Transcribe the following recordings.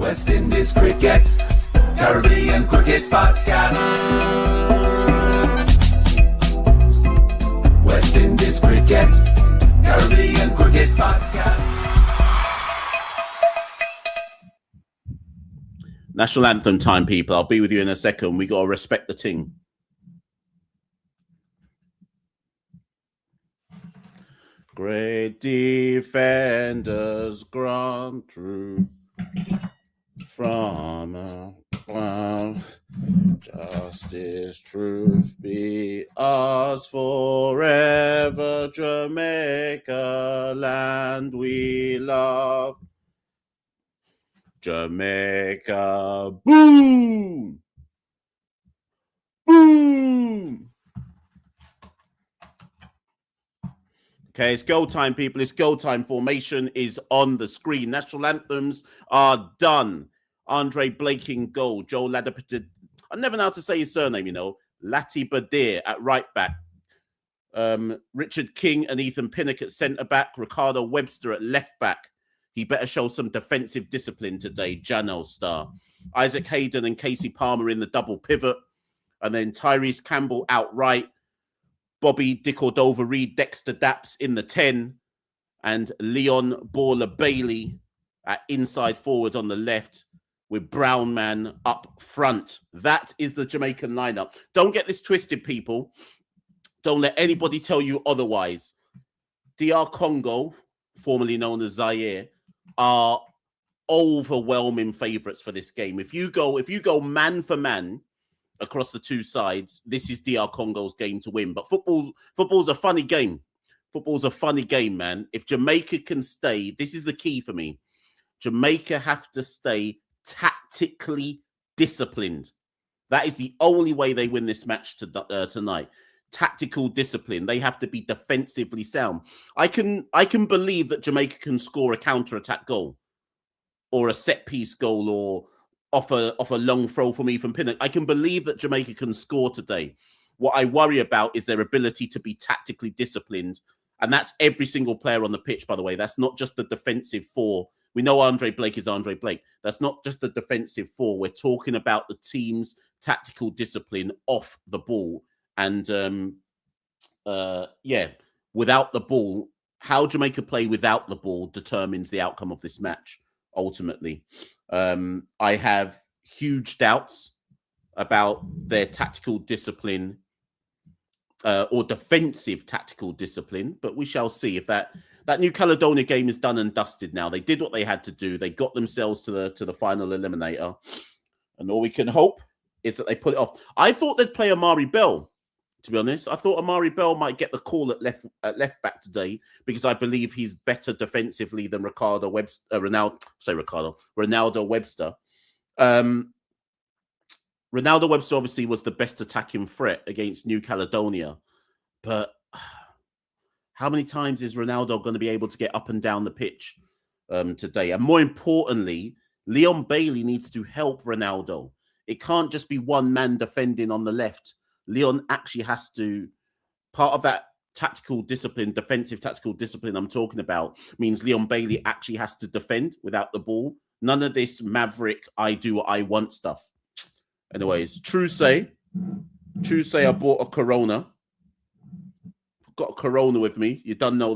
West Indies Cricket, Caribbean Cricket Podcast. West Indies Cricket, Caribbean Cricket Podcast. National anthem time, people. I'll be with you in a second. We got to respect the team. Great defenders grant through from above. Justice, truth be ours forever. Jamaica, land we love. Jamaica, boom! Boom! Okay, it's go time, people. It's go time. Formation is on the screen. National anthems are done. Andre Blake in goal. Joe Ladapadir. I never know how to say his surname, you know. Latibadir at right back. Richard King and Ethan Pinnock at centre back. Ricardo Webster at left back. He better show some defensive discipline today. Jano star. Isaac Hayden and Casey Palmer in the double pivot. And then Tyrese Campbell out right. Bobby Dick-Cordova-Reid, Dexter Daps in the 10, and Leon Baller-Bailey at inside forward on the left with Brown Man up front. That is the Jamaican lineup. Don't get this twisted, people. Don't let anybody tell you otherwise. DR Congo, formerly known as Zaire, are overwhelming favourites for this game. If you go man for man across the two sides, this is DR Congo's game to win. But football's a funny game. Football's a funny game, man. If Jamaica can stay, this is the key for me. Jamaica have to stay tactically disciplined. That is the only way they win this match tonight. Tactical discipline. They have to be defensively sound. I can believe that Jamaica can score a counter-attack goal or a set-piece goal or off a long throw from Ethan Pinnock. I can believe that Jamaica can score today. What I worry about is their ability to be tactically disciplined. And that's every single player on the pitch, by the way. That's not just the defensive four. We know Andre Blake is Andre Blake. That's not just the defensive four. We're talking about the team's tactical discipline off the ball. And, without the ball, how Jamaica play without the ball determines the outcome of this match, ultimately. I have huge doubts about their tactical discipline or defensive tactical discipline, but we shall see. If that New Caledonia game is done and dusted now. They did what they had to do. They got themselves to the final eliminator, and all we can hope is that they pull it off. I thought they'd play Amari Bell. To be honest, I thought Amari Bell might get the call at left back today because I believe he's better defensively than Ronaldo Webster. Ronaldo Webster obviously was the best attacking threat against New Caledonia, but how many times is Ronaldo going to be able to get up and down the pitch today? And more importantly, Leon Bailey needs to help Ronaldo. It can't just be one man defending on the left. Leon actually has to, part of that tactical discipline, defensive tactical discipline I'm talking about, means Leon Bailey actually has to defend without the ball. None of this maverick, I do what I want stuff. Anyways, True say I bought a Corona. Got a Corona with me. You done know.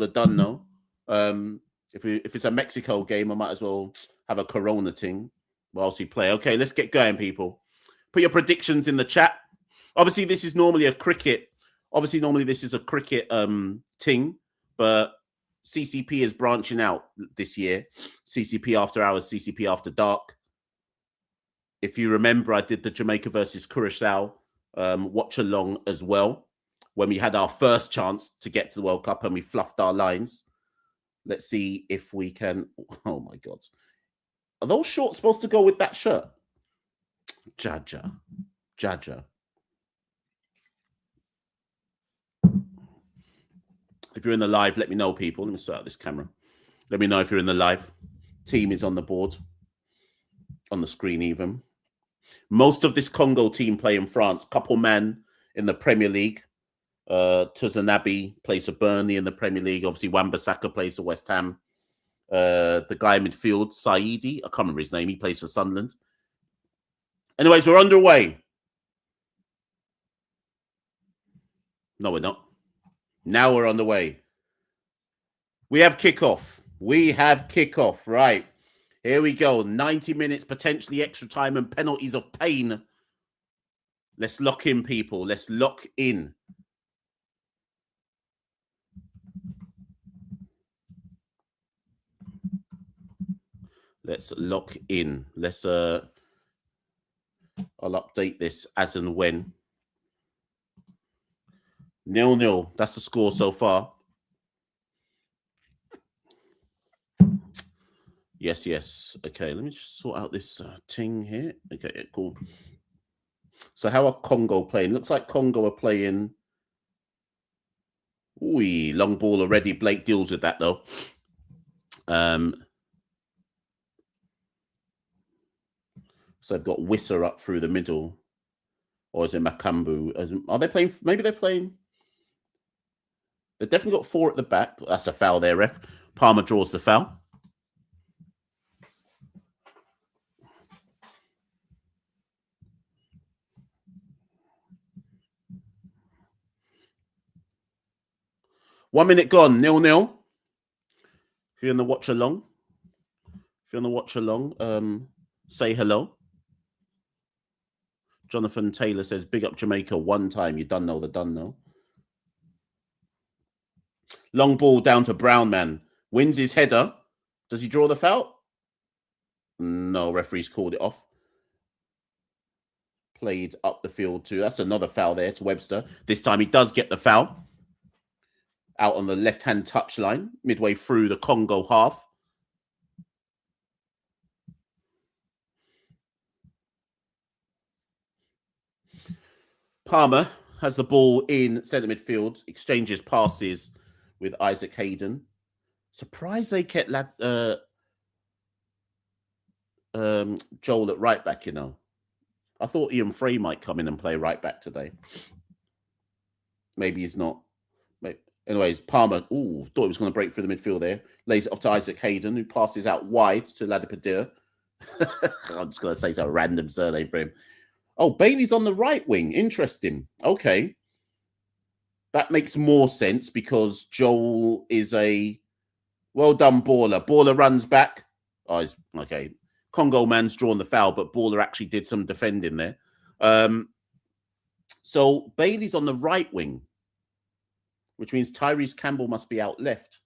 If it's a Mexico game, I might as well have a Corona ting whilst you play. Okay, let's get going, people. Put your predictions in the chat. Obviously, this is normally a cricket. This is a cricket ting, but CCP is branching out this year. CCP after hours, CCP after dark. If you remember, I did the Jamaica versus Curaçao watch along as well when we had our first chance to get to the World Cup and we fluffed our lines. Let's see if we can. Oh my God, are those shorts supposed to go with that shirt? Jaja. If you're in the live, let me know, people. Let me sort out this camera. Let me know if you're in the live. Team is on the board, on the screen even. Most of this Congo team play in France. Couple men in the Premier League. Tuzanabi plays for Burnley in the Premier League. Obviously, Wan-Bissaka plays for West Ham. the guy in midfield, Saidi. I can't remember his name. He plays for Sunderland. Anyways, we're underway. No, we're not. Now we're on the way. We have kickoff. Right. Here we go. 90 minutes, potentially extra time and penalties of pain. Let's lock in, people. Let's lock in. Let's lock in. Let's I'll update this as and when. 0-0. That's the score so far. Yes. Okay, let me just sort out this thing here. Okay, cool. So how are Congo playing? Looks like Congo are playing. Ooh, long ball already. Blake deals with that though. So they've got Wisser up through the middle. Or is it Makambu? Are they playing? Maybe they're playing. They've definitely got 4 at the back. That's a foul there, ref. Palmer draws the foul. One minute gone. 0-0. If you're on the watch along, say hello. Jonathan Taylor says, big up Jamaica one time. You done know the done know. Long ball down to Brown, man. Wins his header. Does he draw the foul? No, referee's called it off. Played up the field too. That's another foul there to Webster. This time he does get the foul. Out on the left-hand touchline, midway through the Congo half. Palmer has the ball in centre midfield, exchanges passes with Isaac Hayden. Surprised they kept Joel at right back, you know. I thought Ian Frey might come in and play right back today. Maybe he's not. Anyways, Palmer, thought he was going to break through the midfield there. Lays it off to Isaac Hayden, who passes out wide to Ladipadir. I'm just going to say it's a random surname for him. Oh, Bailey's on the right wing. Interesting. Okay. That makes more sense because Joel is a well done baller. Baller runs back. Oh, he's okay. Congo man's drawn the foul, but Baller actually did some defending there. So Bailey's on the right wing, which means Tyrese Campbell must be out left.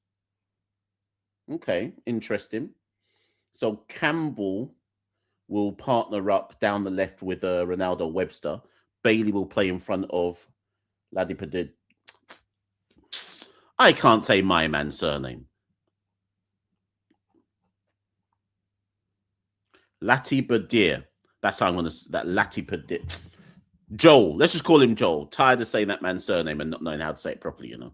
Okay, interesting. So Campbell will partner up down the left with Ronaldo Webster. Bailey will play in front of Ladipadir. I can't say my man's surname. Latipadir. That's how I'm going to... That Latipadir. Joel. Let's just call him Joel. Tired of saying that man's surname and not knowing how to say it properly, you know.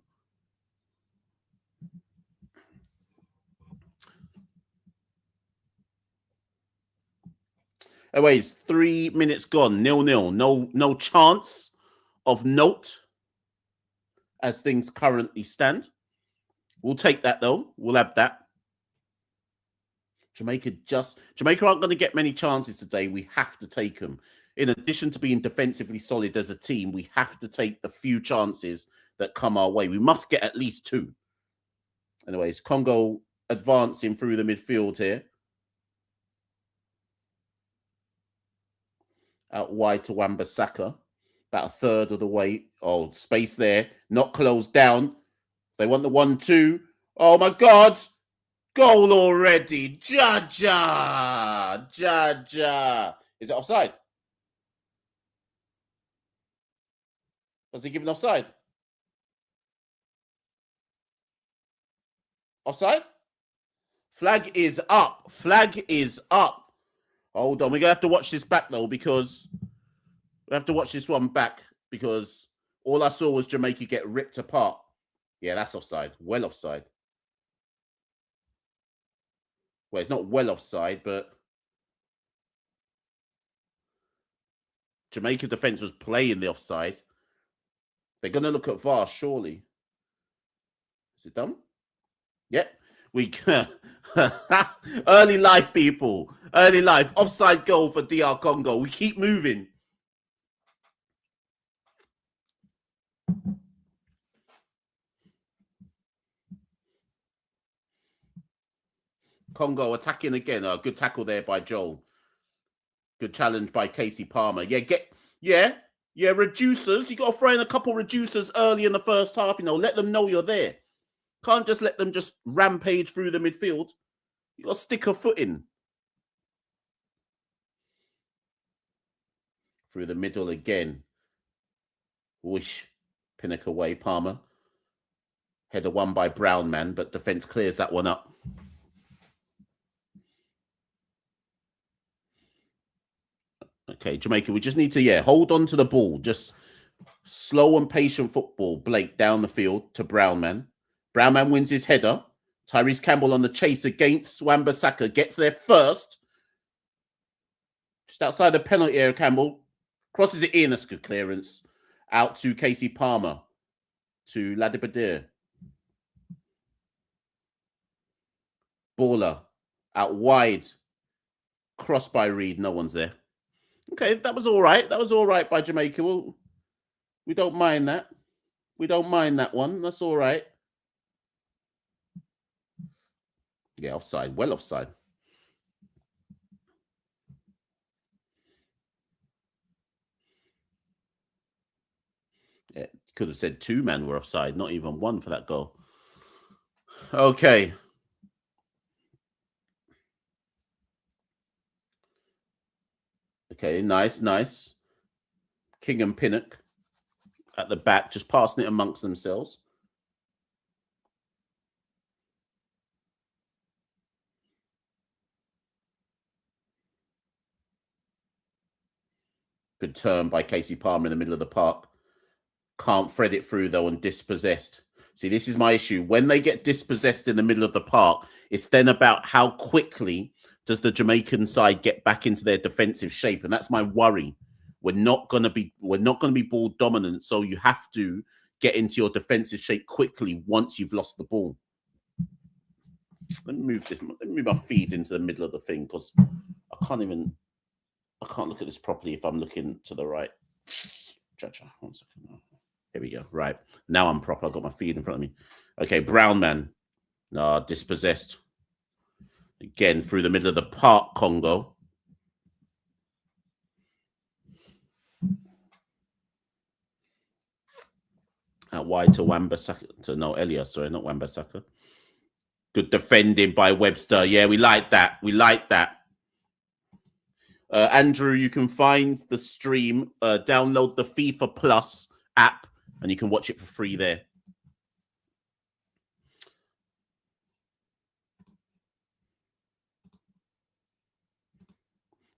Anyways, 3 minutes gone. 0-0. No chance of note as things currently stand. We'll take that, though. We'll have that. Jamaica aren't going to get many chances today. We have to take them. In addition to being defensively solid as a team, we have to take the few chances that come our way. We must get at least 2. Anyways, Congo advancing through the midfield here. Out wide to Wan-Bissaka. About a third of the way. Oh, space there. Not closed down. They want the 1-2. Oh, my God. Goal already. Jaja. Is it offside? Was he given offside? Offside? Flag is up. Flag is up. Hold on. We're going to have to watch this back, though, because we have to watch this one back because all I saw was Jamaica get ripped apart. Yeah, that's offside. Well offside. Well, it's not well offside, but Jamaica defense was playing the offside. They're going to look at VAR, surely. Is it done? Yep. Early life, people. Early life. Offside goal for DR Congo. We keep moving. Congo attacking again. A good tackle there by Joel. Good challenge by Casey Palmer. Yeah, reducers. You got to throw in a couple reducers early in the first half. Let them know you're there. Can't just let them just rampage through the midfield. You got to stick a foot in. Through the middle again. Whoosh. Pinnock away, Palmer. Header won by Brown, man, but defense clears that one up. Okay, Jamaica, we just need to, hold on to the ball. Just slow and patient football. Blake down the field to Brownman. Brownman wins his header. Tyrese Campbell on the chase against Wan-Bissaka. Gets there first. Just outside the penalty area, Campbell. Crosses it in. That's good clearance. Out to Casey Palmer. To Ladibadir. Baller. Out wide. Cross by Reed. No one's there. Okay, that was all right. That was all right by Jamaica. We don't mind that. We don't mind that one. That's all right. Yeah, offside. Well offside. Yeah, could have said 2 men were offside, not even 1 for that goal. Okay. Okay, nice. King and Pinnock at the back, just passing it amongst themselves. Good turn by Casey Palmer in the middle of the park. Can't thread it through, though, and dispossessed. See, this is my issue. When they get dispossessed in the middle of the park, it's then about how quickly does the Jamaican side get back into their defensive shape, and that's my worry. We're not going to be ball dominant, so you have to get into your defensive shape quickly once you've lost the ball. Let me move my feed into the middle of the thing because I can't look at this properly if I'm looking to the right. 1 second. Here we go. Right. Now I'm proper. I've got my feed in front of me. Okay, Brown man. Dispossessed. Again, through the middle of the park, Congo. Out wide to Wan-Bissaka. No, Elias. Sorry, not Wan-Bissaka. Good defending by Webster. Yeah, we like that. We like that. Andrew, you can find the stream. Download the FIFA Plus app, and you can watch it for free there.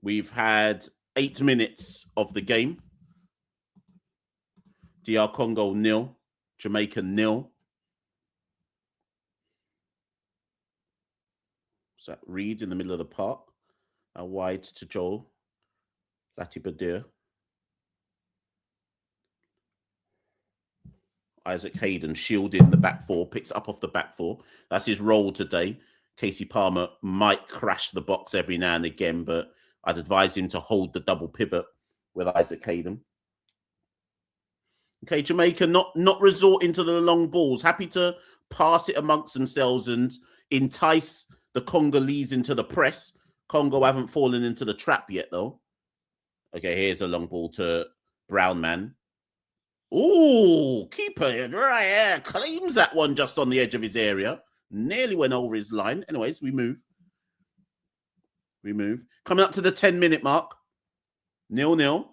We've had 8 minutes of the game. DR Congo 0, Jamaica 0. So that Reed in the middle of the park. Wide to Joel. Latibadir. Isaac Hayden shielding the back four, picks up off the back four. That's his role today. Casey Palmer might crash the box every now and again, but I'd advise him to hold the double pivot with Isaac Hayden. Okay, Jamaica not resorting to the long balls. Happy to pass it amongst themselves and entice the Congolese into the press. Congo haven't fallen into the trap yet, though. Okay, here's a long ball to Brown man. Ooh, keeper right, claims that one just on the edge of his area. Nearly went over his line. Anyways, we move. Coming up to the 10-minute mark. 0-0.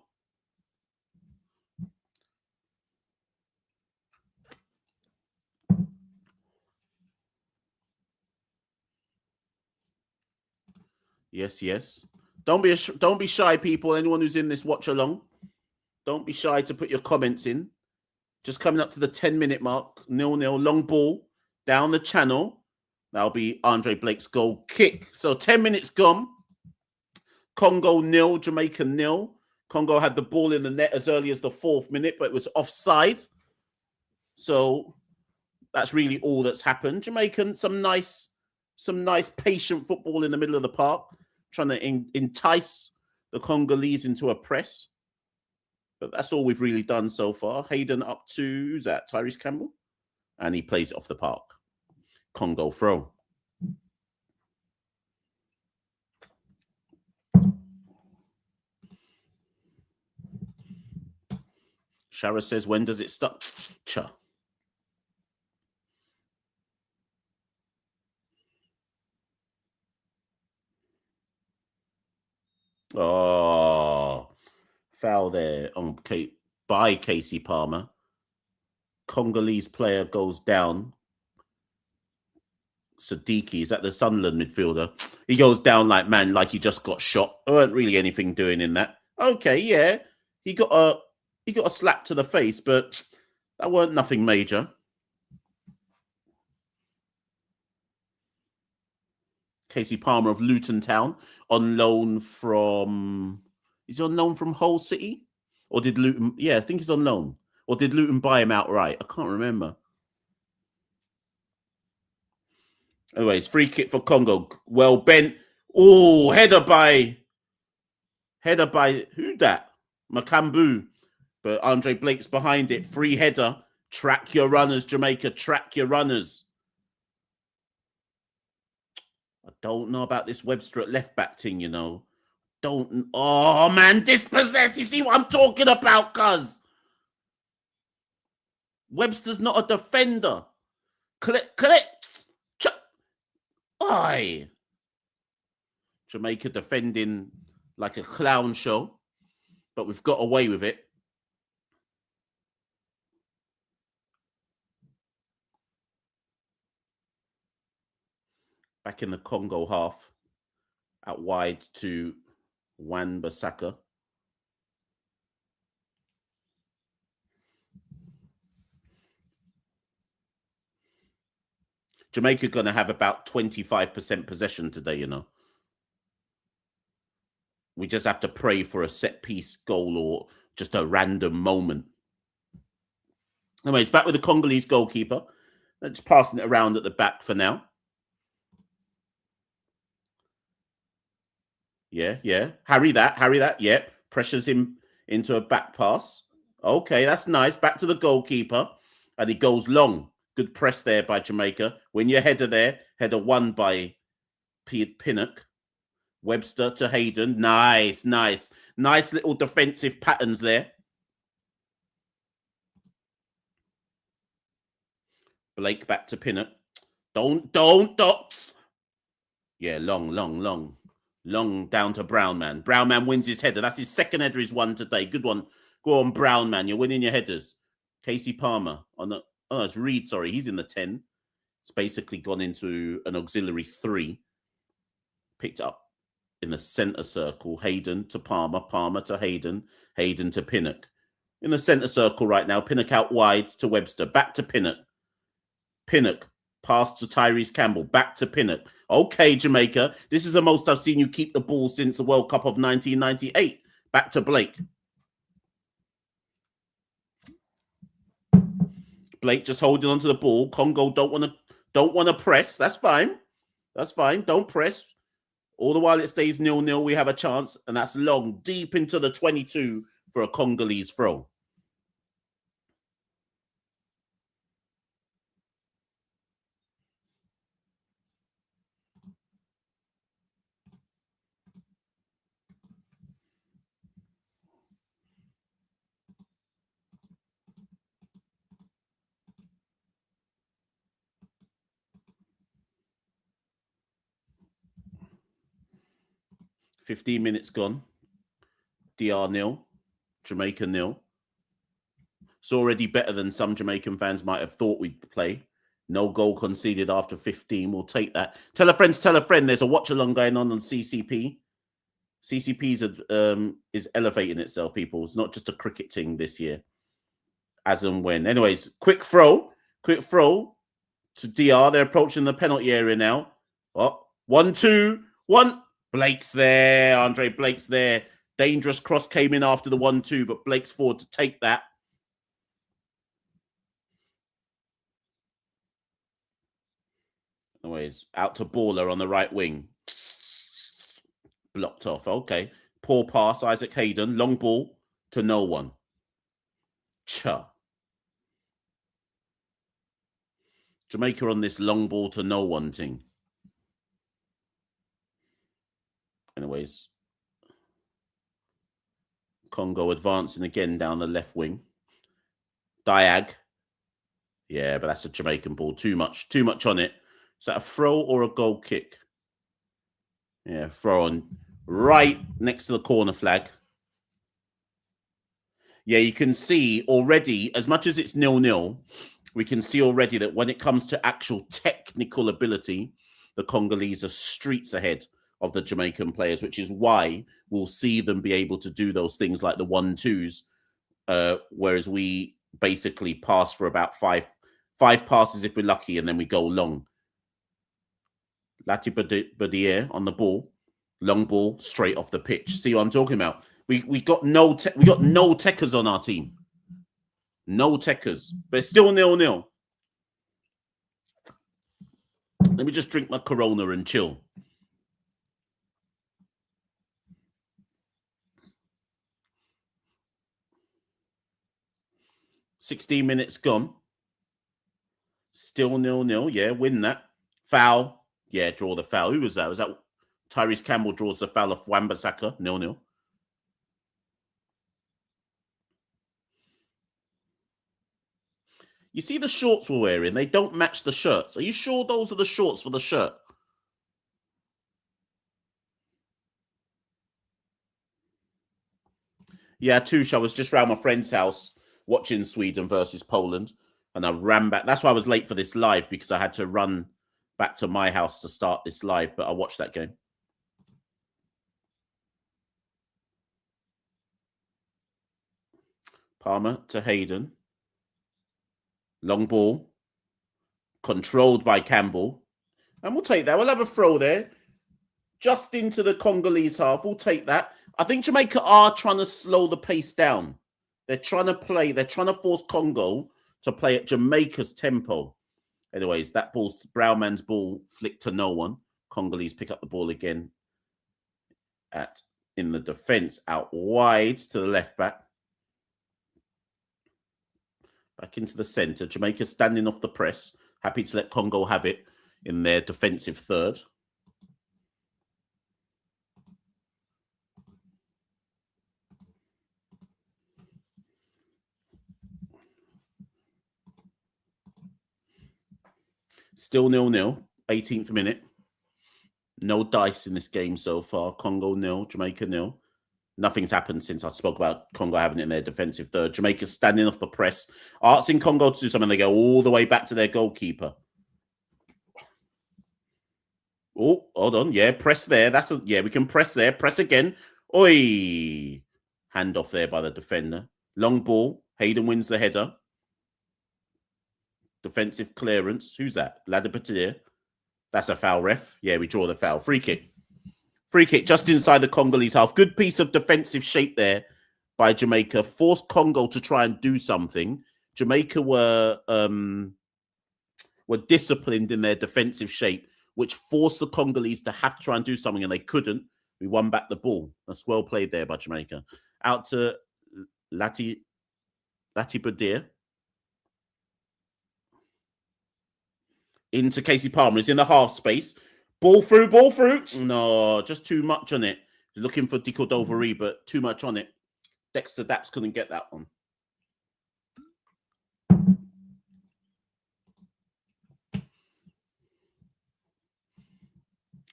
Yes. Don't be shy, people. Anyone who's in this watch along, don't be shy to put your comments in. Just coming up to the 10-minute mark. 0-0. Long ball down the channel. That'll be Andre Blake's goal kick. So 10 minutes gone. Congo 0, Jamaica 0. Congo had the ball in the net as early as the 4th minute, but it was offside. So that's really all that's happened. Jamaican, some nice some nice patient football in the middle of the park, trying to entice the Congolese into a press. But that's all we've really done so far. Hayden up to, who's that? Tyrese Campbell? And he plays it off the park. Congo throw. Shara says, when does it start? Cha. Oh, foul there on by Casey Palmer. Congolese player goes down. Sadiki, is that the Sunderland midfielder? He goes down like, man, like he just got shot. There weren't really anything doing in that. Okay, yeah. He got a slap to the face, but that weren't nothing major. Casey Palmer of Luton Town on loan from... Is he on loan from Hull City? Or did Luton... Yeah, I think he's on loan. Or did Luton buy him outright? I can't remember. Anyways, free kick for Congo. Well bent. Oh, header by... Who's that? Makambu. But Andre Blake's behind it. Free header. Track your runners, Jamaica. Track your runners. I don't know about this Webster at left back thing, you know. Don't... Oh, man, dispossessed. You see what I'm talking about, cuz? Webster's not a defender. Collect. Aye. Jamaica defending like a clown show, but we've got away with it. Back in the Congo half, out wide to Wan-Bissaka. Jamaica going to have about 25% possession today, you know. We just have to pray for a set-piece goal or just a random moment. Anyways, back with the Congolese goalkeeper. Just passing it around at the back for now. Yeah. Harry that. Yep. Pressures him into a back pass. Okay, that's nice. Back to the goalkeeper. And he goes long. Good press there by Jamaica. When your header there, header won by Pinnock. Webster to Hayden. Nice. Nice little defensive patterns there. Blake back to Pinnock. Don't. Yeah, long. Long down to Brown Man. Brown Man wins his header. That's his second header he's won today. Good one. Go on, Brown Man. You're winning your headers. Casey Palmer on the... Oh, it's Reed, sorry. He's in the 10. It's basically gone into an auxiliary 3. Picked up in the centre circle. Hayden to Palmer. Palmer to Hayden. Hayden to Pinnock. In the centre circle right now. Pinnock out wide to Webster. Back to Pinnock. Pinnock. Pass to Tyrese Campbell. Back to Pinnock. Okay, Jamaica. This is the most I've seen you keep the ball since the World Cup of 1998. Back to Blake. Blake just holding onto the ball. Congo don't want to press. That's fine. Don't press. All the while it stays 0-0, we have a chance, and that's long, deep into the 22 for a Congolese throw. $15 minutes gone. DR 0, Jamaica 0. It's already better than some Jamaican fans might have thought we'd play. No goal conceded after 15. We'll take that. Tell a friend. There's a watch-along going on CCP. CCP is elevating itself, people. It's not just a cricket thing this year. As and when. Anyways, quick throw to DR. They're approaching the penalty area now. Oh, 1-2, 1. Blake's there. Andre Blake's there. Dangerous cross came in after the 1-2, but Blake's forward to take that. Anyways, out to Baller on the right wing. Blocked off. Okay. Poor pass, Isaac Hayden. Long ball to no one. Cha. Jamaica on this long ball to no one thing. Anyways. Congo advancing again down the left wing. Diag. Yeah, but that's a Jamaican ball. Too much on it. Is that a throw or a goal kick? Yeah, throw on right next to the corner flag. Yeah, you can see already, as much as it's 0-0, we can see already that when it comes to actual technical ability, the Congolese are streets ahead of the Jamaican players, which is why we'll see them be able to do those things like the 1-2s, whereas we basically pass for about five passes if we're lucky, and then we go long. Lati Badier on the ball, long ball straight off the pitch. See what I'm talking about? We got no techers on our team, no techers, but it's still 0-0. Let me just drink my Corona and chill. $16 minutes gone. Still 0-0. Yeah, win that. Foul. Yeah, draw the foul. Who was that? Was that Tyrese Campbell draws the foul of Wan-Bissaka? 0-0. You see the shorts we're wearing? They don't match the shirts. Are you sure those are the shorts for the shirt? Yeah, Tush, I was just around my friend's house watching Sweden versus Poland, and I ran back. That's why I was late for this live, because I had to run back to my house to start this live, but I watched that game. Palmer to Hayden. Long ball. Controlled by Campbell. And we'll take that. We'll have a throw there. Just into the Congolese half. We'll take that. I think Jamaica are trying to slow the pace down. They're trying to force Congo to play at Jamaica's tempo. Anyways, that ball's Brownman's ball flicked to no one. Congolese pick up the ball again in the defense, out wide to the left back. Back into the center. Jamaica standing off the press. Happy to let Congo have it in their defensive third. Still 0-0, 18th minute. No dice in this game so far. Congo 0, Jamaica 0. Nothing's happened since I spoke about Congo having it in their defensive third. Jamaica's standing off the press. Asking Congo to do something. They go all the way back to their goalkeeper. Oh, hold on. Yeah, press there. We can press there. Press again. Oi. Hand off there by the defender. Long ball. Hayden wins the header. Defensive clearance. Who's that? Ladapatir. That's a foul, ref. Yeah, we draw the foul. Free kick. Free kick just inside the Congolese half. Good piece of defensive shape there by Jamaica. Forced Congo to try and do something. Jamaica were disciplined in their defensive shape, which forced the Congolese to have to try and do something, and they couldn't. We won back the ball. That's well played there by Jamaica. Out to Lati Badir. Into Casey Palmer. He's in the half space. Ball through. No, just too much on it. Looking for Diko Doveri, but too much on it. Dexter Daps couldn't get that one.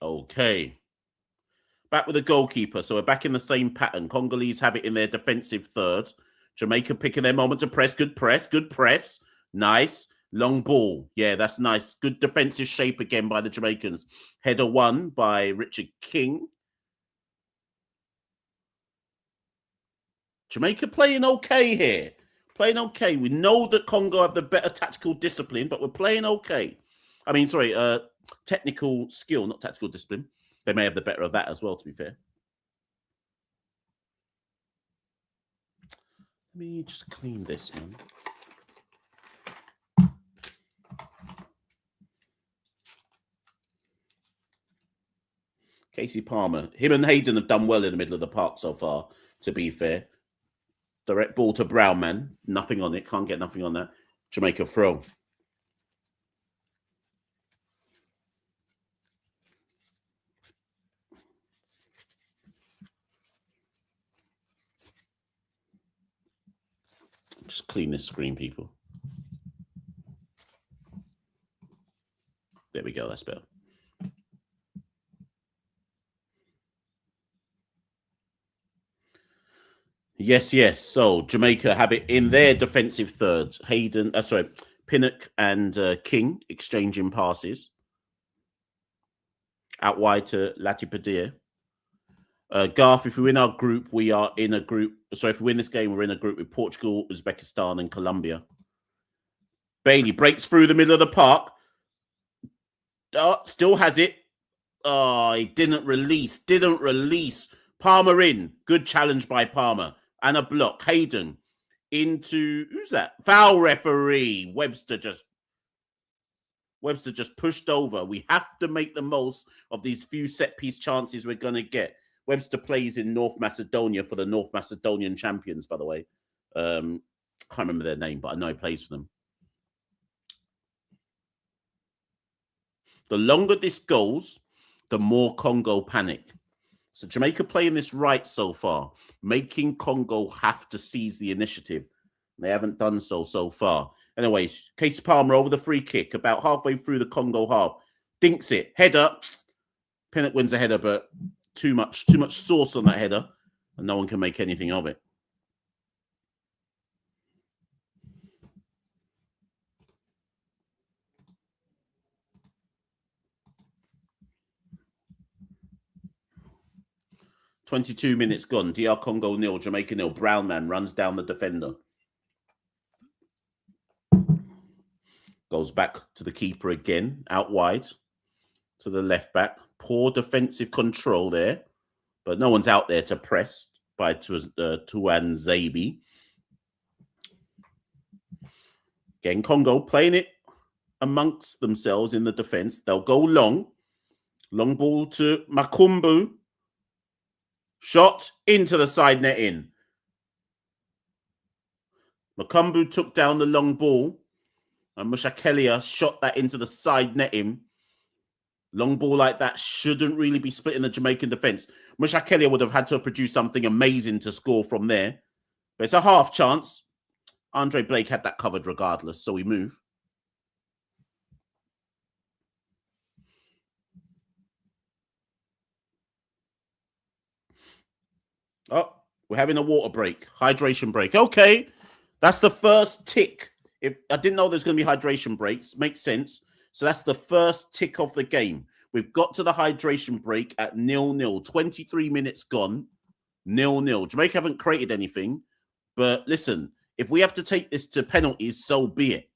Okay. Back with the goalkeeper. So we're back in the same pattern. Congolese have it in their defensive third. Jamaica picking their moment to press. Good press. Nice. Long ball. Yeah, that's nice. Good defensive shape again by the Jamaicans. Header won by Richard King. Jamaica playing okay here. Playing okay. We know that Congo have the better tactical discipline, but we're playing okay. I mean, sorry, technical skill, not tactical discipline. They may have the better of that as well, to be fair. Let me just clean this one. Casey Palmer. Him and Hayden have done well in the middle of the park so far, to be fair. Direct ball to Brown, man. Nothing on it. Can't get nothing on that. Jamaica throw. Just clean this screen, people. There we go. That's better. Yes, yes. So Jamaica have it in their defensive third. Hayden, Pinnock and King exchanging passes. Out wide to Latipadia. Garth, if we win our group, we are in a group. So if we win this game, we're in a group with Portugal, Uzbekistan, and Colombia. Bailey breaks through the middle of the park. Still has it. Oh, he didn't release. Palmer in. Good challenge by Palmer. And a block. Hayden into, who's that? Foul referee. Webster just pushed over. We have to make the most of these few set piece chances we're going to get. Webster plays in North Macedonia for the North Macedonian champions, by the way. Can't remember their name, but I know he plays for them. The longer this goes, the more Congo panic. So Jamaica playing this right so far, making Congo have to seize the initiative. They haven't done so far. Anyways, Casey Palmer over the free kick, about halfway through the Congo half. Dinks it. Header. Pinnock wins a header, but too much sauce on that header, and no one can make anything of it. "22 minutes gone. DR Congo 0, Jamaica 0. Brown man runs down the defender. Goes back to the keeper again, out wide to the left back. Poor defensive control there, but no one's out there to press by Tuan Zabi. Again, Congo playing it amongst themselves in the defense. They'll go long. Long ball to Makumbu. Shot into the side netting. Makumbu took down the long ball, and Machel shot that into the side netting. Long ball like that shouldn't really be split in the Jamaican defense. Machel would have had to produce something amazing to score from there. But it's a half chance. Andre Blake had that covered regardless, so we move. Oh, we're having a water break, hydration break. Okay, that's the first tick. If I didn't know there's going to be hydration breaks, makes sense. So that's the first tick of the game. We've got to the hydration break at 0-0. 23 minutes gone, 0-0. Jamaica haven't created anything, but listen, if we have to take this to penalties, so be it.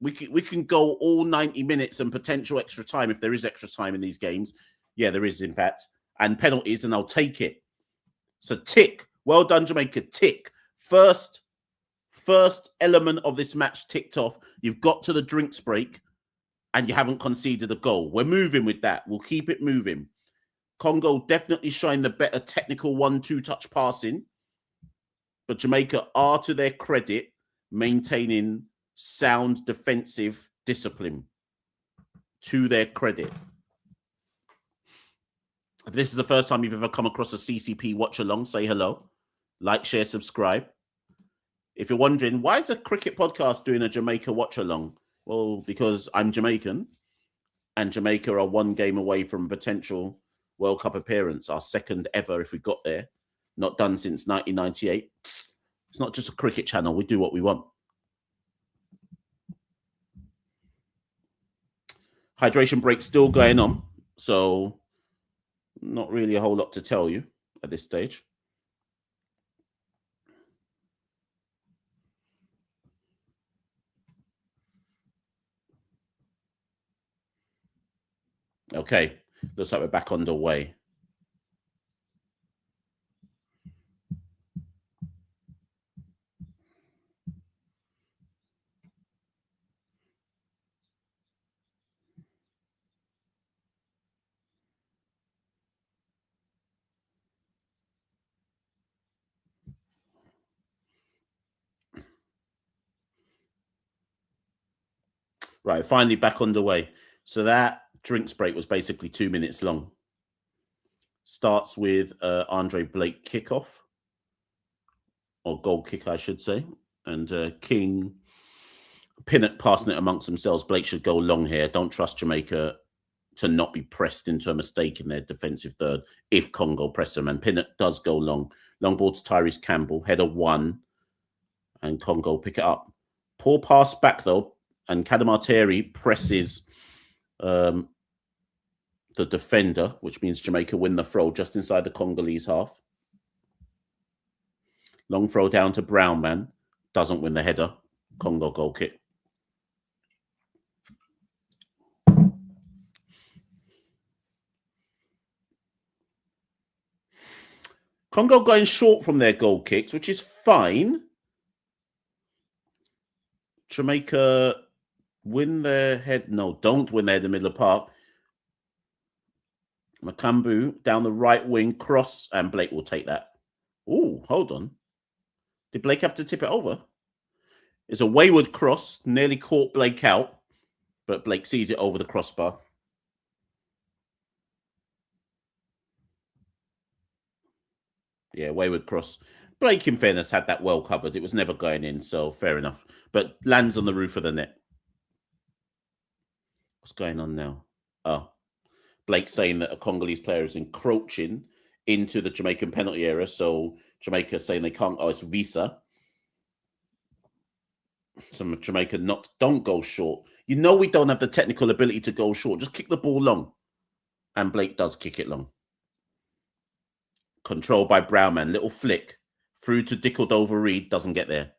We can go all 90 minutes and potential extra time if there is extra time in these games. Yeah, there is, in fact. And penalties, and I'll take it. So tick. Well done, Jamaica. Tick. First element of this match ticked off. You've got to the drinks break and you haven't conceded a goal. We're moving with that. We'll keep it moving. Congo definitely showing the better technical 1-2 touch passing. But Jamaica are, to their credit, maintaining sound defensive discipline. To their credit. If this is the first time you've ever come across a CCP watch along, say hello. Like, share, subscribe. If you're wondering, why is a cricket podcast doing a Jamaica watch along? Well, because I'm Jamaican, and Jamaica are one game away from a potential World Cup appearance, our second ever if we got there. Not done since 1998. It's not just a cricket channel. We do what we want. Hydration break still going on, so not really a whole lot to tell you at this stage. Okay, looks like we're back underway. Right, finally back underway. So that drinks break was basically 2 minutes long. Starts with Andre Blake kickoff, or goal kick, I should say. And King, Pinnock passing it amongst themselves. Blake should go long here. Don't trust Jamaica to not be pressed into a mistake in their defensive third if Congo press them. And Pinnock does go long. Long ball to Tyrese Campbell. Header 1. And Congo pick it up. Poor pass back, though. And Cadamarteri presses the defender, which means Jamaica win the throw just inside the Congolese half. Long throw down to Brownman. Doesn't win the header. Congo goal kick. Congo going short from their goal kicks, which is fine. Jamaica win their head. No, don't win their head in the middle of the park. Makambu down the right wing, cross, and Blake will take that. Oh, hold on. Did Blake have to tip it over? It's a wayward cross, nearly caught Blake out, but Blake sees it over the crossbar. Yeah, wayward cross. Blake, in fairness, had that well covered. It was never going in, so fair enough. But lands on the roof of the net. What's going on now? Oh, Blake saying that a Congolese player is encroaching into the Jamaican penalty area. So Jamaica saying they can't. Oh, it's Visa. Some Jamaica don't go short. You know we don't have the technical ability to go short. Just kick the ball long. And Blake does kick it long. Controlled by Brownman. Little flick. Through to Dickled-over Reed. Doesn't get there.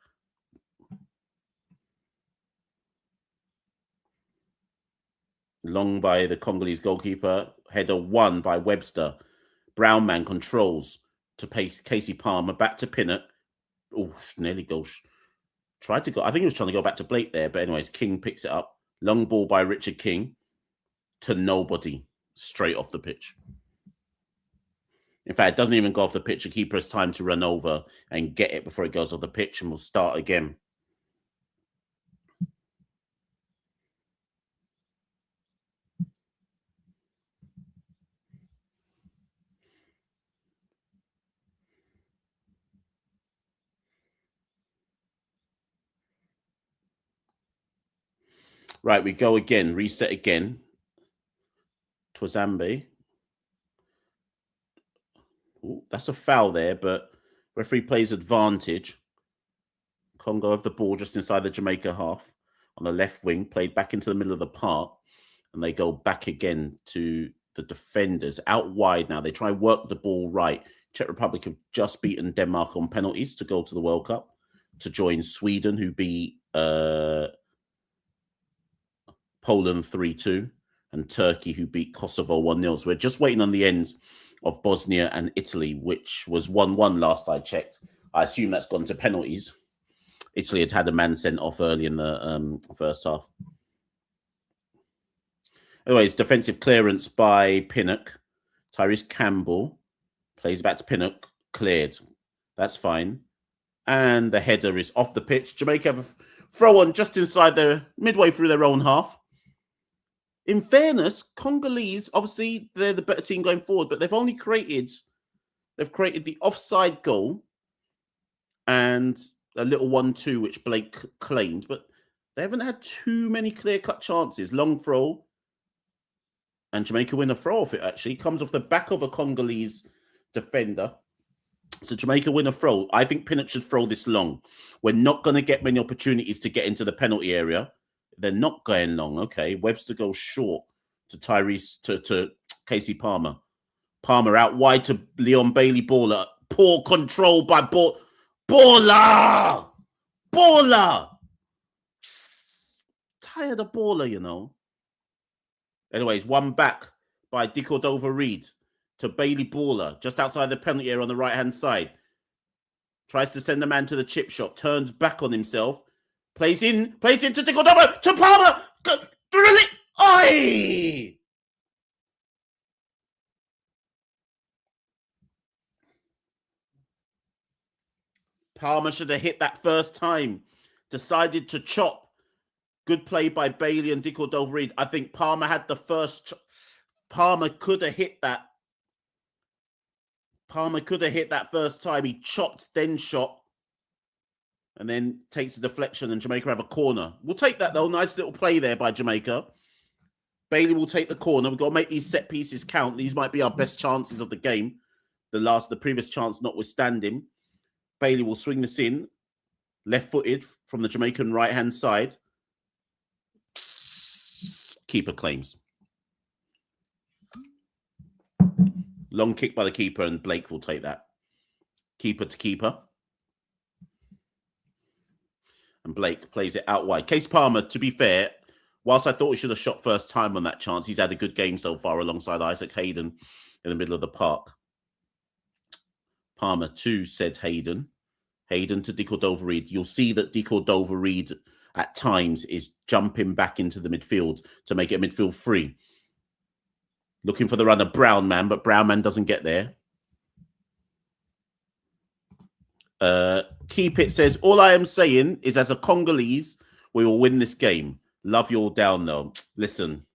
Long by the Congolese goalkeeper. Header 1 by Webster. Brownman controls to Casey Palmer. Back to Pinnock. Oh, nearly goes. Tried to go. I think he was trying to go back to Blake there. But anyways, King picks it up. Long ball by Richard King to nobody. Straight off the pitch. In fact, it doesn't even go off the pitch. The keeper has time to run over and get it before it goes off the pitch, and we'll start again. Right, we go again. Reset again. Twazambe. Ooh, that's a foul there, but referee plays advantage. Congo have the ball just inside the Jamaica half on the left wing, played back into the middle of the park, and they go back again to the defenders out wide now. They try and work the ball right. Czech Republic have just beaten Denmark on penalties to go to the World Cup, to join Sweden, who beat Poland 3-2, and Turkey, who beat Kosovo 1-0. So we're just waiting on the ends of Bosnia and Italy, which was 1-1 last I checked. I assume that's gone to penalties. Italy had a man sent off early in the first half. Anyways, defensive clearance by Pinnock. Tyrese Campbell plays back to Pinnock. Cleared. That's fine. And the header is off the pitch. Jamaica have a throw on just inside midway through their own half. In fairness, Congolese, obviously, they're the better team going forward, but they've created the offside goal and a little 1-2, which Blake claimed, but they haven't had too many clear-cut chances. Long throw, and Jamaica win a throw off it, actually. Comes off the back of a Congolese defender. So Jamaica win a throw. I think Pinnock should throw this long. We're not going to get many opportunities to get into the penalty area. They're not going long. Okay, Webster goes short to Tyrese, to Casey Palmer. Palmer out wide to Leon Bailey Baller. Poor control by Baller! Tired of Baller, you know. Anyways, one back by Dickled-over Reed to Bailey Baller, just outside the penalty area on the right-hand side. Tries to send the man to the chip shop, turns back on himself. Plays in to Dickled-over, to Palmer! Oi! Palmer should have hit that first time. Decided to chop Good play by Bailey and Dick Reed. I think Palmer had the first. Palmer could have hit that. Palmer could have hit that first time. He chopped, then shot. And then takes a deflection and Jamaica have a corner. We'll take that though. Nice little play there by Jamaica. Bailey will take the corner. We've got to make these set pieces count. These might be our best chances of the game. The previous chance notwithstanding. Bailey will swing this in. Left-footed from the Jamaican right-hand side. Keeper claims. Long kick by the keeper and Blake will take that. Keeper to keeper. And Blake plays it out wide. Case Palmer, to be fair, whilst I thought he should have shot first time on that chance, he's had a good game so far alongside Isaac Hayden in the middle of the park. Palmer to said Hayden. Hayden to Dick Reed. You'll see that Dick Reed at times is jumping back into the midfield to make it midfield free. Looking for the runner Brown Man, but Brown Man doesn't get there. Keep It says, all I am saying is as a Congolese, we will win this game. Love you all down though. Listen,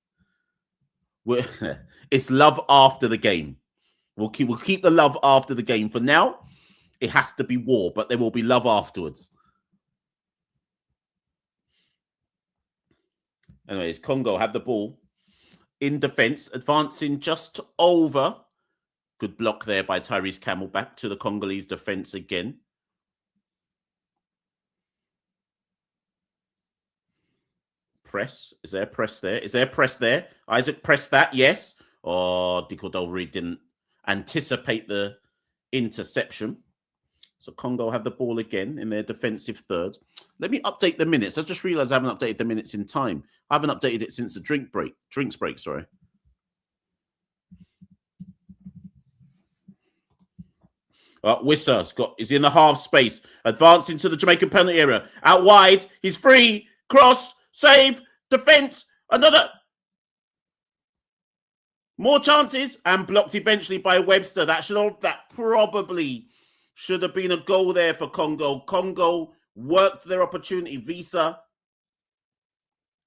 it's love after the game. We'll keep the love after the game. For now, it has to be war, but there will be love afterwards. Anyways, Congo have the ball in defense, advancing just over. Good block there by Tyrese Campbell. Back to the Congolese defense again. Press. Is there a press there? Is there a press there? Isaac pressed that. Yes. Oh, Dick Reed didn't anticipate the interception. So Congo have the ball again in their defensive third. Let me update the minutes. I just realized I haven't updated the minutes in time. I haven't updated it since the drinks break, sorry. Wissa's is in the half space. Advancing to the Jamaican penalty area. Out wide. He's free. Cross. Save. Defense. Another. More chances. And blocked eventually by Webster. That probably should have been a goal there for Congo. Congo worked their opportunity. Visa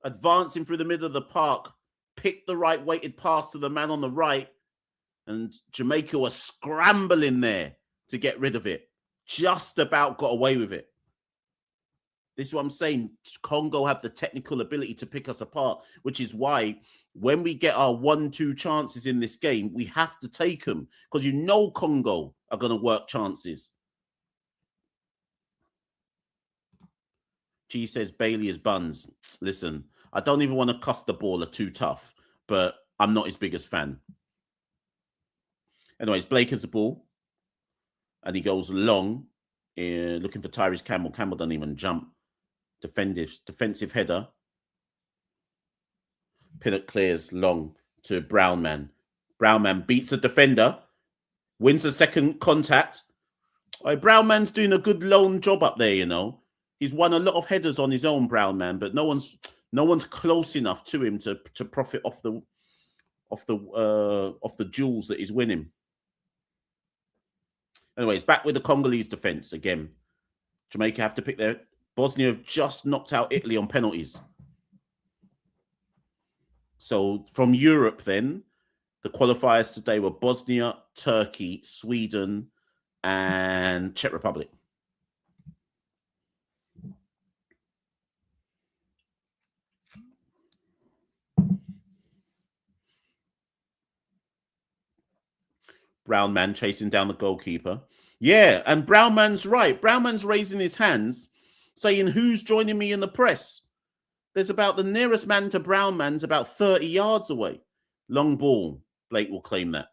advancing through the middle of the park. Picked the right weighted pass to the man on the right. And Jamaica was scrambling there to get rid of it. Just about got away with it. This is what I'm saying. Congo have the technical ability to pick us apart, which is why when we get our 1-2 chances in this game, we have to take them because you know Congo are going to work chances. G says Bailey is buns. Listen, I don't even want to cuss the baller too tough, but I'm not his biggest fan. Anyways, Blake has the ball. And he goes long, looking for Tyrese Campbell. Campbell doesn't even jump. Defensive header. Pinnock clears long to Brown Man. Brown Man beats the defender. Wins a second contact. Brown Man's doing a good lone job up there, you know. He's won a lot of headers on his own, Brown Man, but no one's close enough to him to profit off the jewels that he's winning. Anyways, back with the Congolese defense again. Jamaica have to pick their... Bosnia have just knocked out Italy on penalties. So from Europe then, the qualifiers today were Bosnia, Turkey, Sweden, and Czech Republic. Brown Man chasing down the goalkeeper. Yeah, and Brown Man's right. Brown Man's raising his hands, saying, who's joining me in the press? There's about the nearest man to Brown Man's about 30 yards away. Long ball. Blake will claim that.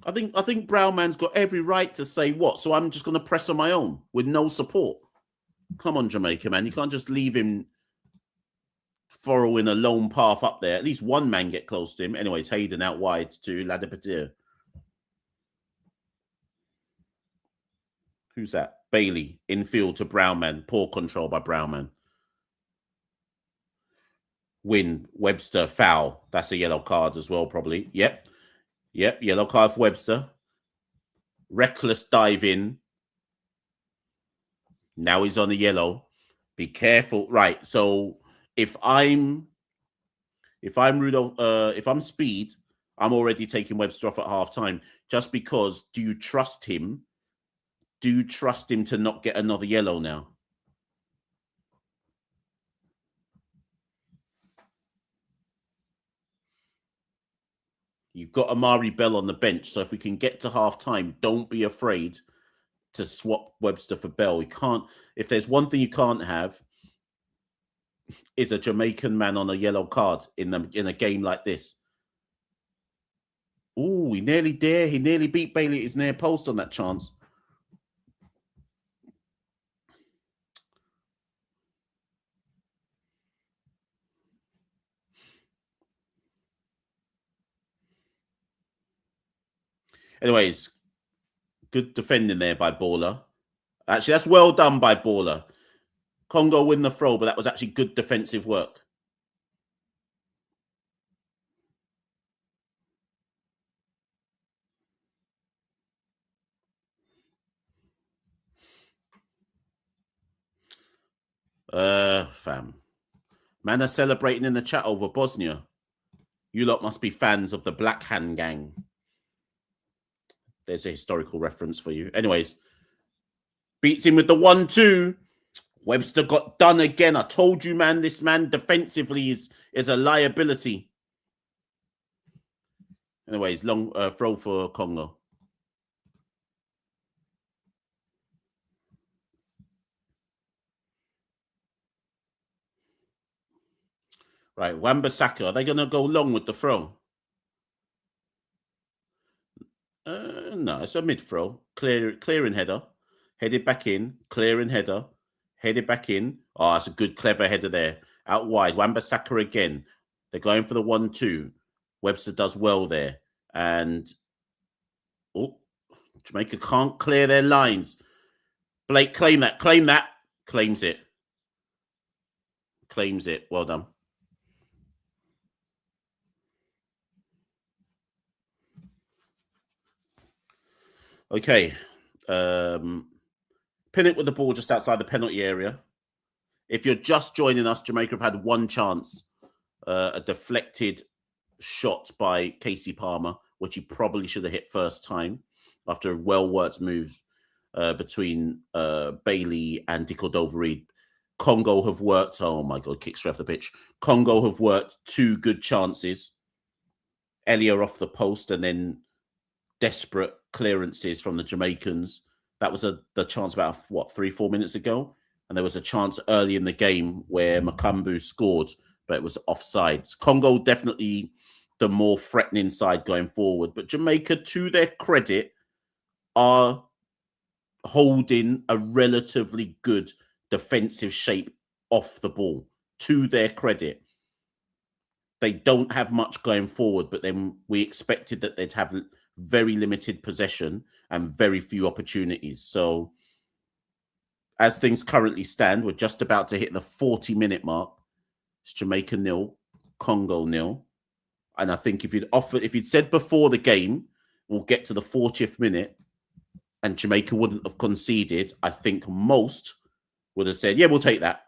I think Brown Man's got every right to say what? So I'm just going to press on my own with no support. Come on, Jamaica, man. You can't just leave him furrowing a lone path up there. At least one man get close to him. Anyways, Hayden out wide to Ladipatir. Who's that? Bailey infield to Brown Man. Poor control by Brown Man. Win. Webster foul. That's a yellow card as well, probably. Yep. Yellow card for Webster. Reckless dive in. Now he's on a yellow. Be careful. Right. So if I'm Rudolph, if I'm Speed, I'm already taking Webster off at half time. Just because, do you trust him? Do you trust him to not get another yellow now? You've got Amari Bell on the bench, so if we can get to half time, don't be afraid to swap Webster for Bell. You can't. If there's one thing you can't have, is a Jamaican man on a yellow card in a game like this. Oh, he nearly dare. He nearly beat Bailey at his near post on that chance. Anyways, good defending there by Baller. Actually, that's well done by Baller. Congo win the throw, but that was actually good defensive work. Fam. Man are celebrating in the chat over Bosnia. You lot must be fans of the Black Hand Gang. There's a historical reference for you. Anyways, beats him with the 1-2. Webster got done again. I told you, man, this man defensively is a liability. Anyways, long throw for Congo. Right, Wan-Bissaka, are they going to go long with the throw? No, it's a mid throw. Clearing header. Headed back in. Clearing header. Headed back in. Oh, that's a good, clever header there. Out wide. Wan-Bissaka again. They're going for the 1-2. Webster does well there. And oh, Jamaica can't clear their lines. Blake, claim that. Claim that. Claims it. Claims it. Well done. Okay. Pin it with the ball just outside the penalty area. If you're just joining us, Jamaica have had one chance, a deflected shot by Casey Palmer, which he probably should have hit first time after a well-worked move between Bailey and Dicordova-Reid. Congo have worked, oh my God, kick straight off the pitch. Congo have worked two good chances. Elia off the post and then desperate clearances from the Jamaicans. That was the chance about, what, 3-4 minutes ago? And there was a chance early in the game where Makambu scored, but it was offside. Congo definitely the more threatening side going forward. But Jamaica, to their credit, are holding a relatively good defensive shape off the ball. To their credit. They don't have much going forward, but then we expected that they'd have very limited possession and very few opportunities. So as things currently stand, we're just about to hit the 40-minute mark. It's Jamaica 0, Congo 0. And I think if you'd said before the game, we'll get to the 40th minute and Jamaica wouldn't have conceded, I think most would have said, yeah, we'll take that.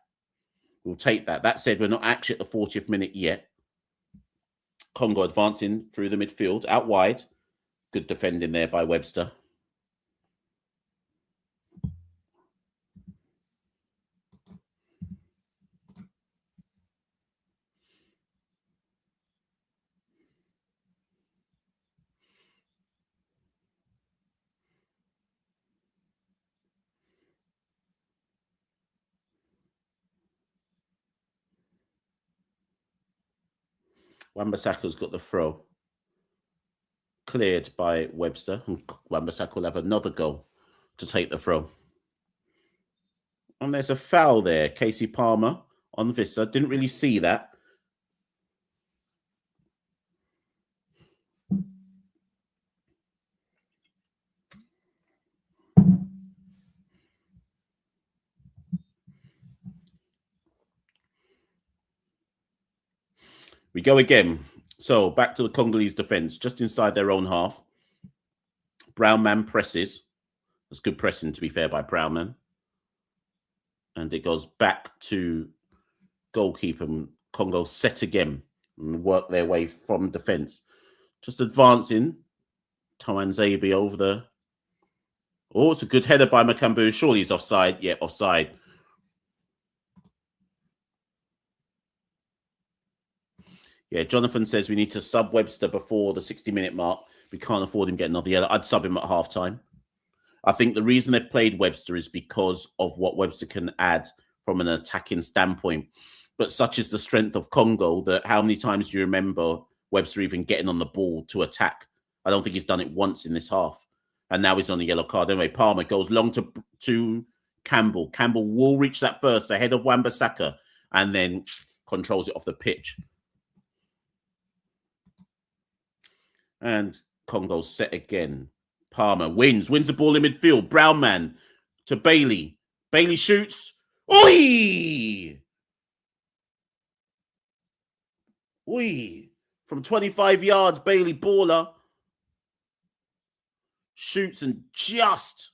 We'll take that. That said, we're not actually at the 40th minute yet. Congo advancing through the midfield, out wide. Good defending there by Webster. Wan-Bissaka's got the throw. Cleared by Webster. And Wan-Bissaka will have another goal to take the throw. And there's a foul there. Casey Palmer on Vissa. Didn't really see that. We go again. So back to the Congolese defense, just inside their own half. Brown man presses. That's good pressing, to be fair, by Brown man. And it goes back to goalkeeper. Congo set again and work their way from defence. Just advancing. Tawanzabi over the... Oh, it's a good header by Makambu. Surely he's offside. Yeah, offside. Yeah, Jonathan says we need to sub Webster before the 60-minute mark. We can't afford him getting another yellow. I'd sub him at half-time. I think the reason they've played Webster is because of what Webster can add from an attacking standpoint. But such is the strength of Congo that how many times do you remember Webster even getting on the ball to attack? I don't think he's done it once in this half. And now he's on a yellow card. Anyway, Palmer goes long to Campbell. Campbell will reach that first ahead of Wan-Bissaka and then controls it off the pitch. And Congo's set again. Palmer wins the ball in midfield. Brown man to Bailey. Bailey shoots. Oi! Oi! From 25 yards, Bailey baller. Shoots and just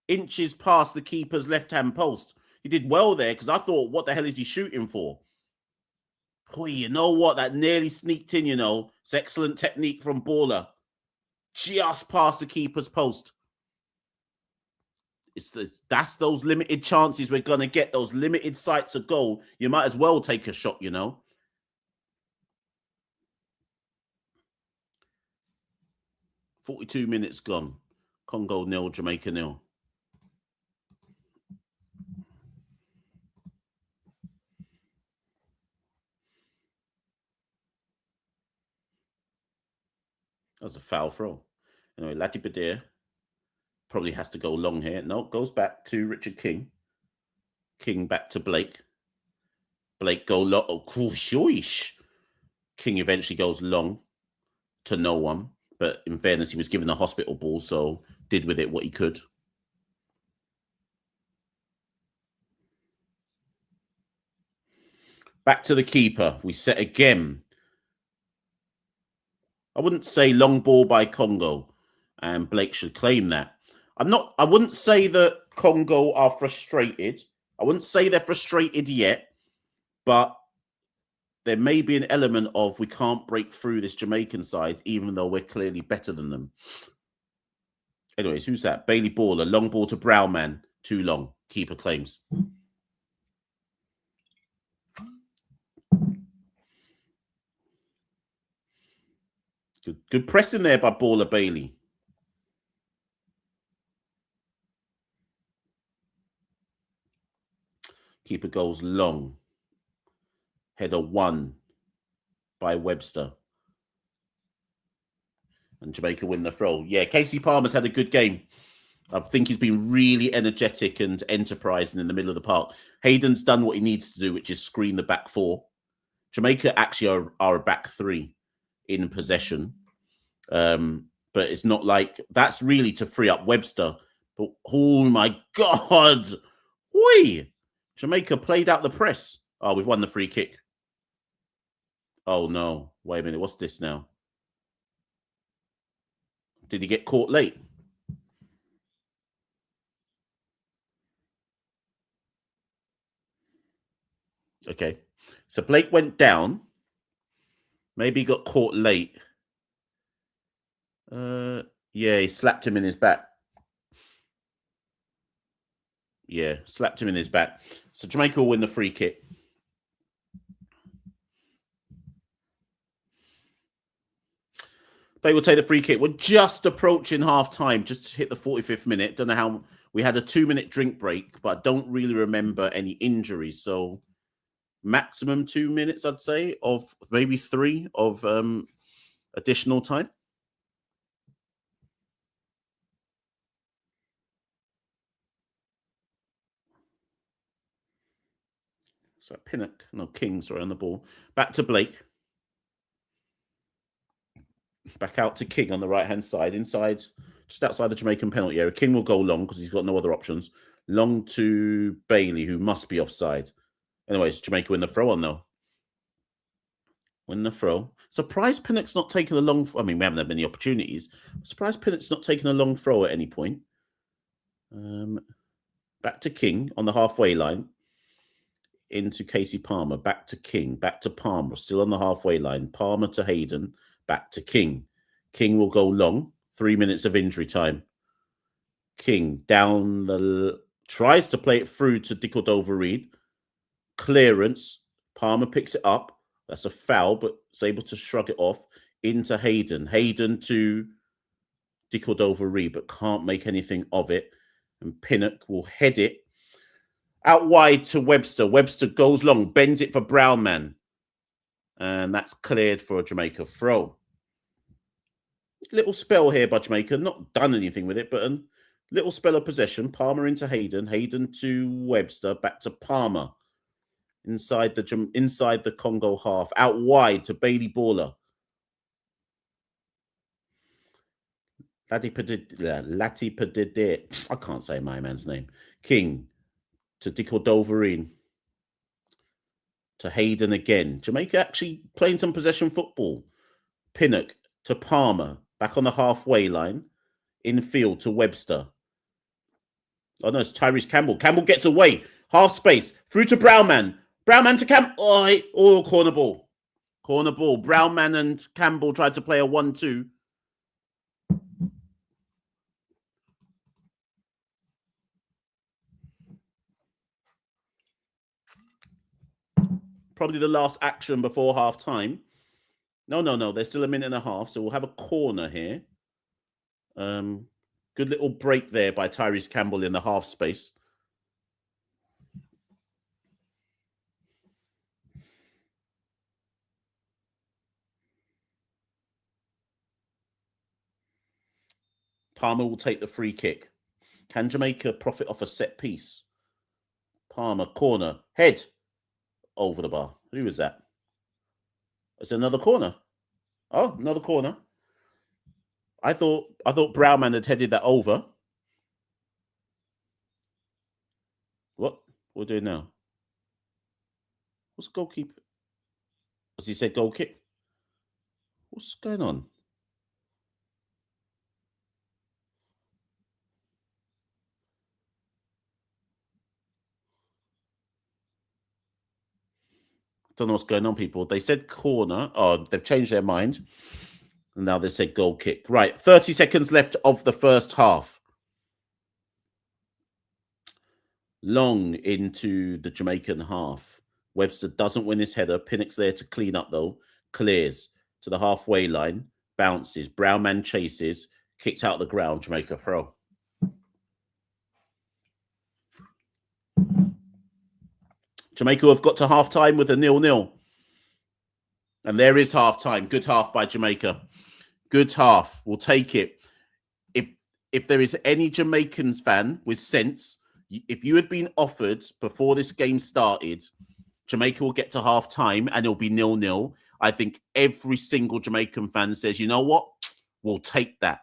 inches past the keeper's left-hand post. He did well there because I thought, what the hell is he shooting for? Boy, you know what? That nearly sneaked in, you know. It's excellent technique from baller. Just past the keeper's post. That's those limited chances we're going to get, those limited sights of goal. You might as well take a shot, you know. "42 minutes gone. Congo 0, Jamaica 0. That was a foul throw. Anyway, Latibedir probably has to go long here. No, goes back to Richard King. King back to Blake. Blake go long. Oh, cool. Shoish. King eventually goes long to no one. But in fairness, he was given a hospital ball, so did with it what he could. Back to the keeper. We set again. I wouldn't say long ball by Congo, and Blake should claim that. I wouldn't say that Congo are frustrated. I wouldn't say they're frustrated yet, but there may be an element of we can't break through this Jamaican side, even though we're clearly better than them. Anyways, who's that? Bailey Baller. Long ball to Brown man. Too long. Keeper claims. Good pressing there by Baller Bailey. Keeper goes long. Header 1 by Webster. And Jamaica win the throw. Yeah, Casey Palmer's had a good game. I think he's been really energetic and enterprising in the middle of the park. Hayden's done what he needs to do, which is screen the back four. Jamaica actually are a back three in possession. But it's not like that's really to free up Webster. But oh my God. Oi! Jamaica played out the press. Oh, we've won the free kick. Oh no. Wait a minute. What's this now? Did he get caught late? Okay. So Blake went down. Maybe he got caught late. Yeah, he slapped him in his back. Yeah, slapped him in his back. So Jamaica will win the free kick. They will take the free kick. We're just approaching half-time, just to hit the 45th minute. Don't know how... We had a 2-minute drink break, but I don't really remember any injuries. So maximum 2 minutes, I'd say, of maybe 3 of additional time. So Pinnock, no, Kings are on the ball. Back to Blake. Back out to King on the right-hand side, inside, just outside the Jamaican penalty area. King will go long because he's got no other options. Long to Bailey, who must be offside. Anyways, Jamaica win the throw on, though. Win the throw. Surprised Pinnock's not taking a long... I mean, we haven't had many opportunities. Surprised Pinnock's not taking a long throw at any point. Back to King on the halfway line. into Casey Palmer, back to King, back to Palmer, still on the halfway line. Palmer to Hayden, back to King. King will go long, 3 minutes of injury time. King down the... tries to play it through to Dickel-Dover-Reid. Clearance. Palmer picks it up. That's a foul, but is able to shrug it off into Hayden. Hayden to Dickel-Dover-Reid, but can't make anything of it. And Pinnock will head it out wide to Webster. Webster goes long, bends it for Brownman. And that's cleared for a Jamaica throw. Little spell here by Jamaica. Not done anything with it, but a little spell of possession. Palmer into Hayden. Hayden to Webster. Back to Palmer. Inside the Congo half. Out wide to Bailey Baller. Latipadidit. I can't say my man's name. King to Dickel-Dover-Reid. To Hayden again. Jamaica actually playing some possession football. Pinnock to Palmer. Back on the halfway line. Infield to Webster. Oh no, it's Tyrese Campbell. Campbell gets away. Half space. Through to Brownman. Brownman to Campbell. Oh, corner ball. Corner ball. Brownman and Campbell tried to play a 1-2. Probably the last action before half time. No. There's still a minute and a half, so we'll have a corner here. Good little break there by Tyrese Campbell in the half space. Palmer will take the free kick. Can Jamaica profit off a set piece? Palmer, corner, head. Over the bar. Who is that? It's another corner. Oh, another corner. I thought Brownman had headed that over. What we're doing now? What's goalkeeper? As he said, goal kick. What's going on? Don't know what's going on, people. They said corner. Oh, they've changed their mind. And now they said goal kick. Right, 30 seconds left of the first half. Long into the Jamaican half. Webster doesn't win his header. Pinnock's there to clean up, though. Clears to the halfway line. Bounces. Brownman chases. Kicked out the ground. Jamaica throw. Jamaica have got to half-time with a 0-0. And there is half-time. Good half by Jamaica. Good half. We'll take it. If there is any Jamaicans fan with sense, if you had been offered before this game started, Jamaica will get to half-time and it'll be 0-0. I think every single Jamaican fan says, you know what? We'll take that.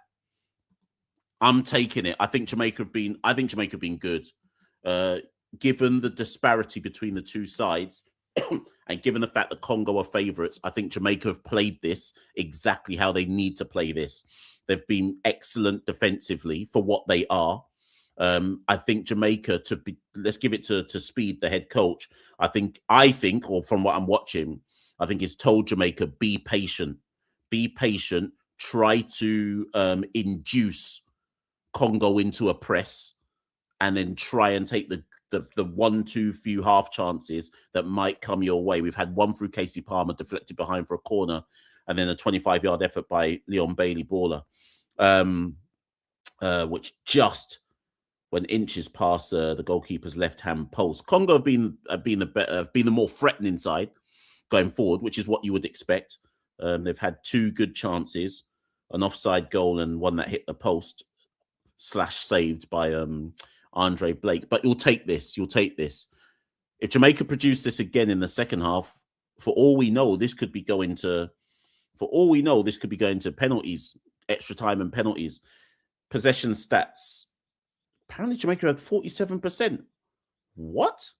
I'm taking it. I think Jamaica have been good. Given the disparity between the two sides and given the fact that Congo are favourites, I think Jamaica have played this exactly how they need to play this. They've been excellent defensively for what they are. I think Jamaica, let's give it to Speed, the head coach. I think, or from what I'm watching, I think he's told Jamaica, be patient, try to induce Congo into a press and then try and take the 1-2 few half chances that might come your way. We've had one through Casey Palmer deflected behind for a corner, and then a 25-yard effort by Leon Bailey Baller, which just went inches past the goalkeeper's left-hand post. Congo have been the more threatening side going forward, which is what you would expect. They've had two good chances, an offside goal and one that hit the post / saved by Andre Blake. But you'll take this. If Jamaica produce this again in the second half, for all we know, this could be going to penalties, extra time and penalties. Possession stats. Apparently Jamaica had 47%. What?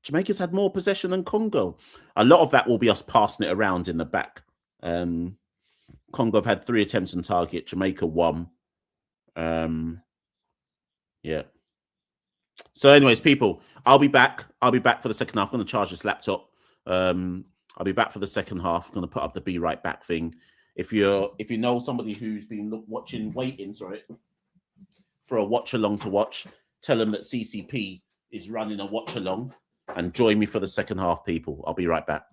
Jamaica's had more possession than Congo. A lot of that will be us passing it around in the back. Congo have had 3 attempts on target. Jamaica 1. Yeah. So, anyways, people, I'll be back. I'll be back for the second half. I'm going to charge this laptop. I'll be back for the second half. I'm going to put up the be right back thing. If you know somebody who's been waiting, for a watch along to watch, tell them that CCP is running a watch along, and join me for the second half, people. I'll be right back.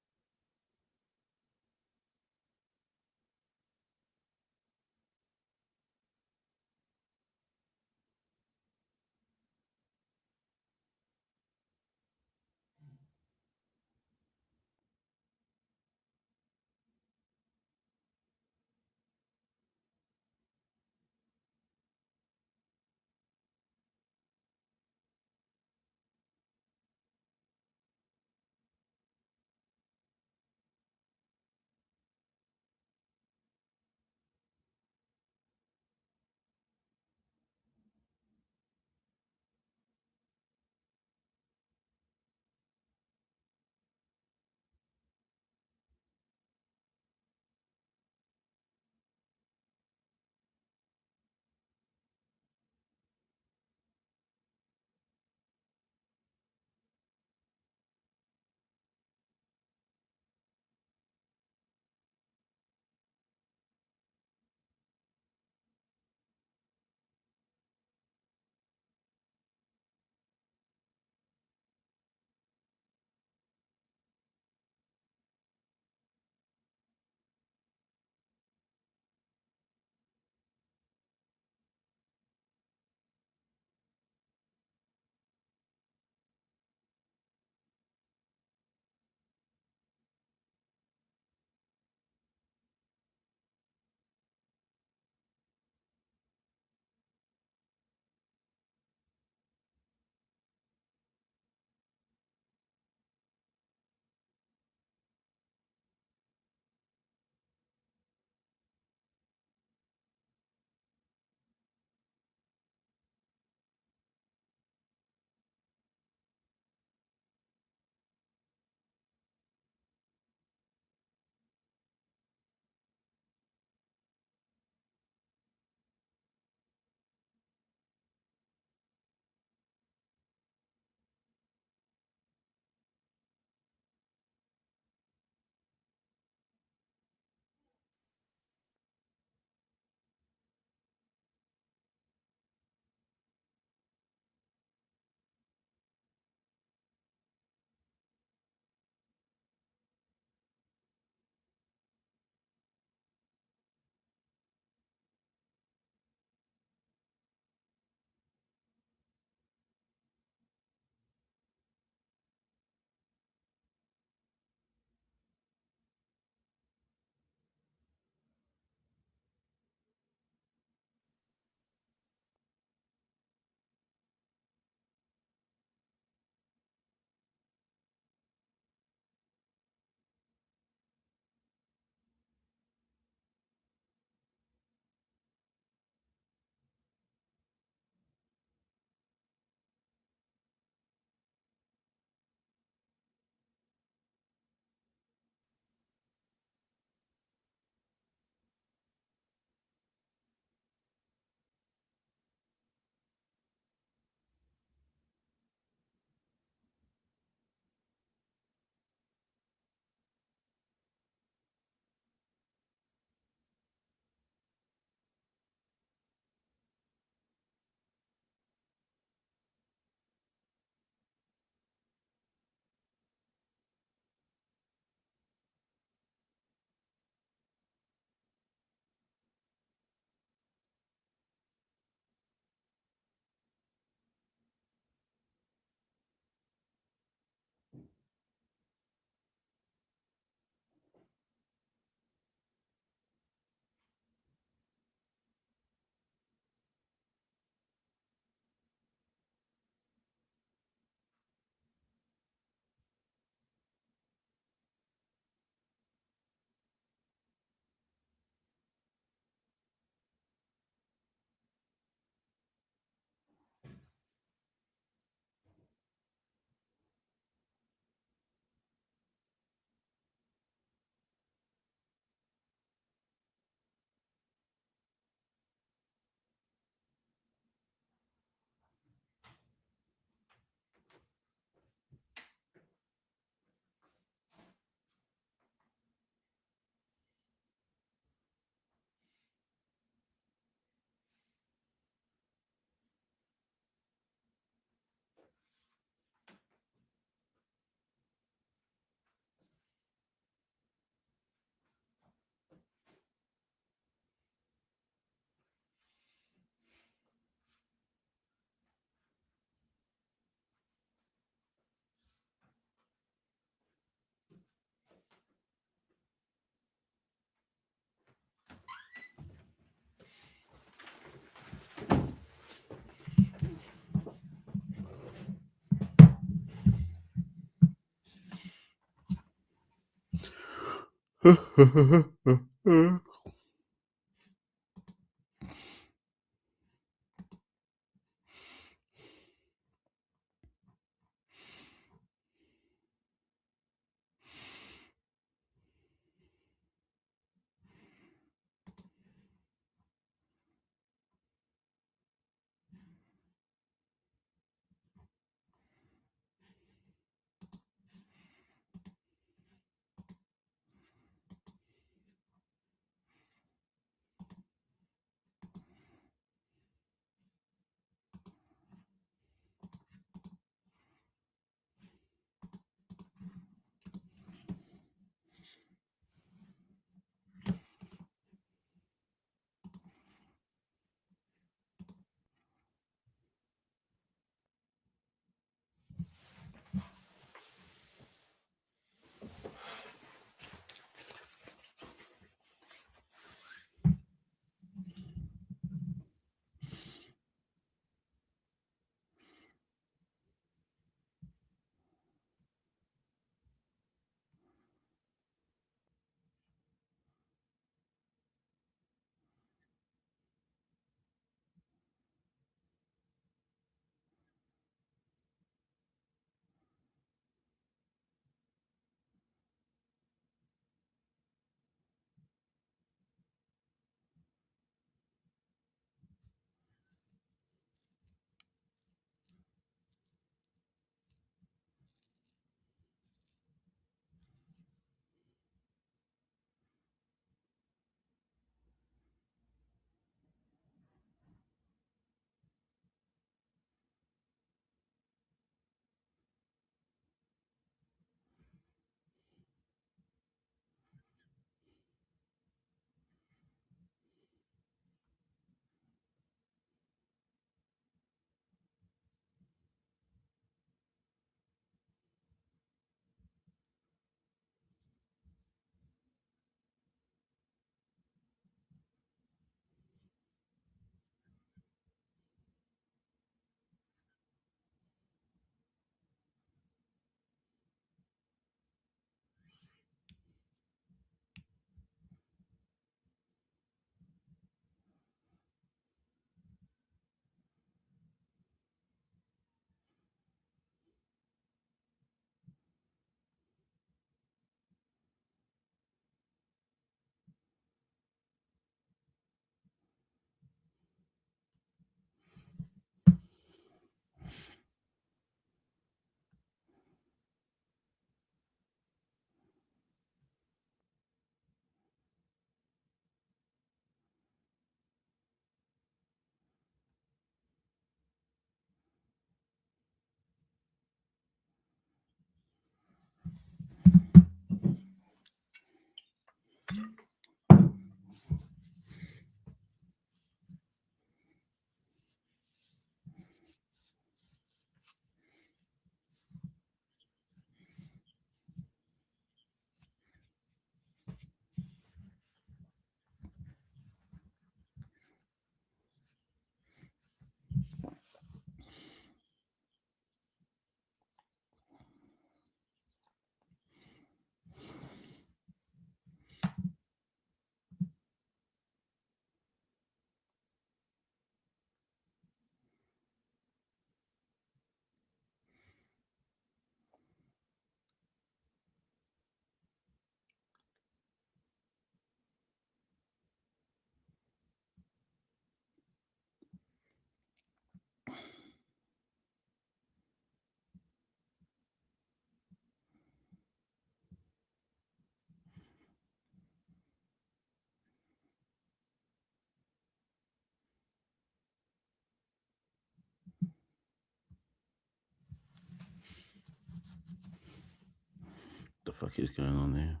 The fuck is going on there?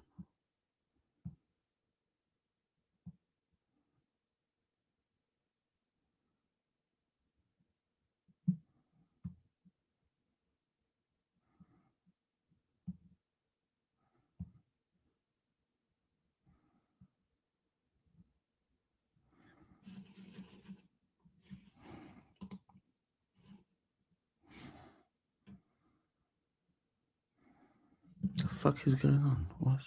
The fuck is going on? What?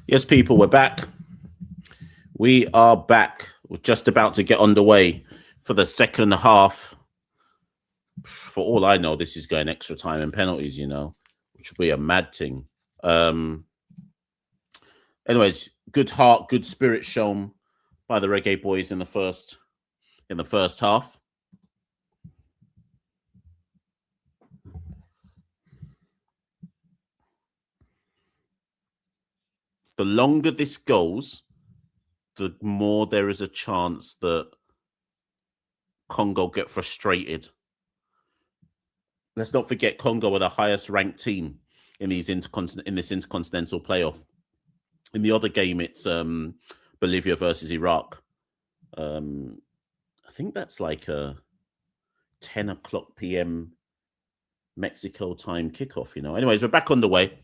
Yes, people, we're back. We are back. We're just about to get underway for the second half. For all I know, this is going extra time and penalties, which will be a mad thing. Anyways, good heart, good spirit shown by the Reggae Boys in the first half. The longer this goes, the more there is a chance that Congo get frustrated. Let's not forget Congo are the highest ranked team in this intercontinental playoff. In the other game, it's Bolivia versus Iraq. I think that's like a 10 o'clock p.m. Mexico time kickoff, Anyways, we're back on the way.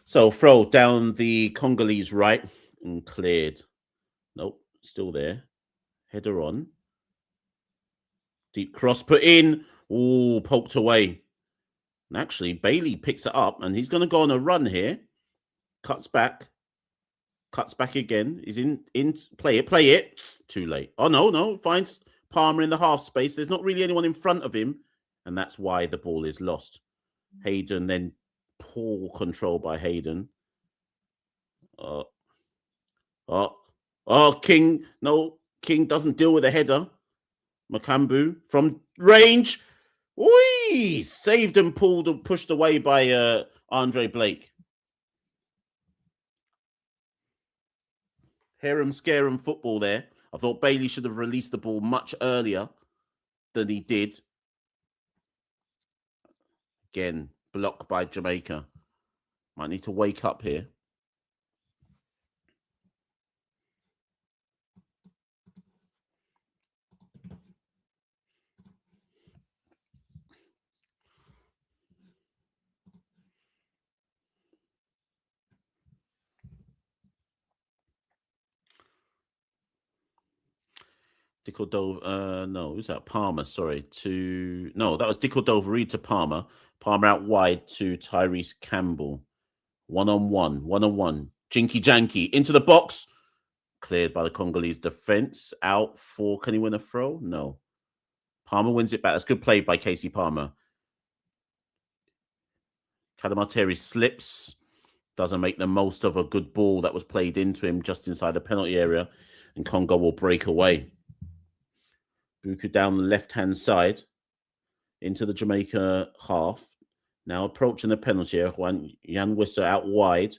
So throw down the Congolese right and cleared. Nope, still there. Header on. Deep cross put in. Ooh, poked away. And actually, Bailey picks it up and he's going to go on a run here. Cuts back again. He's in. Play it. Too late. Oh, no. Finds Palmer in the half space. There's not really anyone in front of him. And that's why the ball is lost. Hayden, then poor control by Hayden. King. No, King doesn't deal with a header. Makambu from range. Whee! Saved and pushed away by Andre Blake. Harem scarum football there. I thought Bailey should have released the ball much earlier than he did. Again, blocked by Jamaica. Might need to wake up here. No, who's that? Palmer, sorry. No, that was Dickodoveri to Palmer. Palmer out wide to Tyrese Campbell. One-on-one. Jinky Janky into the box. Cleared by the Congolese defense. Out for, can he win a throw? No. Palmer wins it back. That's good play by Casey Palmer. Cadamarteri slips. Doesn't make the most of a good ball that was played into him just inside the penalty area. And Congo will break away. Buku down the left-hand side into the Jamaica half. Now approaching the penalty area. Jan Wisser out wide.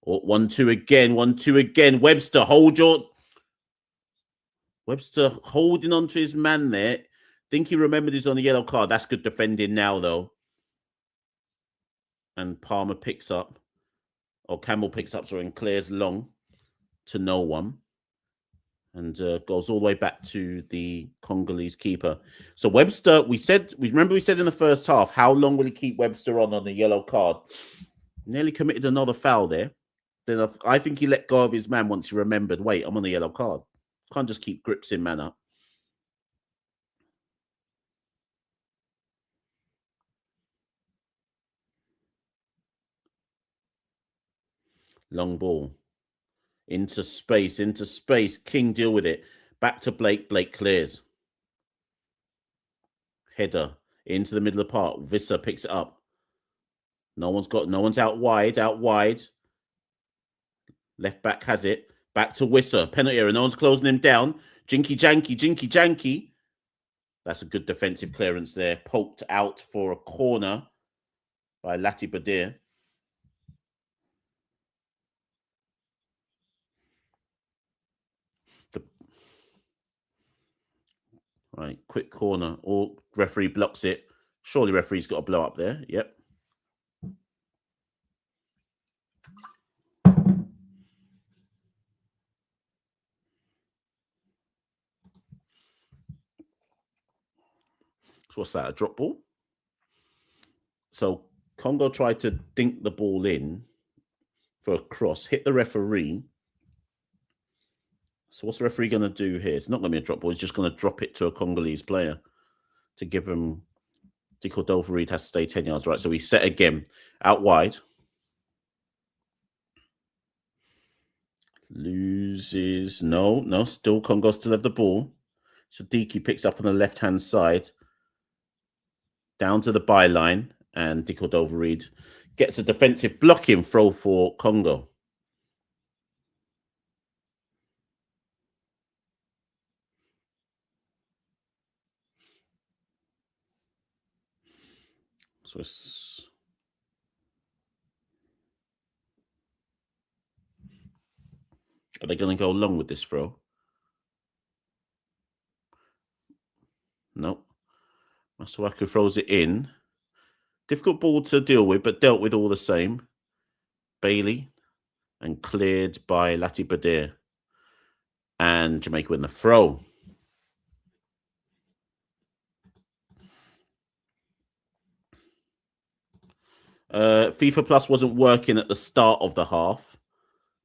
1-2 again. 1-2 again. Webster holding on to his man there. Think he remembered he's on a yellow card. That's good defending now, though. And Palmer picks up. Or Campbell picks up, and clears long to no one. And goes all the way back to the Congolese keeper. So Webster, we said in the first half, how long will he keep Webster on the yellow card? Nearly committed another foul there. Then I think he let go of his man once he remembered, wait, I'm on a yellow card. Can't just keep gripsing man up. Long ball. Into space. King deal with it. Back to Blake. Blake clears. Header into the middle of the park. Visser picks it up. No one's out wide. Left back has it. Back to Wisser. Penalty area. No one's closing him down. Jinky Janky. That's a good defensive clearance there. Poked out for a corner by Lati Badir. Right, quick corner. Or referee blocks it. Surely referee's got to blow up there. Yep. So what's that? A drop ball? So Congo tried to dink the ball in for a cross, hit the referee. So what's the referee going to do here? It's not going to be a drop ball. He's just going to drop it to a Congolese player to give him. Dicko Reed has to stay 10 yards, right? So we set again out wide. Loses. No. Still Congo still have the ball. Sadiki picks up on the left-hand side. Down to the byline. And Dicko Reed gets a defensive blocking throw for Congo. So it's... Are they going to go along with this throw? Nope. Masuaku throws it in. Difficult ball to deal with, but dealt with all the same. Bailey and cleared by Lati Badir. And Jamaica win the throw. FIFA Plus wasn't working at the start of the half,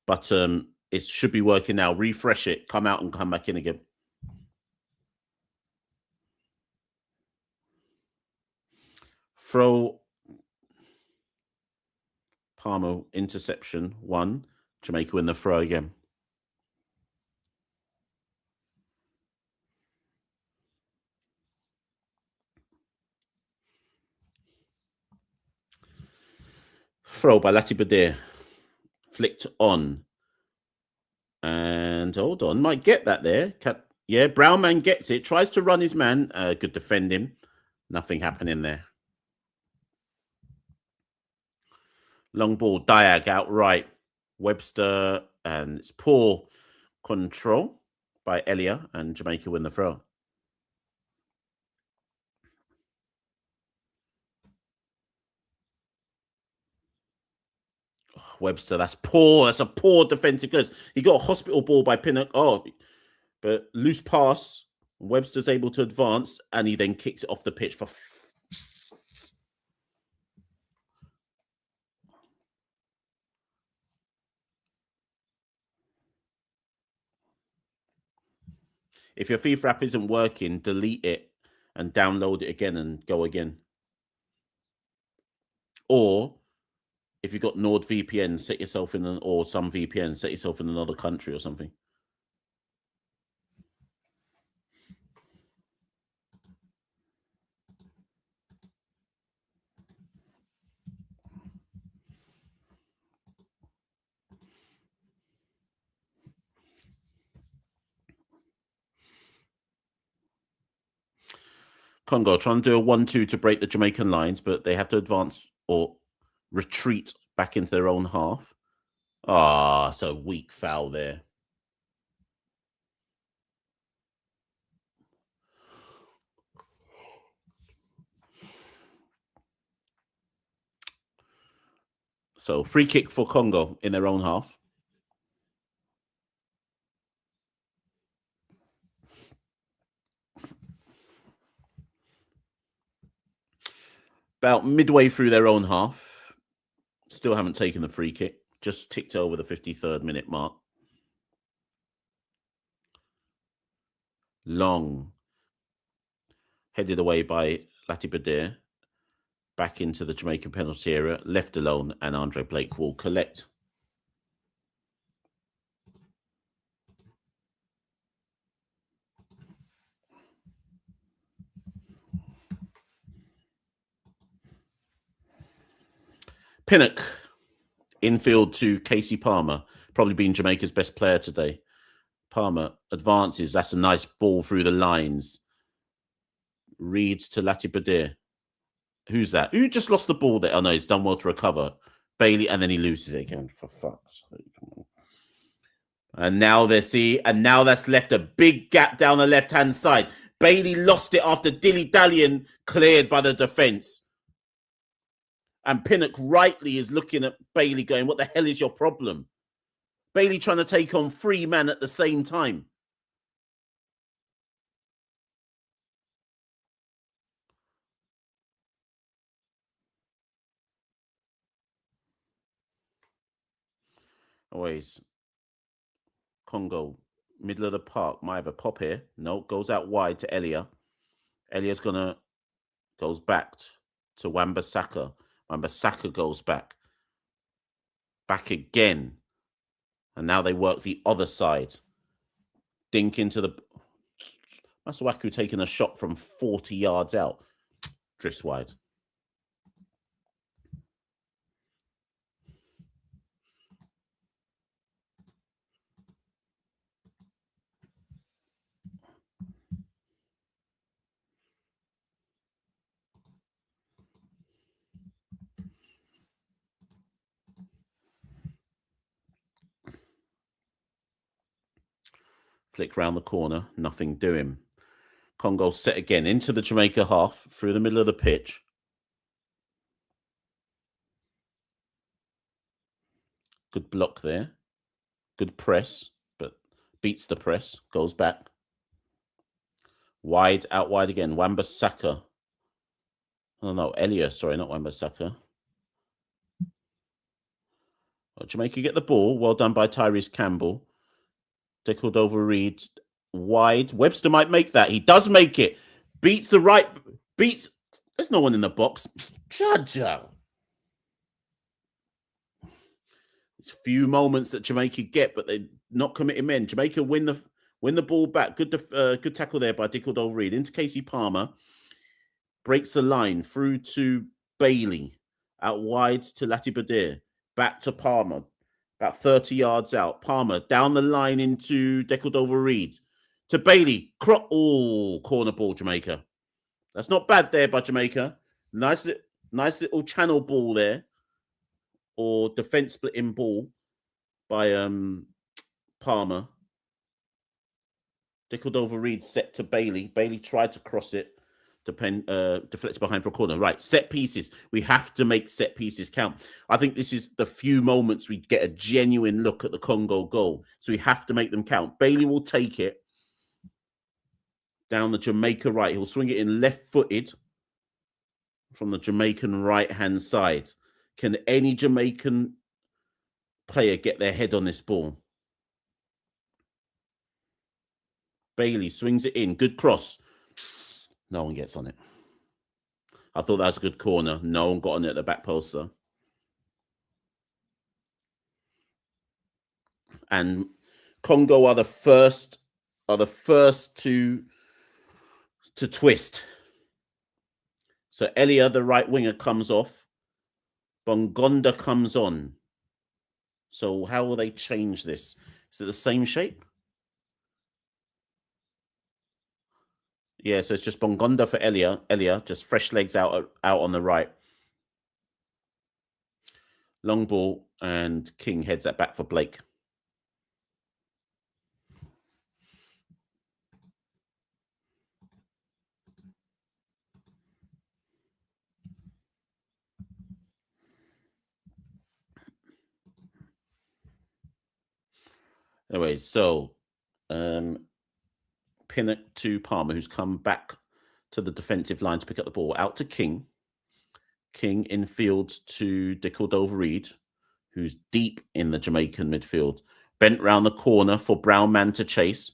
but it should be working now. Refresh it, come out and come back in again. Throw. Palmer, interception, 1. Jamaica win the throw again. Throw by Lati Badir. Flicked on. And hold on, might get that there. Yeah, Brown man gets it. Tries to run his man. Good defending. Nothing happening there. Long ball, Diag outright. Webster, and it's poor control by Elia, and Jamaica win the throw. Webster, that's poor. That's a poor defensive clearance. He got a hospital ball by Pinnock. Oh, but loose pass. Webster's able to advance, and he then kicks it off the pitch for. If your FIFA app isn't working, delete it and download it again and go again. Or if you've got NordVPN, set yourself in or some VPN, set yourself in another country or something. Congo trying to do a 1-2 to break the Jamaican lines, but they have to advance or retreat back into their own half. Ah, so weak foul there. So free kick for Congo in their own half. About midway through their own half. Still haven't taken the free kick. Just ticked over the 53rd minute mark. Long. Headed away by Lati Badir. Back into the Jamaican penalty area. Left alone, and Andre Blake will collect. Pinnock. Infield to Casey Palmer. Probably been Jamaica's best player today. Palmer advances. That's a nice ball through the lines. Reads to Lati Badir. Who's that? Who just lost the ball there? Oh, no, he's done well to recover. Bailey, and then he loses it again. For fuck's sake. And now now that's left a big gap down the left-hand side. Bailey lost it after dilly-dallying, cleared by the defence. And Pinnock rightly is looking at Bailey going, what the hell is your problem? Bailey trying to take on 3 men at the same time. Always. Congo, middle of the park. Might have a pop here. No, goes out wide to Elia. Elia's goes back to Wan-Bissaka. Wan-Bissaka goes back again. And now they work the other side. Dink into the... Masuaku taking a shot from 40 yards out. Drifts wide. Flick round the corner. Nothing doing. Congo set again into the Jamaica half through the middle of the pitch. Good block there. Good press, but beats the press. Goes back. Wide, out wide again. Wan-Bissaka. Oh no, Elia, sorry, not Wan-Bissaka. Well, Jamaica get the ball. Well done by Tyrese Campbell. Deckled over Reed. Wide. Webster might make that. He does make it. Beats the right. Beats. There's no one in the box. Jaja. It's few moments that Jamaica get, but they're not committing men. Jamaica win the ball back. Good tackle there by Deckled over Reed. Into Casey Palmer. Breaks the line through to Bailey. Out wide to Latibadir. Back to Palmer. About 30 yards out. Palmer down the line into Deckled over Reed. To Bailey. Corner ball, Jamaica. That's not bad there by Jamaica. Nice little channel ball there. Or defense splitting ball by Palmer. Deckled over Reed set to Bailey. Bailey tried to cross it. Deflected behind for a corner. Right, set pieces. We have to make set pieces count. I think this is the few moments we get a genuine look at the Congo goal. So we have to make them count. Bailey will take it down the Jamaica right. He'll swing it in left-footed from the Jamaican right-hand side. Can any Jamaican player get their head on this ball? Bailey swings it in. Good cross. No one gets on it. I thought that was a good corner. No one got on it at the back post, though. And Congo are the first to twist. So Elia, the right winger, comes off. Bongonda comes on. So how will they change this? Is it the same shape? Yeah, so it's just Bongonda for Elia. Elia, just fresh legs out on the right. Long ball, and King heads that back for Blake. Anyways, so Pinnock to Palmer, who's come back to the defensive line to pick up the ball. Out to King. King infield to De Cordova-Reid, who's deep in the Jamaican midfield. Bent round the corner for Brown Man to chase.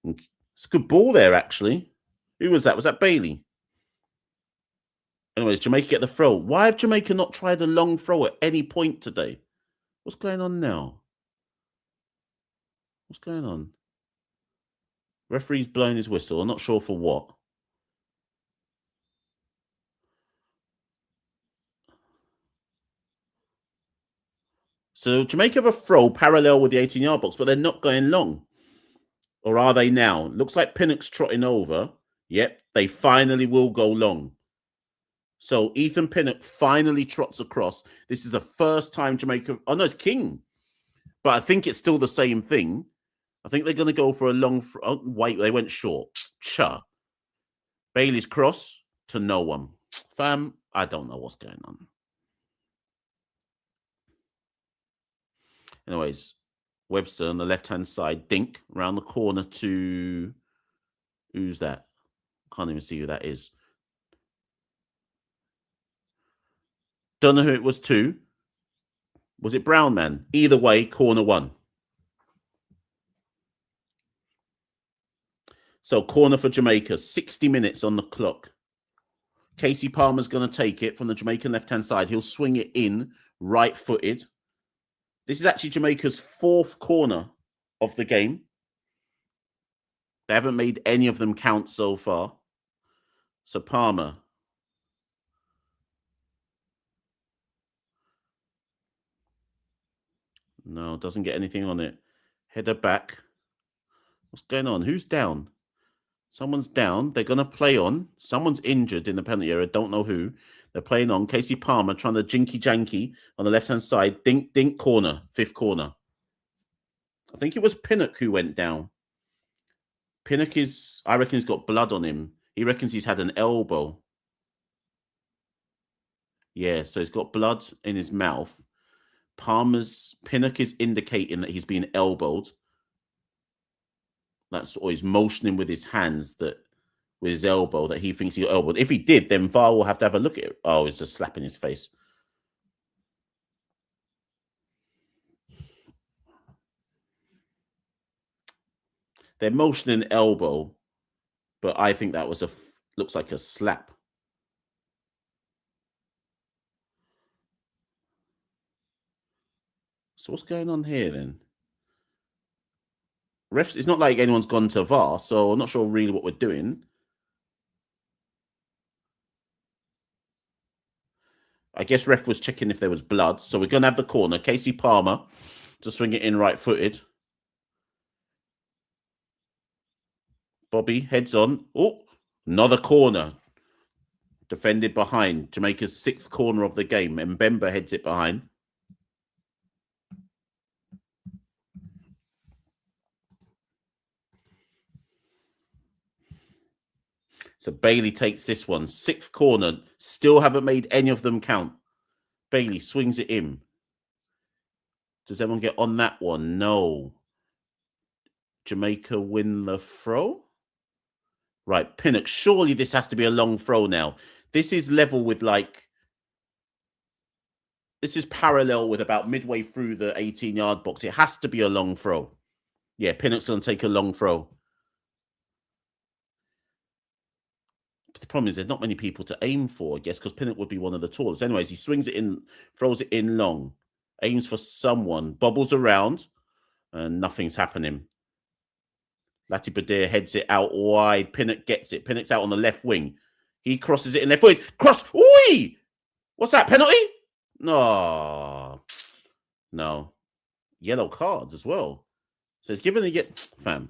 It's a good ball there, actually. Who was that? Was that Bailey? Anyways, Jamaica get the throw. Why have Jamaica not tried a long throw at any point today? What's going on now? What's going on? Referee's blowing his whistle. I'm not sure for what. So Jamaica have a throw parallel with the 18-yard box, but they're not going long. Or are they now? Looks like Pinnock's trotting over. Yep, they finally will go long. So Ethan Pinnock finally trots across. This is the first time Jamaica... Oh, no, it's King. But I think it's still the same thing. I think they're going to go for a long... Oh, wait, they went short. Cha. Bailey's cross to no one. Fam, I don't know what's going on. Anyways, Webster on the left-hand side. Dink around the corner to... Who's that? Can't even see who that is. Don't know who it was to. Was it Brown Man? Either way, corner one. So corner for Jamaica, 60 minutes on the clock. Casey Palmer's going to take it from the Jamaican left-hand side. He'll swing it in right-footed. This is actually Jamaica's 4th corner of the game. They haven't made any of them count so far. So Palmer. No, doesn't get anything on it. Header back. What's going on? Who's down? Someone's down. They're going to play on. Someone's injured in the penalty area. Don't know who. They're playing on. Casey Palmer trying to jinky-janky on the left-hand side. Dink, dink, corner. 5th corner. I think it was Pinnock who went down. Pinnock is, I reckon he's got blood on him. He reckons he's had an elbow. Yeah, so he's got blood in his mouth. Pinnock is indicating that he's been elbowed. Or he's motioning with his hands that with his elbow that he thinks he got elbowed. If he did, then VAR will have to have a look at it. Oh, it's just slapping his face. They're motioning elbow, but I think that was looks like a slap. So what's going on here then? Refs, it's not like anyone's gone to VAR, so I'm not sure really what we're doing. I guess ref was checking if there was blood. So we're going to have the corner. Casey Palmer to swing it in right-footed. Bobby heads on. Oh, another corner. Defended behind. Jamaica's 6th corner of the game. Mbemba heads it behind. So Bailey takes this one. 6th corner. Still haven't made any of them count. Bailey swings it in. Does everyone get on that one? No. Jamaica win the throw? Right, Pinnock. Surely this has to be a long throw now. This is level with this is parallel with about midway through the 18-yard box. It has to be a long throw. Yeah, Pinnock's going to take a long throw. But the problem is there's not many people to aim for, I guess, because Pinnock would be one of the tallest. Anyways, he swings it in, throws it in long, aims for someone, bobbles around, and nothing's happening. Lati Badir heads it out wide. Pinnock gets it. Pinnock's out on the left wing. He crosses it in left wing. Cross. Oi! What's that? Penalty? No. No. Yellow cards as well. So it's given a fam.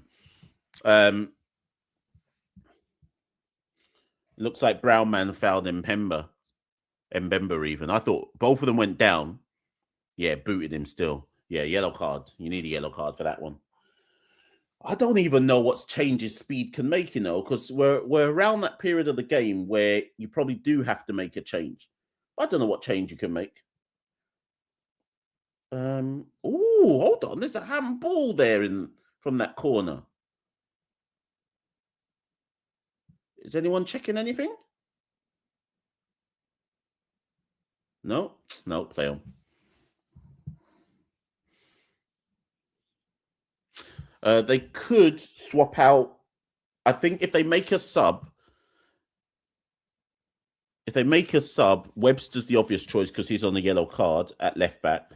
Looks like Brown Man fouled Mbemba even. I thought both of them went down. Yeah, booted him still. Yeah, yellow card. You need a yellow card for that one. I don't even know what changes speed can make, you know, because we're around that period of the game where you probably do have to make a change. I don't know what change you can make. Oh, hold on. There's a handball there from that corner. Is anyone checking anything? No, play on. They could swap out. I think if they make a sub, Webster's the obvious choice because he's on the yellow card at left back.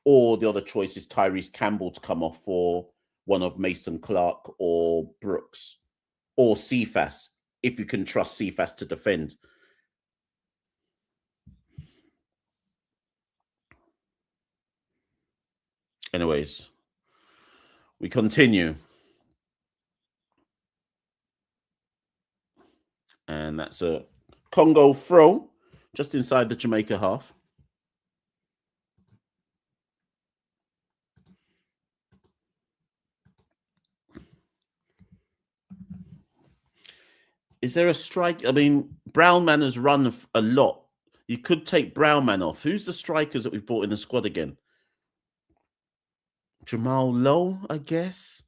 Or the other choice is Tyrese Campbell to come off for one of Mason Clark or Brooks or Cephas, if you can trust Cephas to defend. Anyways, we continue. And that's a Congo throw just inside the Jamaica half. Is there a strike? I mean, Brown Man has run a lot. You could take Brown Man off. Who's the strikers that we've brought in the squad again? Jamal Lowe, I guess,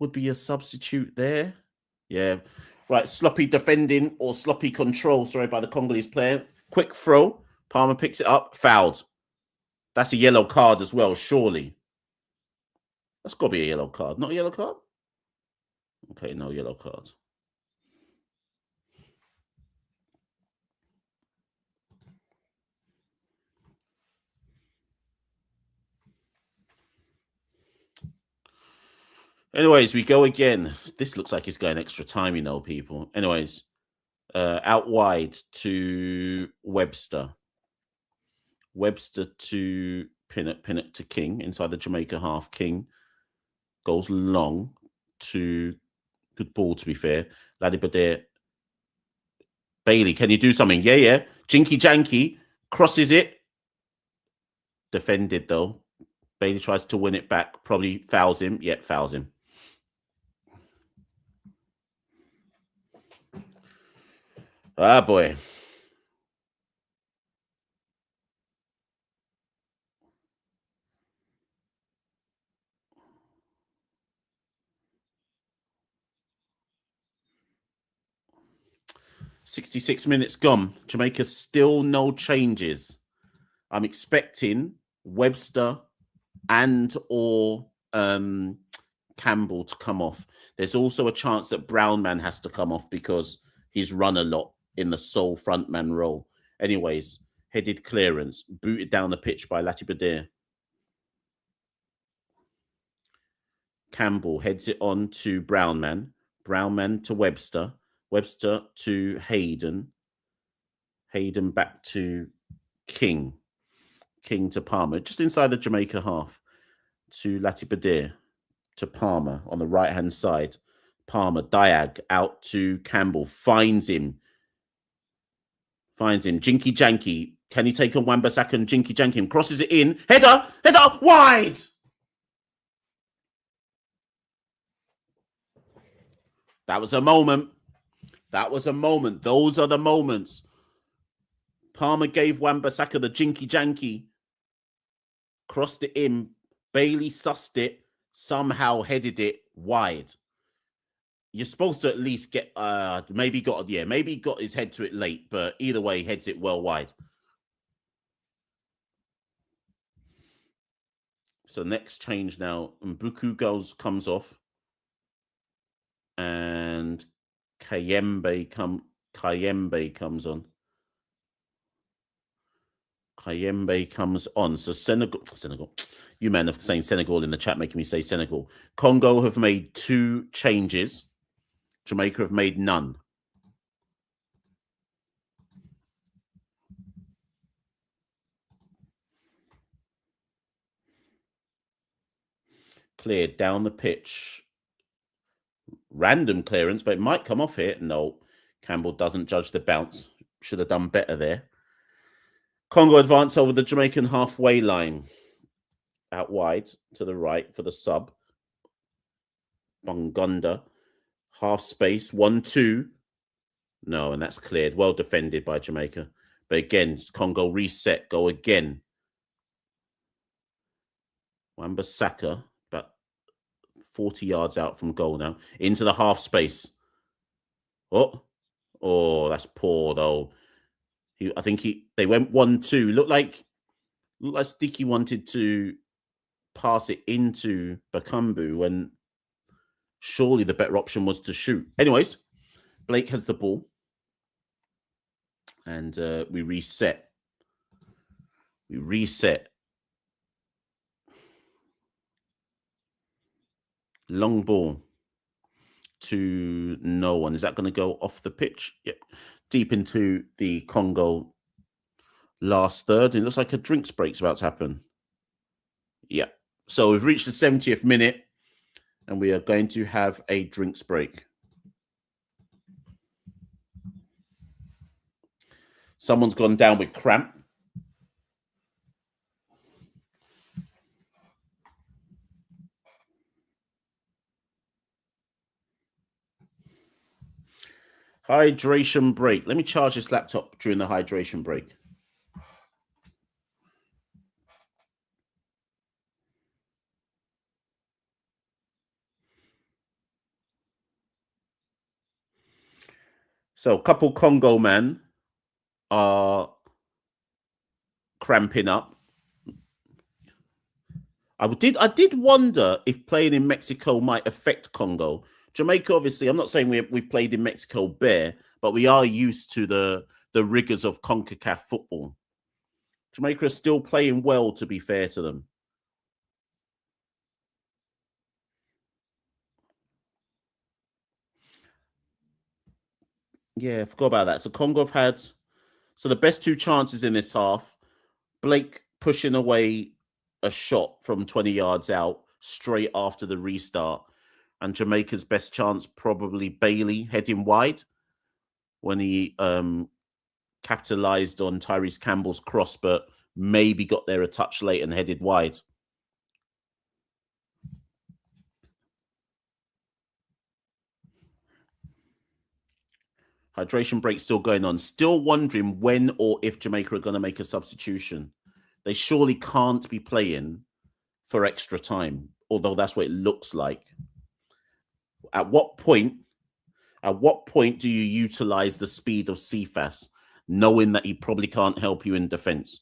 would be a substitute there. Yeah. Right, sloppy defending or sloppy control, sorry, by the Congolese player. Quick throw. Palmer picks it up. Fouled. That's a yellow card as well, surely. That's got to be a yellow card. Not a yellow card? Okay, no yellow card. Anyways, we go again. This looks like it's going extra time, you know, people. Anyways, out wide to Webster. Webster to Pinnock to King inside the Jamaica half. King goes long to good ball, to be fair. Ladibade. Bailey, can you do something? Yeah. Jinky Janky crosses it. Defended though. Bailey tries to win it back. Probably fouls him. Yep, fouls him. Ah, boy. "66 minutes gone. Jamaica still no changes. I'm expecting Webster and or Campbell to come off. There's also a chance that Brownman has to come off because he's run a lot in the sole frontman role. Anyways, headed clearance, booted down the pitch by Latibade. Campbell heads it on to Brownman. Brownman to Webster. Webster to Hayden. Hayden back to King. King to Palmer. Just inside the Jamaica half. To Latibade. To Palmer on the right-hand side. Palmer, diag, out to Campbell. Finds him. Jinky Janky. Can he take on Wan-Bissaka and Jinky Janky? And crosses it in. Header, wide! That was a moment. Those are the moments. Palmer gave Wan-Bissaka the Jinky Janky. Crossed it in. Bailey sussed it. Somehow headed it wide. You're supposed to at least get maybe got his head to it late, but either way, heads it well wide. So next change now, Mbuku comes off, and Kayembe comes on. Kayembe comes on. So Senegal. You men have saying Senegal in the chat, making me say Senegal. Congo have made 2 changes. Jamaica have made none. Cleared down the pitch. Random clearance, but it might come off here. No, Campbell doesn't judge the bounce. Should have done better there. Congo advance over the Jamaican halfway line. Out wide to the right for the sub. Bangunda. Half space. 1-2. No, and that's cleared. Well defended by Jamaica. But again, Congo reset. Go again. Wan-Bissaka, about 40 yards out from goal now. Into the half space. Oh, that's poor though. I think they went 1-2. Looked like Sticky wanted to pass it into Bakambu when surely the better option was to shoot. Anyways, Blake has the ball. And we reset. Long ball to no one. Is that going to go off the pitch? Yep. Deep into the Congo last third. It looks like a drinks break's about to happen. Yeah. So we've reached the 70th minute and we are going to have a drinks break. Someone's gone down with cramp. Hydration break. Let me charge this laptop during the hydration break. So a couple Congo men are cramping up. I did wonder if playing in Mexico might affect Congo. Jamaica, obviously, I'm not saying we've played in Mexico bare, but we are used to the rigors of CONCACAF football. Jamaica is still playing well, to be fair to them. Yeah, I forgot about that. So Congo have had the best two chances in this half. Blake pushing away a shot from 20 yards out straight after the restart. And Jamaica's best chance, probably Bailey heading wide when he capitalized on Tyrese Campbell's cross, but maybe got there a touch late and headed wide. Hydration break still going on. Still wondering when or if Jamaica are going to make a substitution. They surely can't be playing for extra time, although that's what it looks like. At what point do you utilize the speed of Cephas, knowing that he probably can't help you in defense?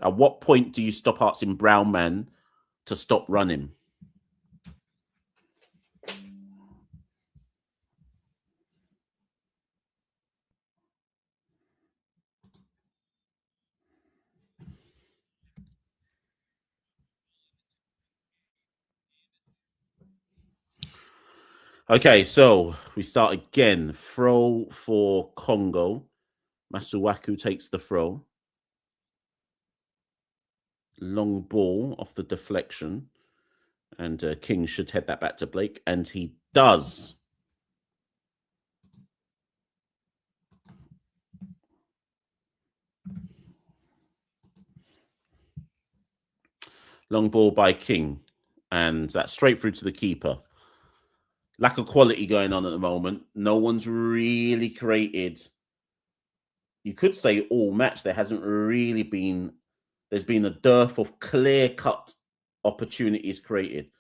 At what point do you stop asking Brown Man to stop running? Okay, so we start again. Throw for Congo. Masuaku takes the throw. Long ball off the deflection. And King should head that back to Blake. And he does. Long ball by King. And that's straight through to the keeper. Lack of quality going on at the moment. No one's really created. You could say all match. There hasn't really been. There's been a dearth of clear-cut opportunities created.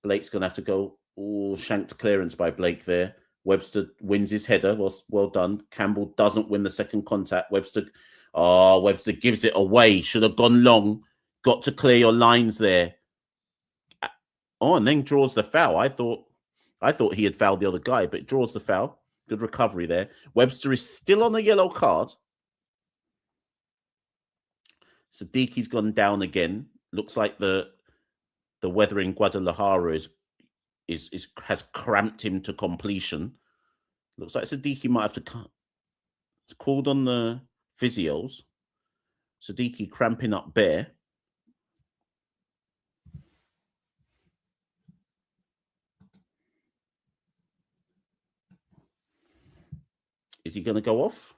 Blake's going to have to go. Oh, shanked clearance by Blake there. Webster wins his header. Well done. Campbell doesn't win the second contact. Webster gives it away. Should have gone long. Got to clear your lines there. Oh, and then draws the foul. I thought he had fouled the other guy, but draws the foul. Good recovery there. Webster is still on a yellow card. Sadiqi's gone down again. Looks like the weather in Guadalajara has cramped him to completion. Looks like Sadiqi might have to it's called on the physios. Sadiqi cramping up bare. Is he going to go off?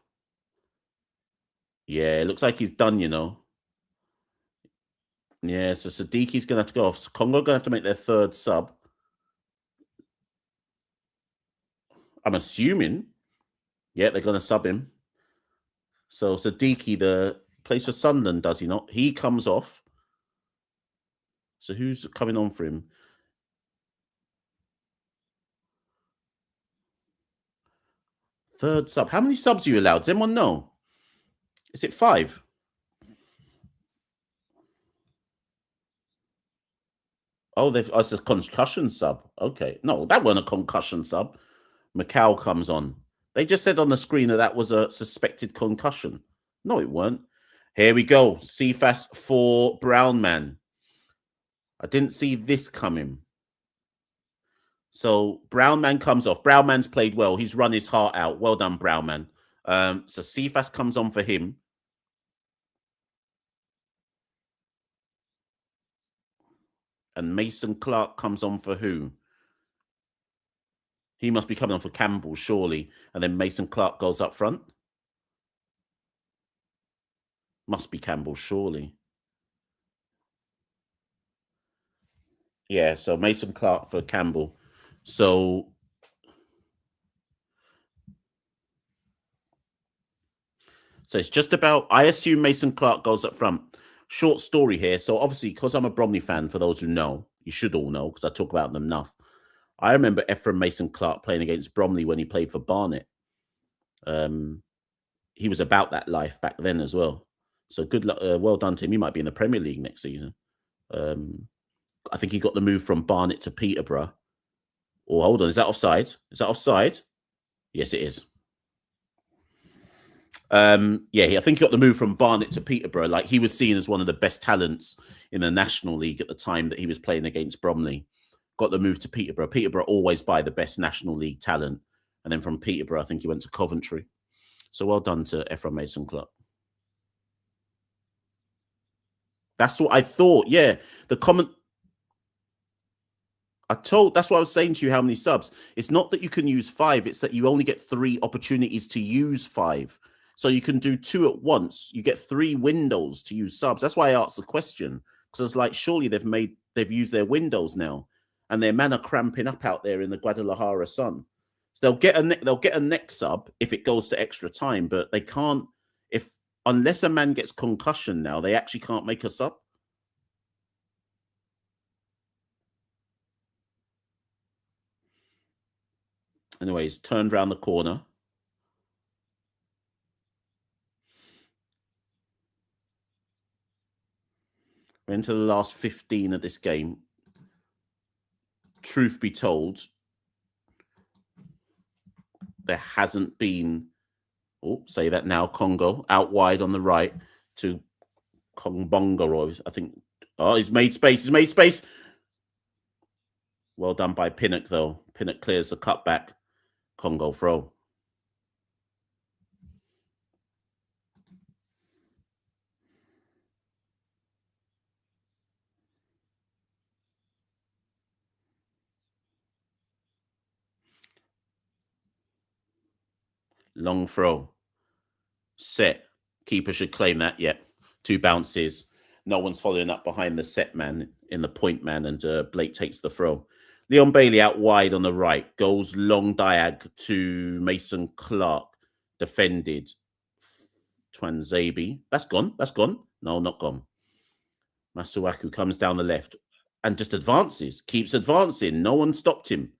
Yeah, it looks like he's done, you know. Yeah, so Sadiqi's going to have to go off. So Congo going to have to make their third sub. I'm assuming. Yeah, they're going to sub him. So Sadiqi, the plays for Sunderland, does he not? He comes off. So who's coming on for him? Third sub. How many subs are you allowed? Does anyone know? Is it 5? Oh, it's a concussion sub. Okay. No, that wasn't a concussion sub. Machel comes on. They just said on the screen that was a suspected concussion. No, it weren't. Here we go. Cephas for Brown Man. I didn't see this coming. So Brown Man comes off. Brown Man's played well. He's run his heart out. Well done, Brown Man. So Cephas comes on for him. And Mason Clark comes on for who? He must be coming on for Campbell, surely. And then Mason Clark goes up front. Must be Campbell, surely. Yeah, so Mason Clark for Campbell. So it's just about, I assume Mason Clark goes up front. Short story here. So obviously, because I'm a Bromley fan, for those who know, you should all know, because I talk about them enough. I remember Ephraim Mason Clark playing against Bromley when he played for Barnet. He was about that life back then as well. So good luck. Well done to him. He might be in the Premier League next season. I think he got the move from Barnet to Peterborough. Oh, hold on. Is that offside? Is that offside? Yes, it is. Yeah, I think he got the move from Barnet to Peterborough. Like, he was seen as one of the best talents in the National League at the time that he was playing against Bromley. Got the move to Peterborough. Peterborough always buy the best National League talent. And then from Peterborough, I think he went to Coventry. So well done to Ephraim Mason-Clark. That's what I thought. Yeah, the comment. That's what I was saying to you, how many subs. It's not that you can use 5, it's that you only get 3 opportunities to use 5. So you can do 2 at once. You get 3 windows to use subs. That's why I asked the question. Because it's like, surely they've used their windows now. And their men are cramping up out there in the Guadalajara sun. So they'll get a next sub if it goes to extra time, but they can't, unless a man gets concussion now, they actually can't make a sub. Anyways, turned around the corner. We're into the last 15 of this game. Truth be told, there hasn't been, say that now, Congo, out wide on the right to Kongbonga, I think. Oh, he's made space. He's made space. Well done by Pinnock, though. Pinnock clears the cutback. Congo throw. Long throw. Set. Keeper should claim that. Yep. 2 bounces. No one's following up behind the set man in the point man, and Blake takes the throw. Leon Bailey out wide on the right. Goes long diag to Mason Clark. Defended. Twanzabi. That's gone. That's gone. No, not gone. Masuaku comes down the left and just advances. Keeps advancing. No one stopped him.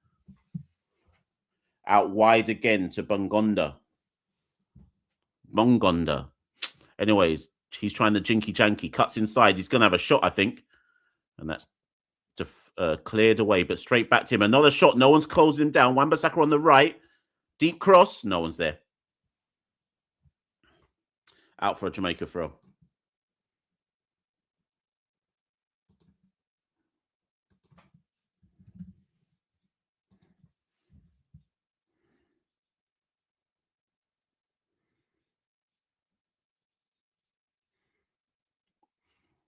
Out wide again to Bongonda. Anyways, he's trying to jinky janky. Cuts inside. He's going to have a shot, I think. And that's cleared away, but straight back to him. Another shot. No one's closing him down. Wan-Bissaka on the right. Deep cross. No one's there. Out for a Jamaica throw.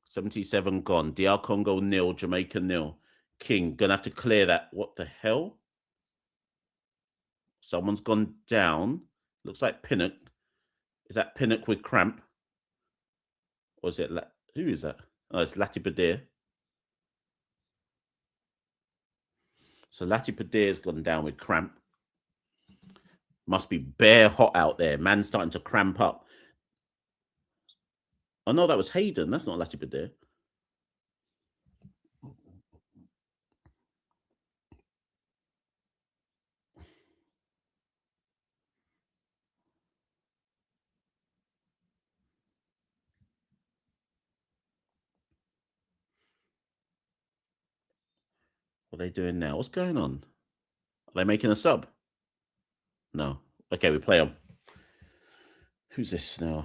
$77 gone. DR Congo 0, Jamaica 0. King gonna have to clear that. What the hell? Someone's gone down. Looks like Pinnock. Is that Pinnock with cramp? Or is it who is that? Oh, it's Latibadir. So Latibadir's gone down with cramp. Must be bare hot out there. Man's starting to cramp up. Oh no, that was Hayden. That's not Latibadir. What are they doing now? What's going on? Are they making a sub? No. Okay, we play on. Who's this now?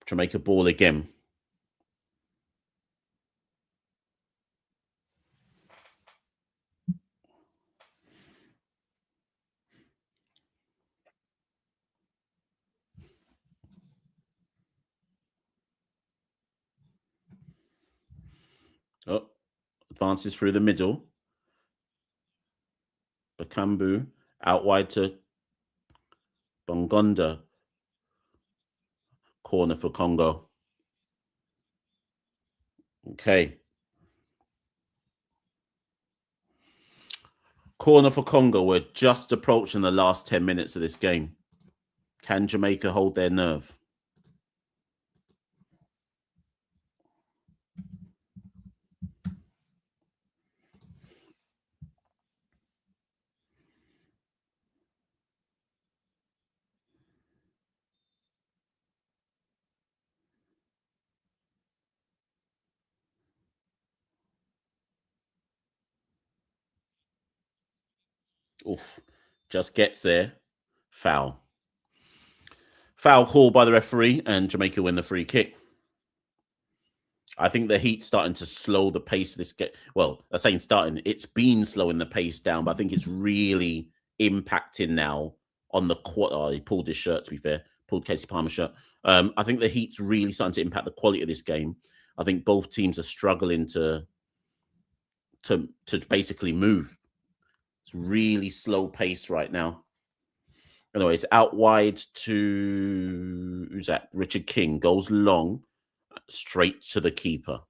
Jamaica ball again. Oh, advances through the middle. Bakambu out wide to Bongonda. Corner for Congo. Okay. Corner for Congo. We're just approaching the last 10 minutes of this game. Can Jamaica hold their nerve? Oof. Just gets there. Foul. Foul call by the referee, and Jamaica win the free kick. I think the Heat's starting to slow the pace of this game. Well, I'm saying starting. It's been slowing the pace down, but I think it's really impacting now on the quality. Oh, he pulled his shirt, to be fair. Pulled Casey Palmer's shirt. I think the Heat's really starting to impact the quality of this game. I think both teams are struggling to basically move. It's really slow pace right now. Anyways, out wide to who's that? Richard King goes long, straight to the keeper.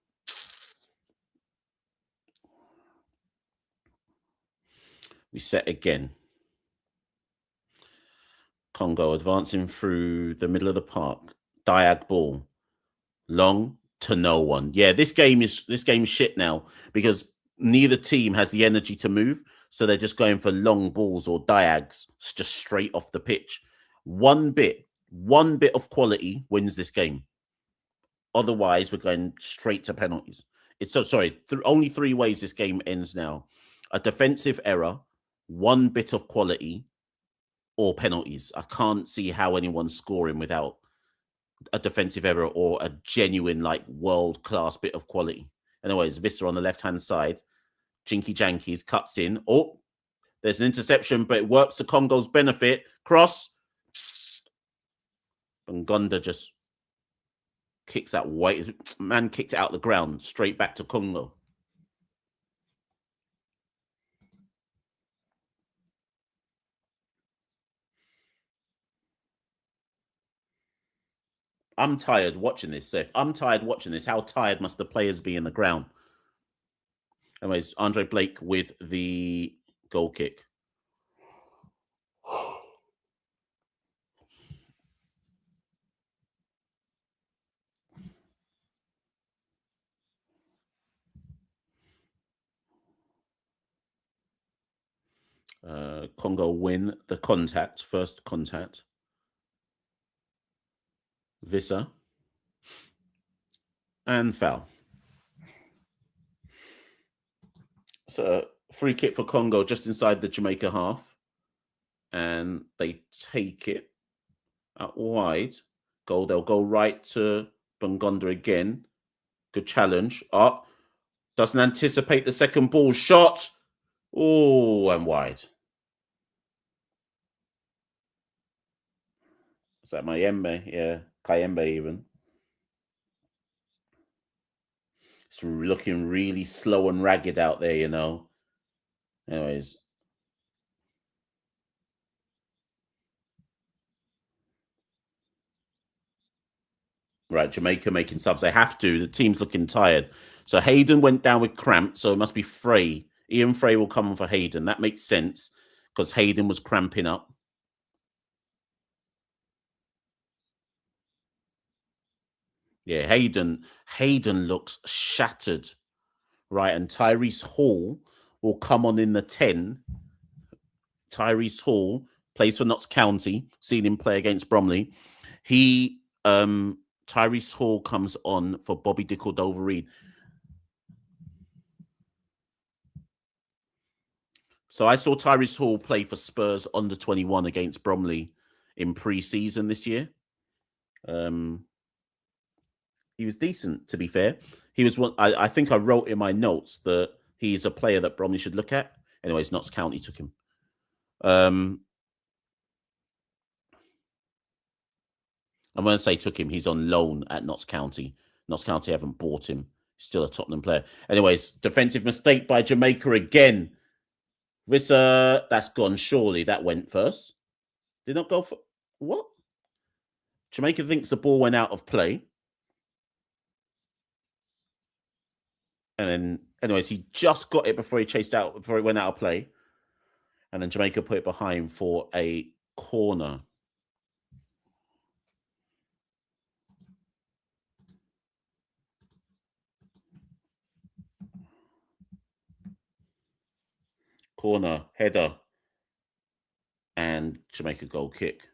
We set again. Congo advancing through the middle of the park. Diag ball. Long to no one. Yeah, this game's shit now because neither team has the energy to move. So they're just going for long balls or diags just straight off the pitch. One bit of quality wins this game. Otherwise, we're going straight to penalties. It's only 3 ways this game ends now. A defensive error, one bit of quality, or penalties. I can't see how anyone's scoring without a defensive error or a genuine, like, world-class bit of quality. Anyways, Visser on the left-hand side. Jinky Jankies cuts in. Oh, there's an interception, but it works to Congo's benefit. Cross. Bongonda just kicks that white man, kicked it out the ground straight back to Congo. I'm tired watching this. So if I'm tired watching this, how tired must the players be in the ground? Anyways, Andre Blake with the goal kick. Congo win the first contact. Visser. And foul. So free kick for Congo just inside the Jamaica half. And they take it out wide. They'll go right to Bongonda again. Good challenge. Doesn't anticipate the second ball. Shot. Oh, and wide. Is that Mayembe? Yeah, Kayembe even. It's looking really slow and ragged out there, you know. Anyways. Right, Jamaica making subs. They have to. The team's looking tired. So Hayden went down with cramp, so it must be Frey. Ian Frey will come on for Hayden. That makes sense because Hayden was cramping up. Yeah, Hayden looks shattered. Right, and Tyrese Hall will come on in the 10. Tyrese Hall plays for Notts County. Seen him play against Bromley. Tyrese Hall comes on for Bobby Dickel-Dover-Reid. So I saw Tyrese Hall play for Spurs under 21 against Bromley in pre-season this year. He was decent, to be fair. He was one. I think I wrote in my notes that he's a player that Bromley should look at. Anyways, Notts County took him. And when I say took him, he's on loan at Notts County. Notts County haven't bought him. He's still a Tottenham player. Anyways, defensive mistake by Jamaica again. Visser, that's gone. Surely that went first. Did not go for what? Jamaica thinks the ball went out of play. And then, anyways, he just got it before it went out of play. And then Jamaica put it behind for a corner. Corner, header, and Jamaica goal kick.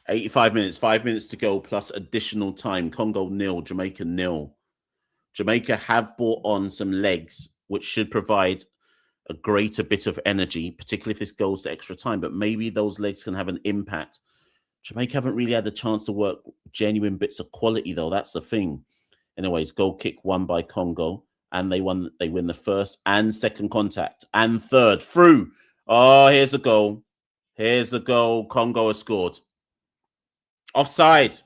85 minutes, 5 minutes to go plus additional time. Congo 0, Jamaica 0. Jamaica have brought on some legs, which should provide a greater bit of energy, particularly if this goes to extra time. But maybe those legs can have an impact. Jamaica haven't really had a chance to work genuine bits of quality, though. That's the thing. Anyways, goal kick won by Congo, and they win the first and second contact and third through. Oh, here's the goal. Here's the goal. Congo has scored. Offside.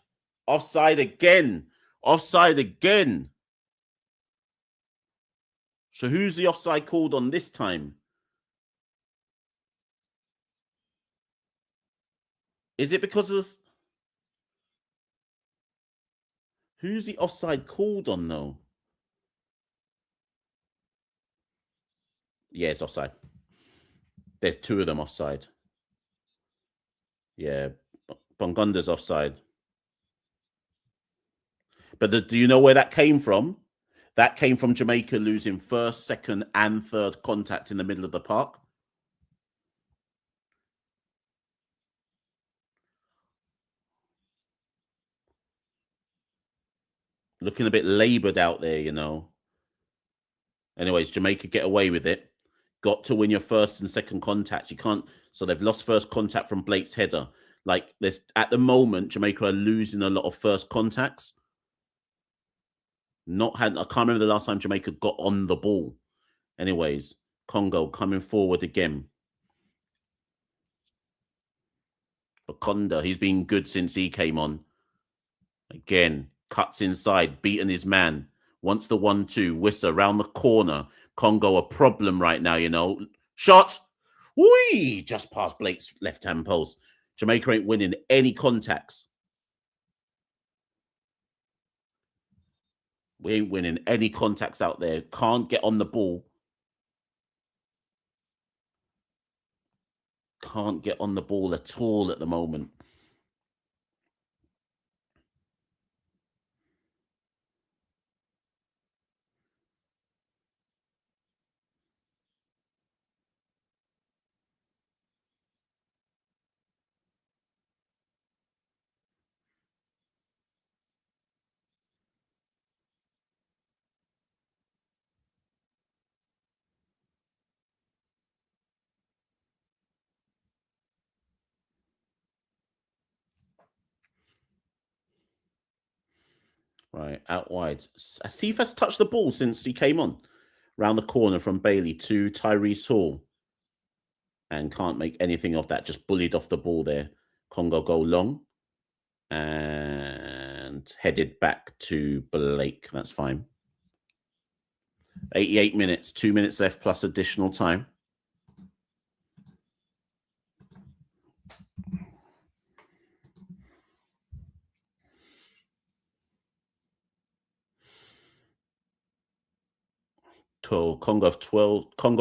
Offside again. Offside again. So who's the offside called on this time? Is it because of... Who's the offside called on, though? Yeah, it's offside. There's two of them offside. Yeah, Bongonda's offside. But do you know where that came from? That came from Jamaica losing first, second, and third contact in the middle of the park. Looking a bit laboured out there, you know. Anyways, Jamaica get away with it. Got to win your first and second contacts. You can't. So they've lost first contact from Blake's header. Like, there's at the moment, Jamaica are losing a lot of first contacts. I can't remember the last time Jamaica got on the ball. Anyways, Congo coming forward again. Bakonda, he's been good since he came on. Again, cuts inside, beating his man. Wants the 1-2. Wissa round the corner. Congo a problem right now, you know. Shot. Whee! Just past Blake's left-hand post. Jamaica ain't winning any contacts. We ain't winning any contacts out there. Can't get on the ball. Can't get on the ball at all at the moment. Right, out wide. Asif has touched the ball since he came on. Round the corner from Bailey to Tyrese Hall. And can't make anything of that. Just bullied off the ball there. Congo go long. And headed back to Blake. That's fine. 88 minutes. 2 minutes left plus additional time. Congo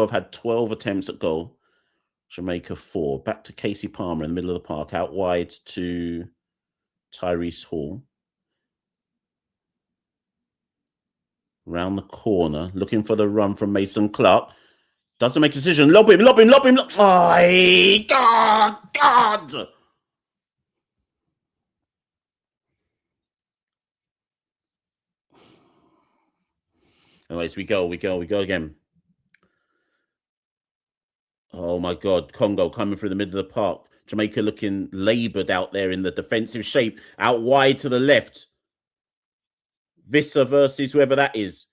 have had 12 attempts at goal. Jamaica 4. Back to Casey Palmer in the middle of the park. Out wide to Tyrese Hall. Round the corner. Looking for the run from Mason Clark. Doesn't make a decision. Lob him. Oh, God. Anyways, we go again. Oh, my God. Congo coming through the middle of the park. Jamaica looking laboured out there in the defensive shape. Out wide to the left. Vissa versus whoever that is.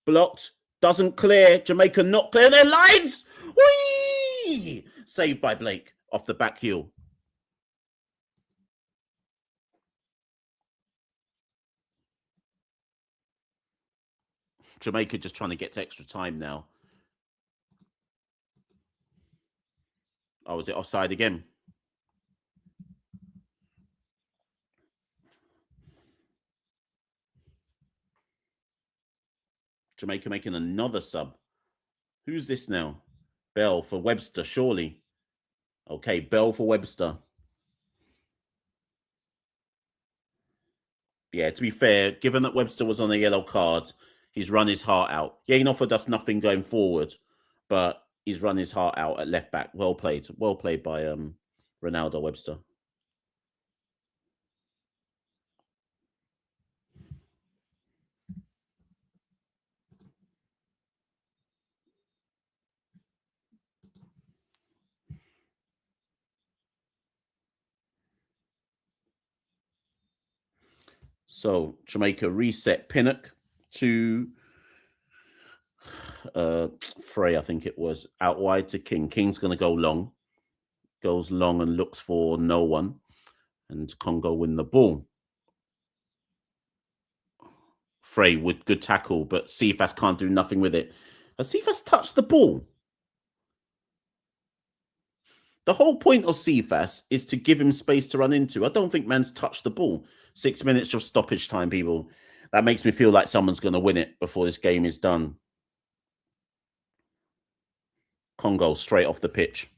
Blocked. Doesn't clear. Jamaica not clear their lines. Whee! Saved by Blake off the back heel. Jamaica just trying to get to extra time now. Oh, is it offside again? Jamaica making another sub. Who's this now? Bell for Webster, surely. Okay, Bell for Webster. Yeah, to be fair, given that Webster was on a yellow card, he's run his heart out. He ain't offered us nothing going forward, but he's run his heart out at left back. Well played. Well played by Ronaldo Webster. So Jamaica reset Pinnock to Frey, I think it was, out wide to King. King's going to go long. Goes long and looks for no one. And Congo win the ball. Frey with good tackle, but Cephas can't do nothing with it. Has Cephas touched the ball? The whole point of Cephas is to give him space to run into. I don't think man's touched the ball. 6 minutes of stoppage time, people. That makes me feel like someone's going to win it before this game is done. Congo straight off the pitch.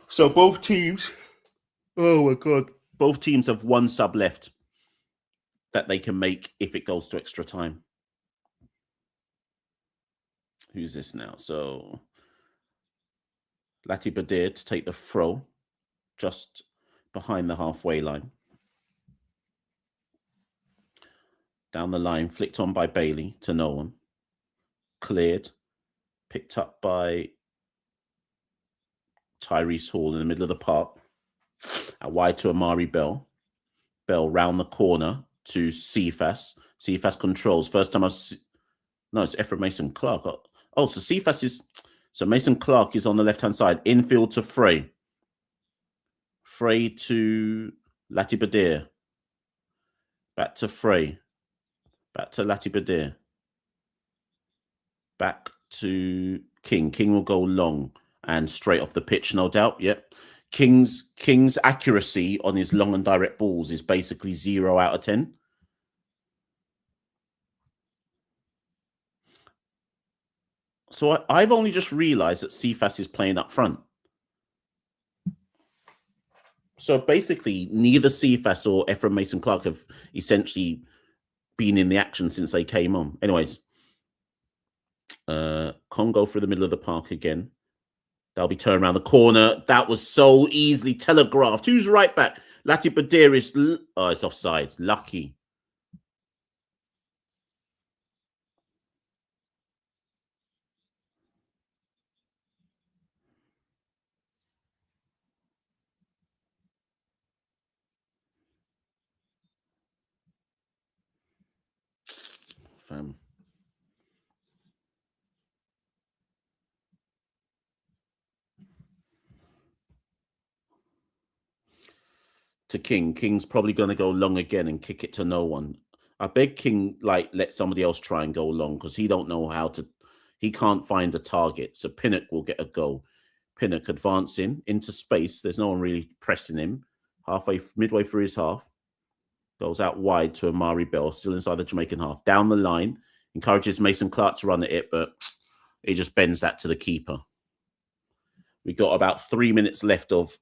So both teams, oh my God, both teams have one sub left that they can make if it goes to extra time. Who's this now? So Lati Badir to take the throw just behind the halfway line. Down the line, flicked on by Bailey to no one. Cleared, picked up by Tyrese Hall in the middle of the park. Out wide to Amari Bell. Bell round the corner to Cephas. Cephas controls. First time I've no, it's Ephraim Mason Clark. Oh, so Cephas is... So Mason Clark is on the left-hand side. Infield to Frey. Frey to Lati Badir. Back to Frey. Back to Lati Badir. Back to King. King will go long and straight off the pitch, no doubt. Yep. King's accuracy on his long and direct balls is basically 0 out of 10. So I've only just realized that Cephas is playing up front. So basically, neither Cephas or Ephraim Mason Clark have essentially been in the action since they came on. Anyways, Congo through the middle of the park again. They'll be turned around the corner. That was so easily telegraphed. Who's right back? Lati Badir is... Oh, it's offside. Lucky. Fam. To King. King's probably going to go long again and kick it to no one. I beg King, like, let somebody else try and go long because he don't know how to... He can't find a target. So Pinnock will get a goal. Pinnock advancing into space. There's no one really pressing him. Midway through his half. Goes out wide to Amari Bell, still inside the Jamaican half. Down the line. Encourages Mason Clark to run at it, but he just bends that to the keeper. We got about 3 minutes left of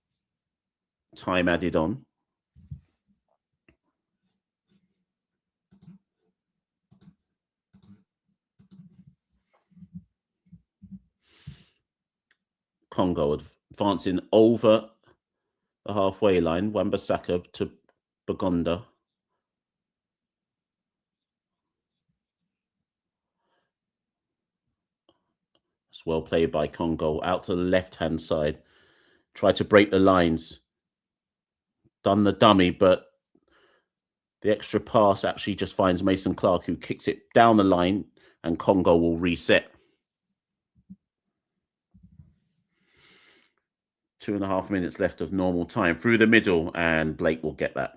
time added on. Congo advancing over the halfway line. Wan-Bissaka to Bagonda. It's well played by Congo. Out to the left-hand side. Try to break the lines. Done the dummy, but the extra pass actually just finds Mason Clark, who kicks it down the line, and Congo will reset. 2.5 minutes left of normal time. Through the middle, and Blake will get that.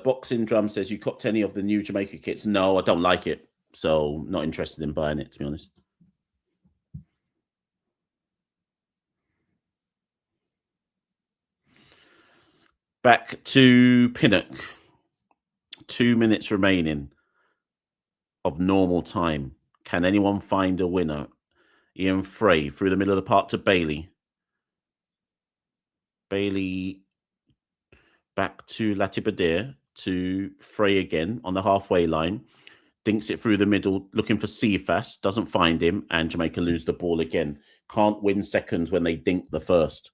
Boxing Drum says, you copped any of the new Jamaica kits? No, I don't like it. So not interested in buying it, to be honest. Back to Pinnock. 2 minutes remaining of normal time. Can anyone find a winner? Ian Frey through the middle of the park to Bailey. Bailey back to Lati Badir to Frey again on the halfway line. Dinks it through the middle, looking for Cephas. Doesn't find him, and Jamaica lose the ball again. Can't win seconds when they dink the first.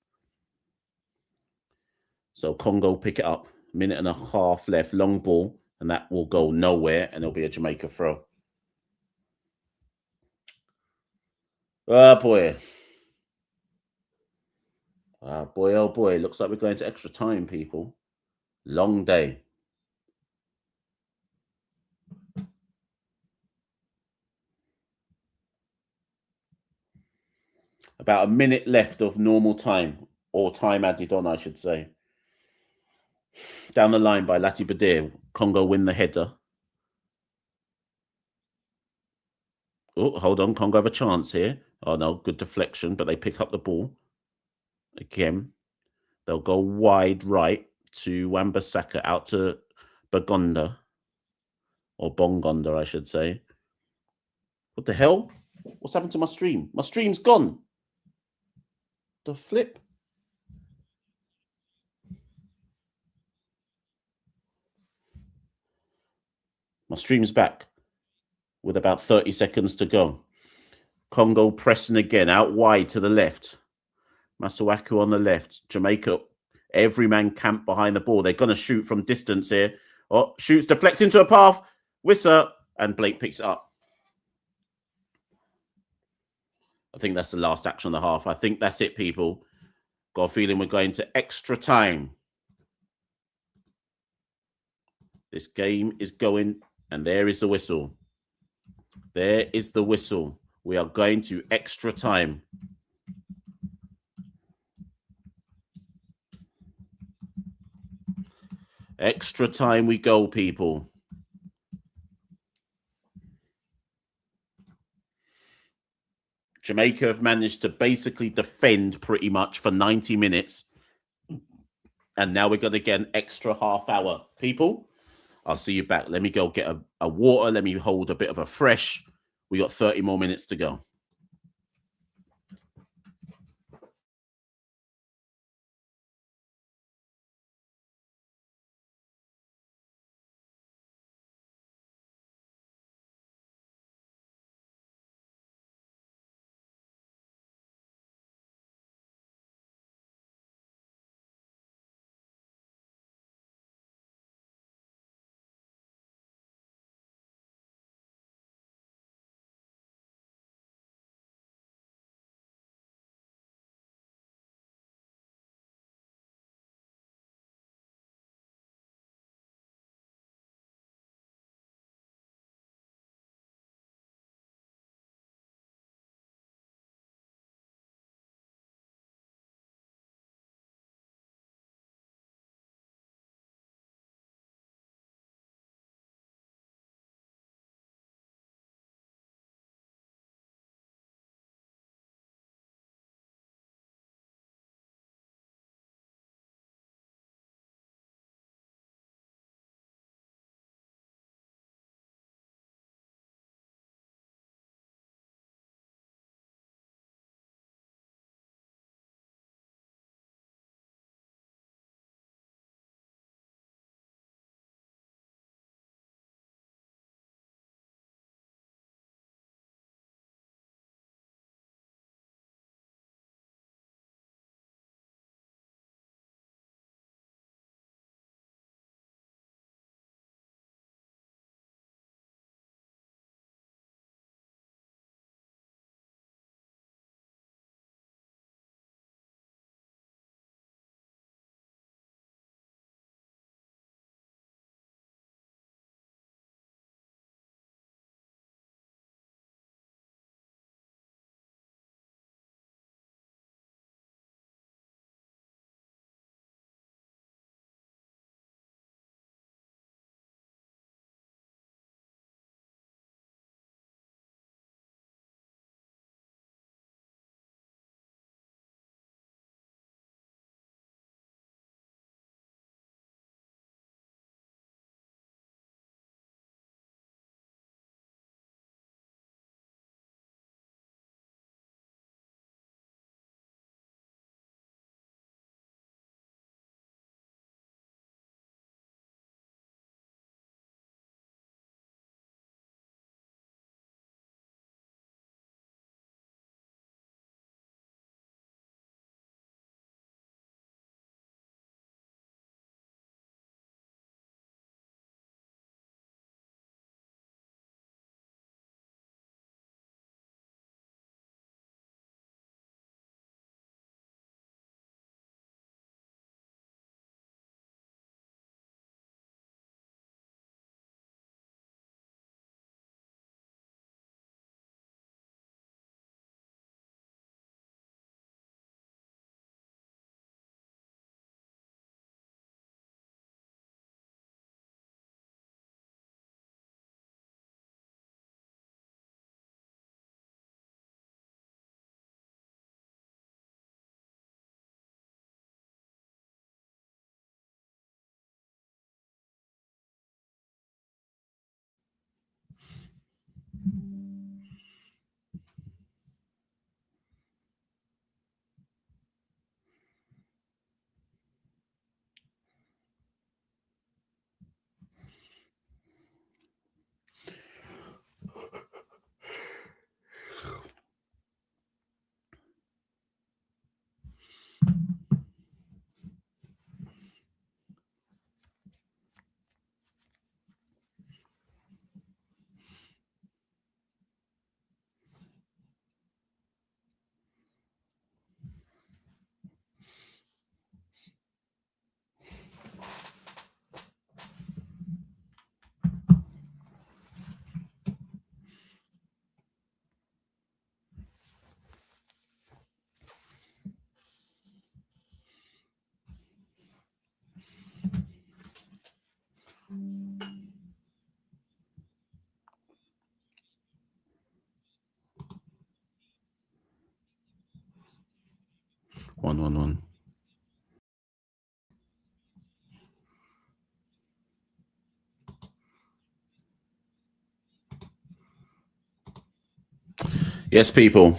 So Congo pick it up. 1.5 minutes left. Long ball, and that will go nowhere, and it'll be a Jamaica throw. Oh boy. Oh boy, oh boy. Looks like we're going to extra time, people. Long day. About a minute left of normal time, or time added on, I should say. Down the line by Lati Badir. Congo win the header. Oh, hold on. Congo have a chance here. Oh no, good deflection, but they pick up the ball. Again, they'll go wide right to Wan-Bissaka out to Bagonda. Or Bongonda, I should say. What the hell? What's happened to my stream? My stream's gone. The flip. My stream's back with about 30 seconds to go. Congo pressing again, out wide to the left. Masuaku on the left. Jamaica, every man camped behind the ball. They're going to shoot from distance here. Oh, shoots, deflects into a path. Wissa, and Blake picks it up. I think that's the last action of the half. I think that's it, people. Got a feeling we're going to extra time. This game is going, and there is the whistle. There is the whistle. We are going to extra time. Extra time we go, people. Jamaica have managed to basically defend pretty much for 90 minutes. And now we're going to get an extra half hour. People, I'll see you back. Let me go get a water. Let me hold a bit of a fresh. We got 30 more minutes to go. 1-1-1. Yes, people.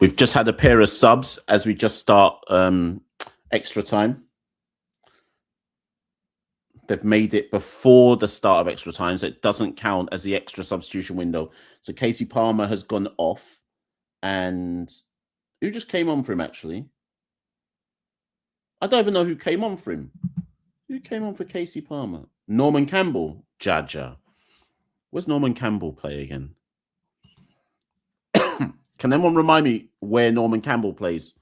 We've just had a pair of subs as we just start extra time. They've made it before the start of extra time, so it doesn't count as the extra substitution window. So Casey Palmer has gone off. And who just came on for him, actually? I don't even know who came on for him. Who came on for Casey Palmer? Norman Campbell. Jaja. Where's Norman Campbell play again? Can anyone remind me where Norman Campbell plays?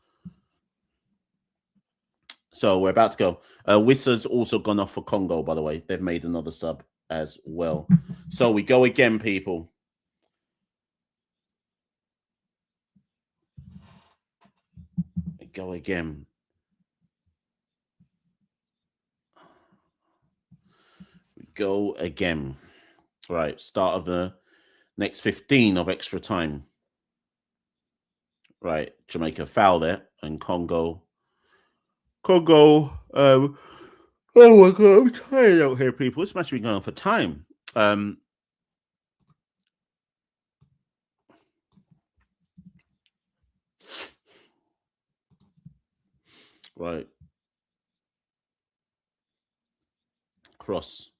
So we're about to go. Wissa's also gone off for Congo, by the way. They've made another sub as well. So we go again, people. We go again. We go again. Right, start of the next 15 of extra time. Right, Jamaica foul there, and Congo. Oh my god, I'm tired out here, people. This match has been going on for time. Right. Cross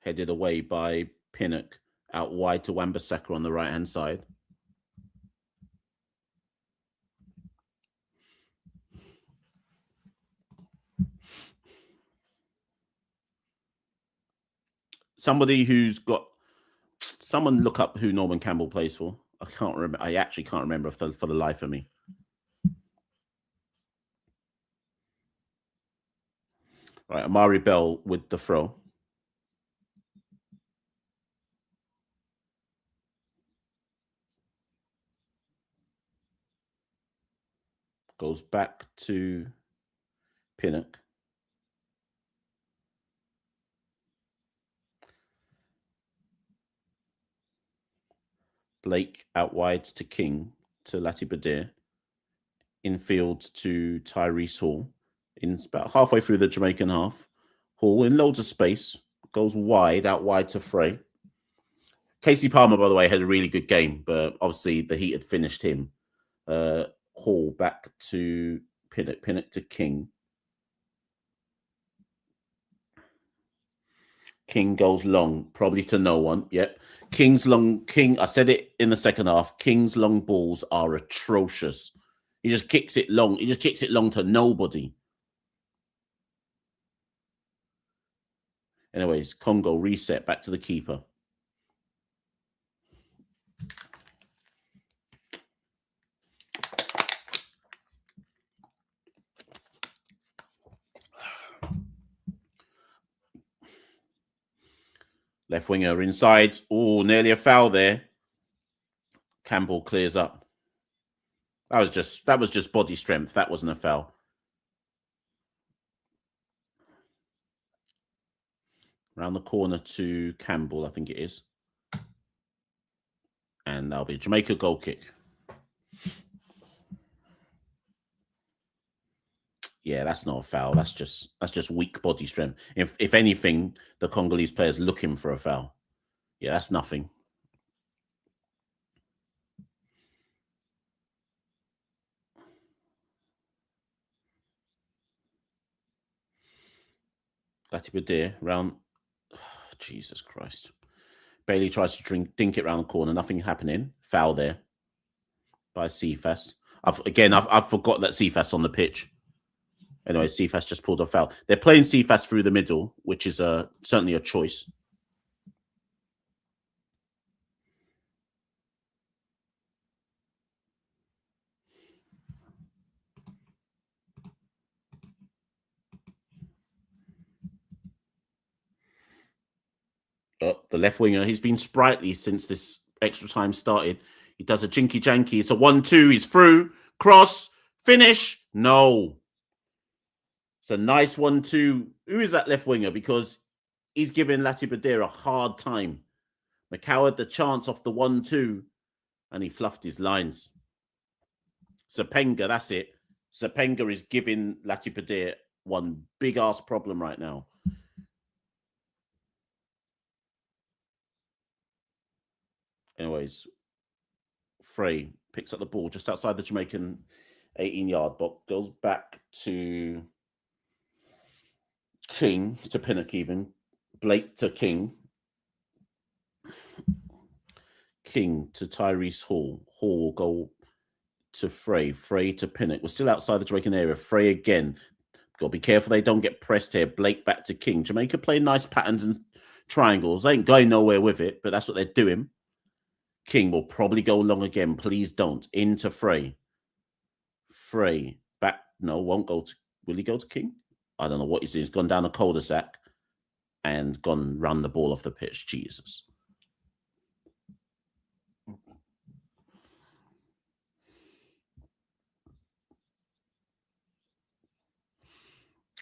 headed away by Pinnock, out wide to Wan-Bissaka on the right-hand side. Somebody who's got... Someone look up who Norman Campbell plays for. I can't remember. I actually can't remember for the life of me. Right, Amari Bell with the throw. Goes back to Pinnock. Blake out wide to King, to Latibedir. Infield to Tyrese Hall. In about halfway through the Jamaican half. Hall in loads of space. Goes wide, out wide to Frey. Casey Palmer, by the way, had a really good game, but obviously the heat had finished him. Hall back to Pinnock. Pinnock to King. King goes long, probably to no one. Yep. King's long... King, I said it in the second half, King's long balls are atrocious. He just kicks it long. He just kicks it long to nobody. Anyways, Congo reset back to the keeper. Left winger inside. Oh, nearly a foul there. Campbell clears up. That was just body strength. That wasn't a foul. Round the corner to Campbell, I think it is. And that'll be a Jamaica goal kick. Yeah, that's not a foul. That's just weak body strength. If anything, the Congolese player's looking for a foul. Yeah, that's nothing. Latibedir round. Oh, Jesus Christ. Bailey tries to dink it round the corner. Nothing happening. Foul there by Cephas. I've forgot that Cephas on the pitch. Anyway, Cephas just pulled a foul. They're playing Cephas through the middle, which is certainly a choice. The left winger, he's been sprightly since this extra time started. He does a jinky janky. It's a 1-2. He's through. Cross. Finish. No. It's a nice 1-2. Who is that left winger? Because he's giving Latibedir a hard time. Machel had the chance off the 1-2 and he fluffed his lines. Sepenga, that's it. Sepenga is giving Latipadir one big ass problem right now. Anyways, Frey picks up the ball just outside the Jamaican 18-yard box, goes back to King, to Pinnock even, Blake to King, King to Tyrese Hall, Hall will go to Frey, Frey to Pinnock. We're still outside the Jamaican area. Frey again. Got to be careful they don't get pressed here. Blake back to King. Jamaica playing nice patterns and triangles. They ain't going nowhere with it, but that's what they're doing. King will probably go long again. Please don't. Into Frey. Frey back. No, won't go to. Will he go to King? I don't know what he's doing. He's gone down a cul-de-sac and gone run the ball off the pitch. Jesus.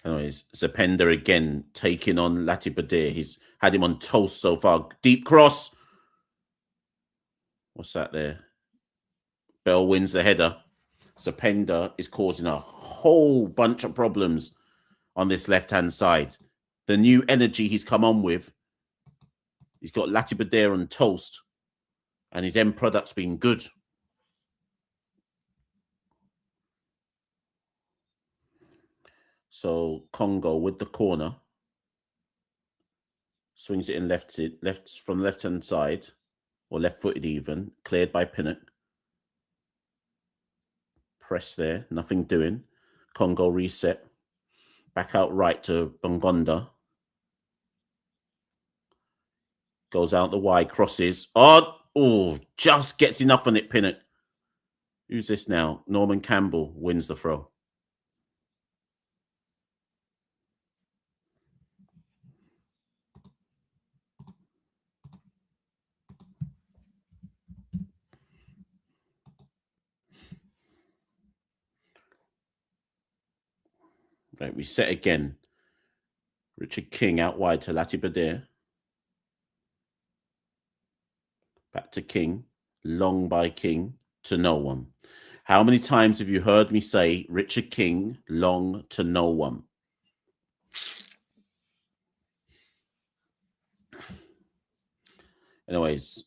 Anyways, Zapenda again taking on Latipadir. He's had him on toast so far. Deep cross. What's that there? Bell wins the header. Zapenda is causing a whole bunch of problems on this left-hand side. The new energy he's come on with, he's got Latipadir on toast, and his end product's been good. So Congo with the corner. Swings it in left from the left-hand side, or left-footed even. Cleared by Pinnock. Press there, nothing doing. Congo reset. Back out right to Bongonda. Goes out the wide, crosses. Oh, just gets enough on it, Pinnock. Who's this now? Norman Campbell wins the throw. Right, we set again. Richard King out wide to Latipadir. Back to King. Long by King to no one. How many times have you heard me say Richard King, long to no one? Anyways,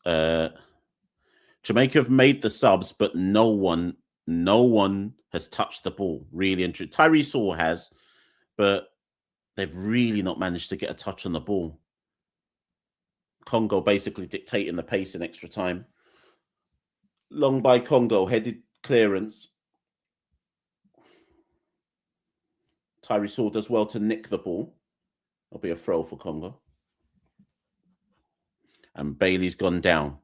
Jamaica have made the subs, but no one has touched the ball, really and true. Tyrese Hall has, but they've really not managed to get a touch on the ball. Congo basically dictating the pace in extra time. Long by Congo, headed clearance. Tyrese Hall does well to nick the ball. It'll be a throw for Congo. And Bailey's gone down.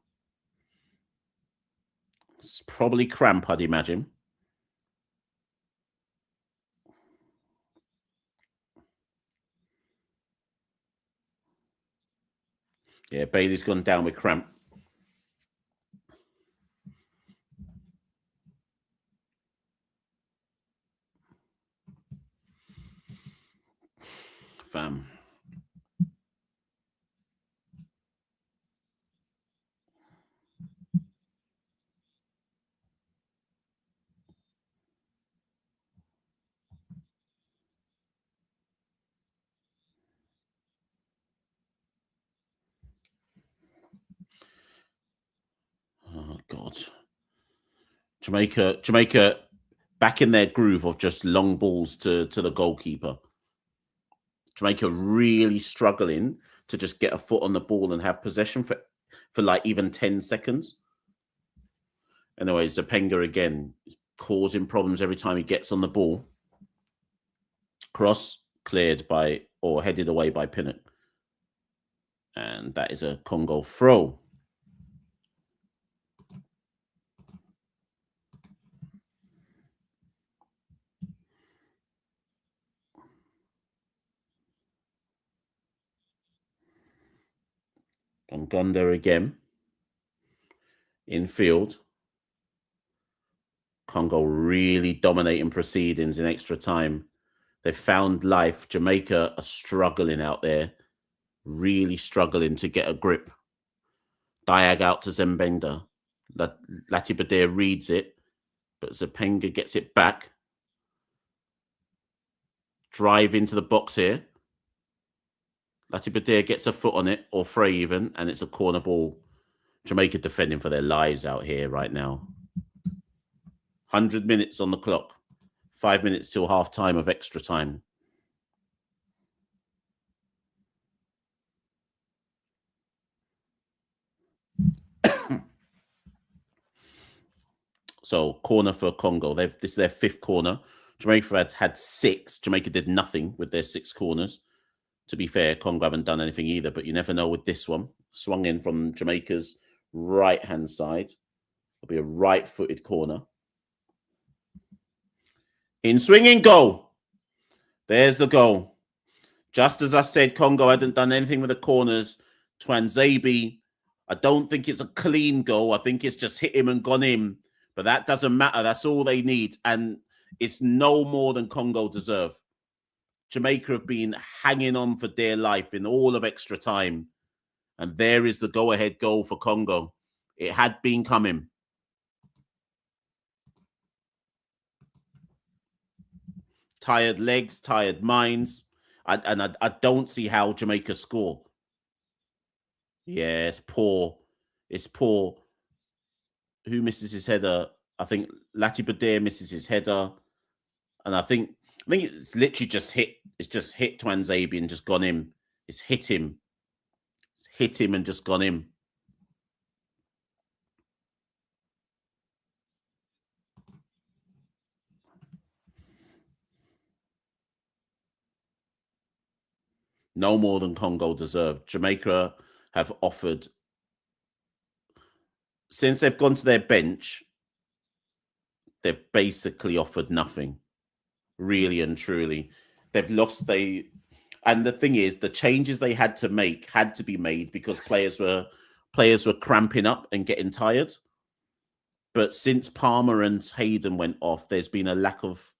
It's probably cramp, I'd imagine. Yeah, Bailey's gone down with cramp. Fam. Oh, God. Jamaica back in their groove of just long balls to the goalkeeper. Jamaica really struggling to just get a foot on the ball and have possession for like even 10 seconds. Anyway, Zapenga again is causing problems every time he gets on the ball. Cross cleared by, or headed away by Pinnock. And that is a Congo throw. Bongonda again. Infield. Congo really dominating proceedings in extra time. They've found life. Jamaica are struggling out there. Really struggling to get a grip. Diag out to Zembenda. Latipadir reads it. But Zapenga gets it back. Drive into the box here. Latibedir gets a foot on it, or Frey even, and it's a corner ball. Jamaica defending for their lives out here right now. 100 minutes on the clock. 5 minutes till half time of extra time. So corner for Congo. This is their 5th corner. Jamaica had 6. Jamaica did nothing with their 6 corners. To be fair, Congo haven't done anything either, but you never know with this one. Swung in from Jamaica's right-hand side. It'll be a right-footed corner. In swinging, goal. There's the goal. Just as I said, Congo hadn't done anything with the corners. Twanzebe, I don't think it's a clean goal. I think it's just hit him and gone in. But that doesn't matter. That's all they need. And it's no more than Congo deserve. Jamaica have been hanging on for dear life in all of extra time. And there is the go-ahead goal for Congo. It had been coming. Tired legs, tired minds. I don't see how Jamaica score. Yeah, it's poor. It's poor. Who misses his header? I think Latibedir misses his header. And I think it's literally just hit. It's just hit Twanzebe and just gone in. It's hit him. It's hit him and just gone in. No more than Congo deserved. Jamaica have offered, since they've gone to their bench, they've basically offered nothing. Really and truly. They've lost. And the thing is, the changes they had to make had to be made because players were cramping up and getting tired. But since Palmer and Hayden went off, there's been a lack of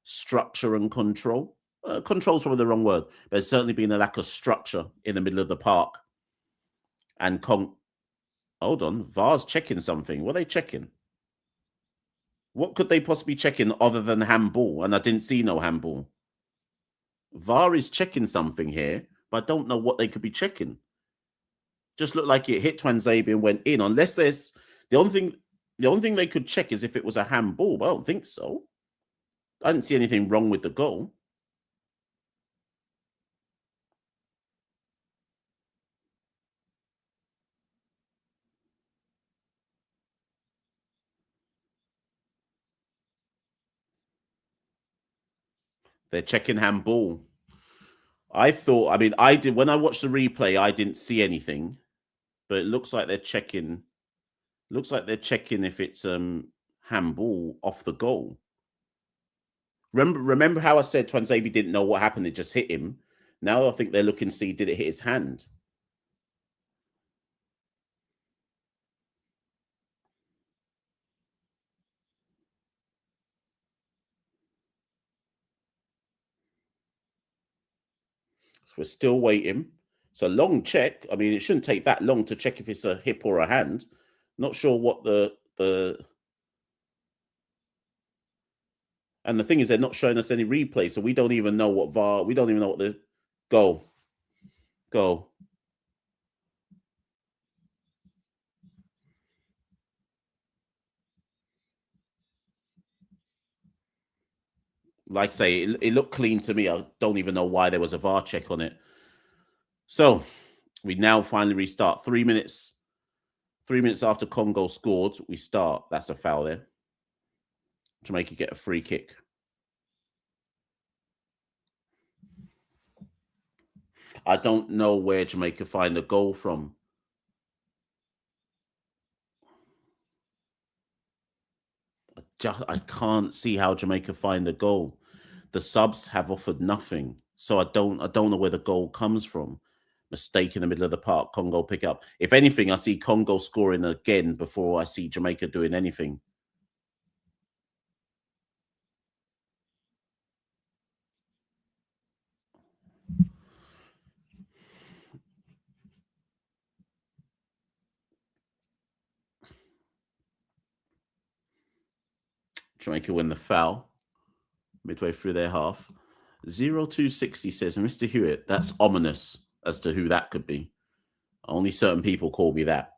structure and control. Control's probably the wrong word. There's certainly been a lack of structure in the middle of the park. And hold on, VAR's checking something. What are they checking? What could they possibly checking other than handball? And I didn't see no handball. VAR is checking something here, but I don't know what they could be checking. Just looked like it hit Twanzebe and went in. Unless there's the only thing they could check is if it was a handball, but I don't think so. I didn't see anything wrong with the goal. They're checking handball. I did when I watched the replay, I didn't see anything, but it looks like they're checking. Looks like they're checking if it's handball off the goal. Remember how I said Twanzebe didn't know what happened? It just hit him. Now I think they're looking to see, did it hit his hand? So we're still waiting. It's a long check. I mean, it shouldn't take that long to check if it's a hip or a hand. Not sure what the and the thing is, they're not showing us any replay, so we don't even know what VAR. We don't even know what the goal. Like I say, it looked clean to me. I don't even know why there was a VAR check on it. So we now finally restart. 3 minutes. 3 minutes after Congo scored, we start. That's a foul there. Jamaica get a free kick. I don't know where Jamaica find the goal from. I can't see how Jamaica find the goal. The subs have offered nothing, so I don't know where the goal comes from. Mistake in the middle of the park. Congo pick up. If anything, I see Congo scoring again before I see Jamaica doing anything. Jamaica win the foul midway through their half. 0260 says, Mr. Hewitt, that's ominous as to who that could be. Only certain people call me that.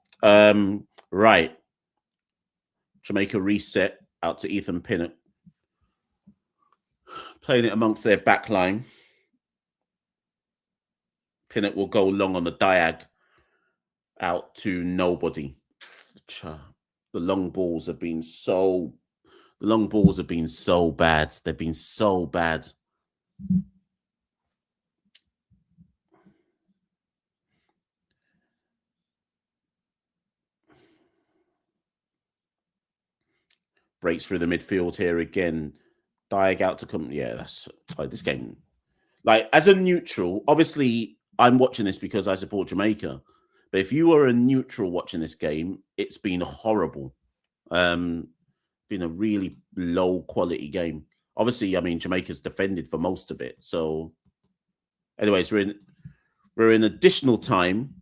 Right. Jamaica reset out to Ethan Pinnock. Playing it amongst their back line. Pinnock will go long on the diag out to nobody. The long balls have been so bad. They've been so bad. Breaks through the midfield here again. Diag out to come. Yeah, that's this game. Like, as a neutral, obviously, I'm watching this because I support Jamaica. But if you are a neutral watching this game, it's been horrible. Been a really low quality game. Obviously, I mean, Jamaica's defended for most of it. So, anyways, we're in additional time.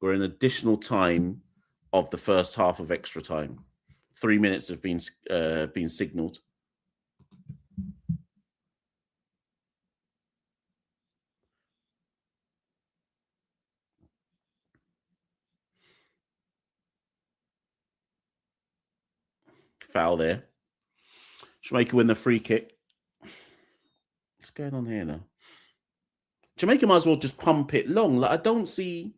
We're in additional time of the first half of extra time. 3 minutes have been signaled. Foul there. Jamaica win the free kick. What's going on here now? Jamaica might as well just pump it long. Like, I don't see.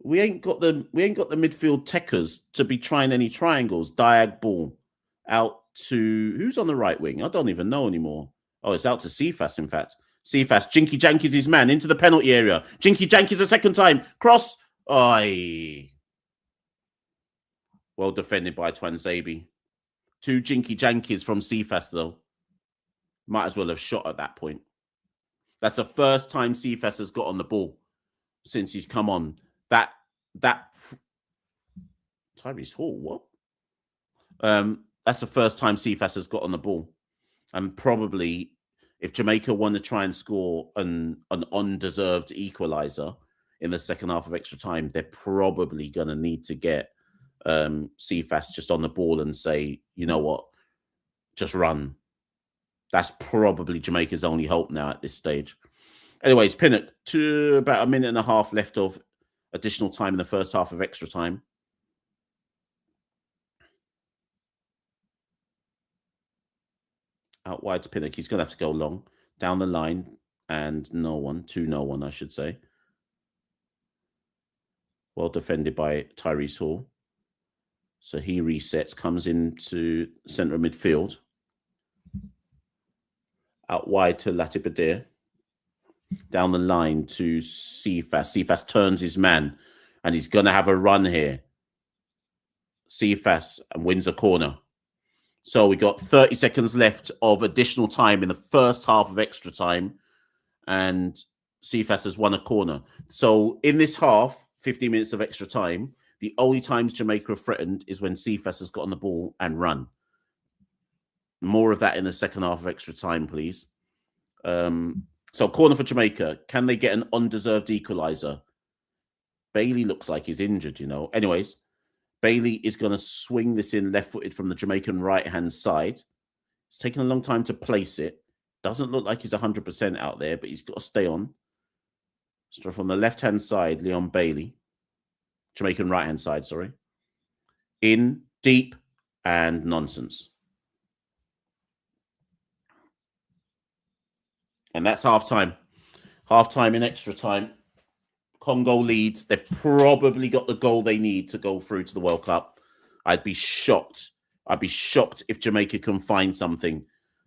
We ain't got the midfield techers to be trying any triangles. Diag ball out to who's on the right wing? I don't even know anymore. Oh, it's out to Cephas, in fact. Cephas, Jinky Janky's his man into the penalty area. Jinky Janky's a second time. Cross. Oi. Well defended by Twanzebe. 2 Jinky Jankies from Cephas, though. Might as well have shot at that point. That's the first time Cephas has got on the ball since he's come on. That Tyrese Hall, what? That's the first time Cephas has got on the ball. And probably if Jamaica want to try and score an undeserved equalizer in the second half of extra time, they're probably going to need to get Cephas just on the ball and say, you know what, just run. That's probably Jamaica's only hope now at this stage. Anyways, Pinnock, to about a minute and a half left of additional time in the first half of extra time. Out wide to Pinnock. He's going to have to go long. Down the line and no one, I should say. Well defended by Tyrese Hall. So he resets, comes into centre of midfield. Out wide to Latibedir. Down the line to Cephas. Cephas turns his man and he's going to have a run here. Cephas and wins a corner. So we got 30 seconds left of additional time in the first half of extra time. And Cephas has won a corner. So in this half, 15 minutes of extra time, the only times Jamaica have threatened is when Cephas has gotten the ball and run. More of that in the second half of extra time, please. So corner for Jamaica. Can they get an undeserved equalizer? Bailey looks like he's injured, you know. Anyways, Bailey is going to swing this in left-footed from the Jamaican right-hand side. It's taken a long time to place it. Doesn't look like he's 100% out there, but he's got to stay on. So from the left-hand side, Leon Bailey. Jamaican right-hand side, sorry. In, deep, and nonsense. And that's half-time. Half-time in extra time. Congo leads. They've probably got the goal they need to go through to the World Cup. I'd be shocked. I'd be shocked if Jamaica can find something.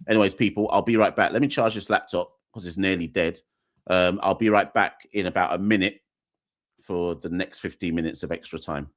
Anyways, people, I'll be right back. Let me charge this laptop because it's nearly dead. I'll be right back in about a minute for the next 15 minutes of extra time.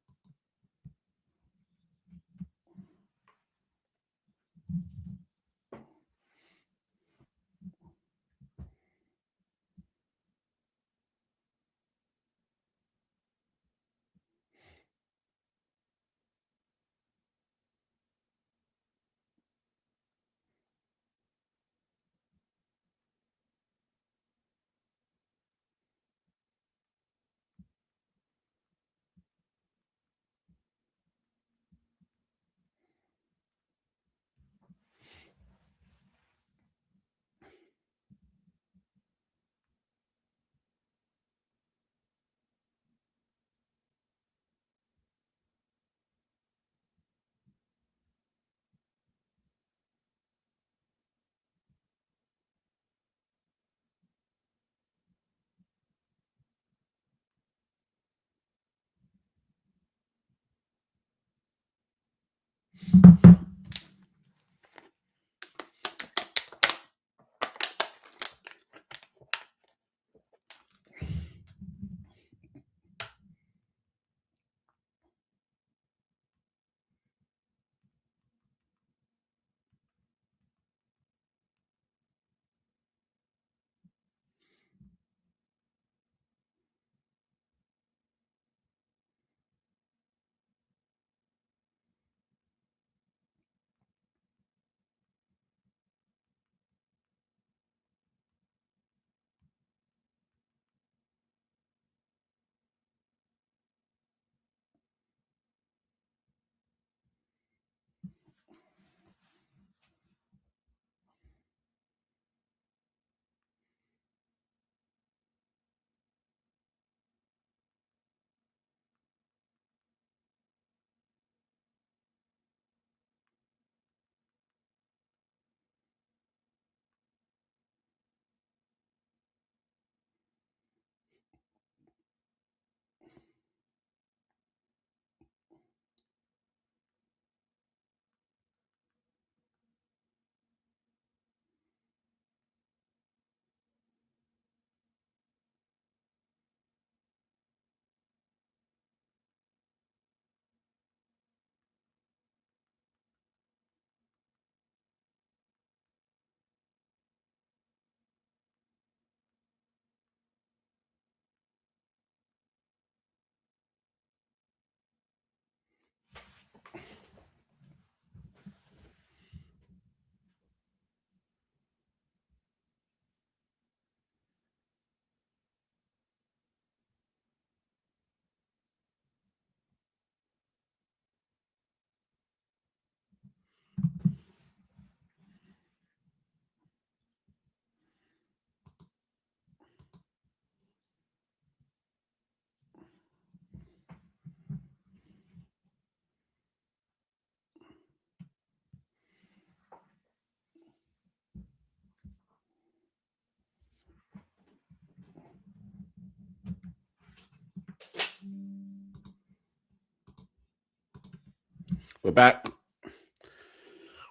We're back.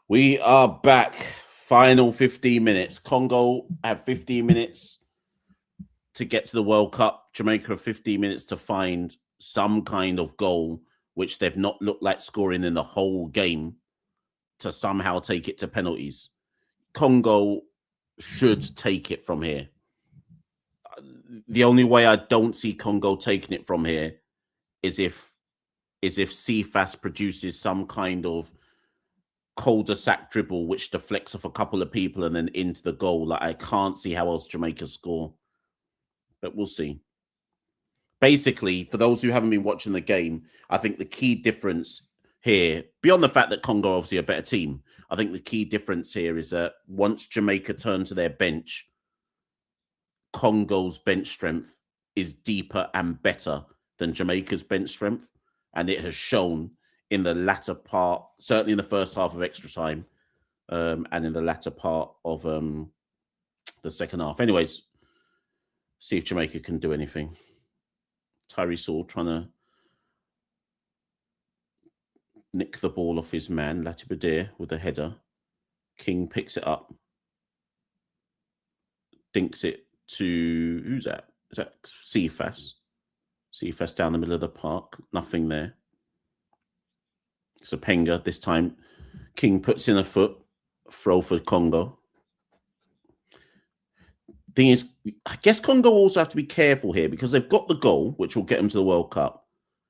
We are back. Final 15 minutes. Congo have 15 minutes to get to the World Cup. Jamaica have 15 minutes to find some kind of goal, which they've not looked like scoring in the whole game, to somehow take it to penalties. Congo should take it from here. The only way I don't see Congo taking it from here is if CFAS produces some kind of cul-de-sac dribble which deflects off a couple of people and then into the goal. Like, I can't see how else Jamaica score, but we'll see. Basically, for those who haven't been watching the game, I think the key difference here, beyond the fact that Congo are obviously a better team, I think the key difference here is that once Jamaica turn to their bench, Congo's bench strength is deeper and better than Jamaica's bench strength. And it has shown in the latter part, certainly in the first half of extra time, and in the latter part of the second half. Anyways, see if Jamaica can do anything. Tyree Saul trying to nick the ball off his man, Latibedir, with a header. King picks it up, dinks it to, who's that? Is that CFAS? CFAS down the middle of the park, nothing there. So Penga, this time King puts in a foot, throw for Congo. Thing is, I guess Congo also have to be careful here because they've got the goal, which will get them to the World Cup,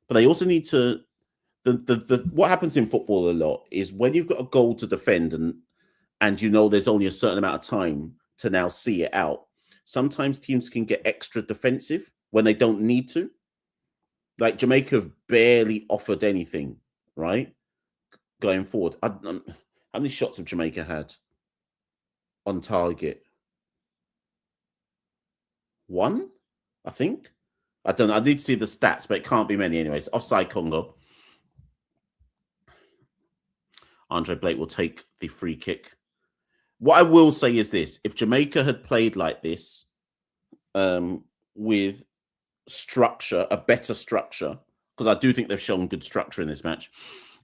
but they also need to. What happens in football a lot is when you've got a goal to defend and you know there's only a certain amount of time to now see it out. Sometimes teams can get extra defensive when they don't need to. Like Jamaica have barely offered anything, right? Going forward. How many shots have Jamaica had on target? One, I think. I don't know. I need to see the stats, but it can't be many anyways. Offside Congo. Andre Blake will take the free kick. What I will say is this. If Jamaica had played like this with structure, a better structure, because I do think they've shown good structure in this match.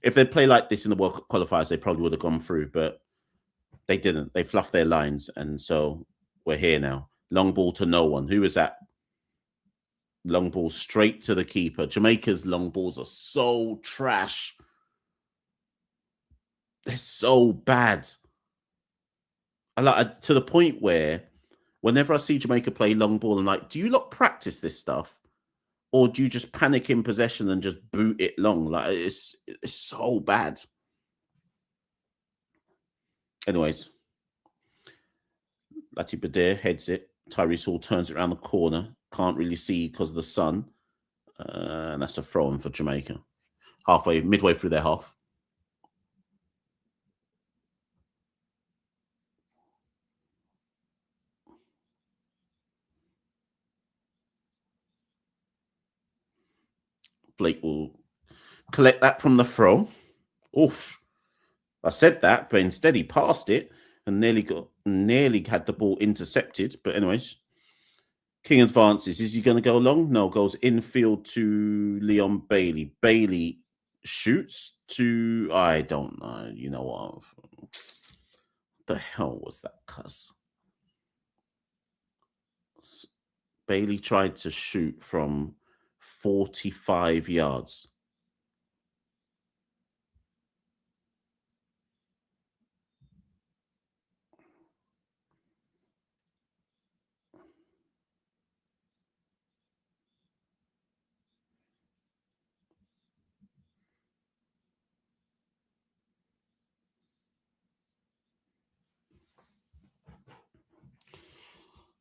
If they play like this in the World Cup qualifiers, they probably would have gone through, but they didn't. They fluffed their lines, and so we're here now. Long ball to no one. Who was that? Long ball straight to the keeper. Jamaica's long balls are so trash. They're so bad. I like to the point where whenever I see Jamaica play long ball, I'm like, do you lot practice this stuff? Or do you just panic in possession and just boot it long? Like it's so bad. Anyways, Lati Badir heads it. Tyrese Hall turns it around the corner. Can't really see because of the sun. And that's a throw-in for Jamaica. Midway through their half. Blake will collect that from the throw. Oof. I said that, but instead he passed it and nearly had the ball intercepted. But anyways, King advances. Is he going to go long? No, goes infield to Leon Bailey. Bailey shoots to, I don't know. You know what? The hell was that cuss? Bailey tried to shoot from 45 yards.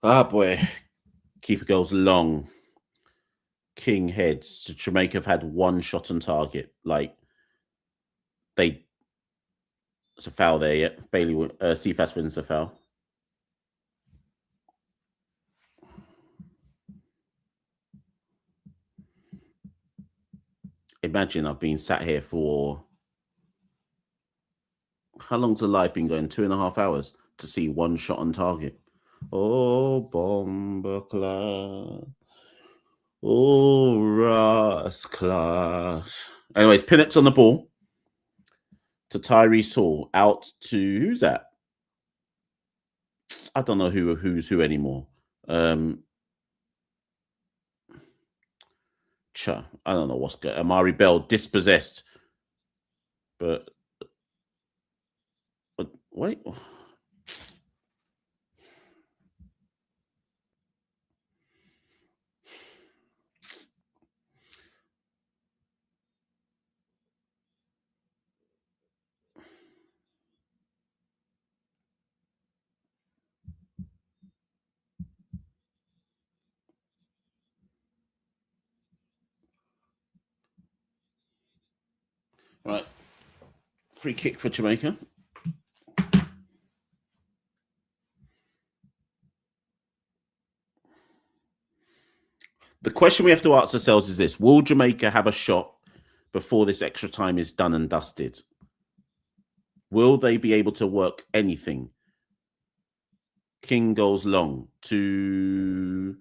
Ah, boy. Keeper goes long. King heads. Jamaica have had one shot on target. Like, it's a foul there, yeah. Bailey, Cephas wins the foul. Imagine I've been sat here for, how long's the live been going? 2.5 hours to see one shot on target. Oh, bomber class. Oh, Ross class. Anyways, Pinnock's on the ball to Tyrese Hall. Out to, who's that? I don't know who's who anymore. I don't know what's good. Amari Bell dispossessed. But wait. Right. Free kick for Jamaica. The question we have to ask ourselves is this: will Jamaica have a shot before this extra time is done and dusted? Will they be able to work anything? King goes long to,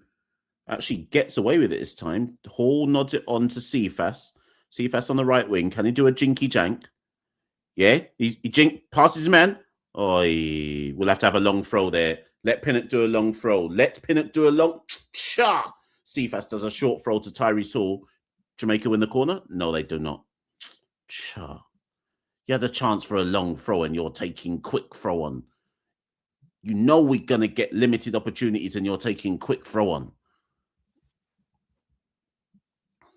actually gets away with it this time. Hall nods it on to Cephas. Cephas on the right wing. Can he do a jinky jank? Yeah, he passes his man. Oh, we'll have to have a long throw there. Let Pinnock do a long throw. Let Pinnock do a long. Cha! Cephas does a short throw to Tyrese Hall. Jamaica win the corner? No, they do not. Cha. You had a chance for a long throw and you're taking quick throw on. You know we're going to get limited opportunities and you're taking quick throw on.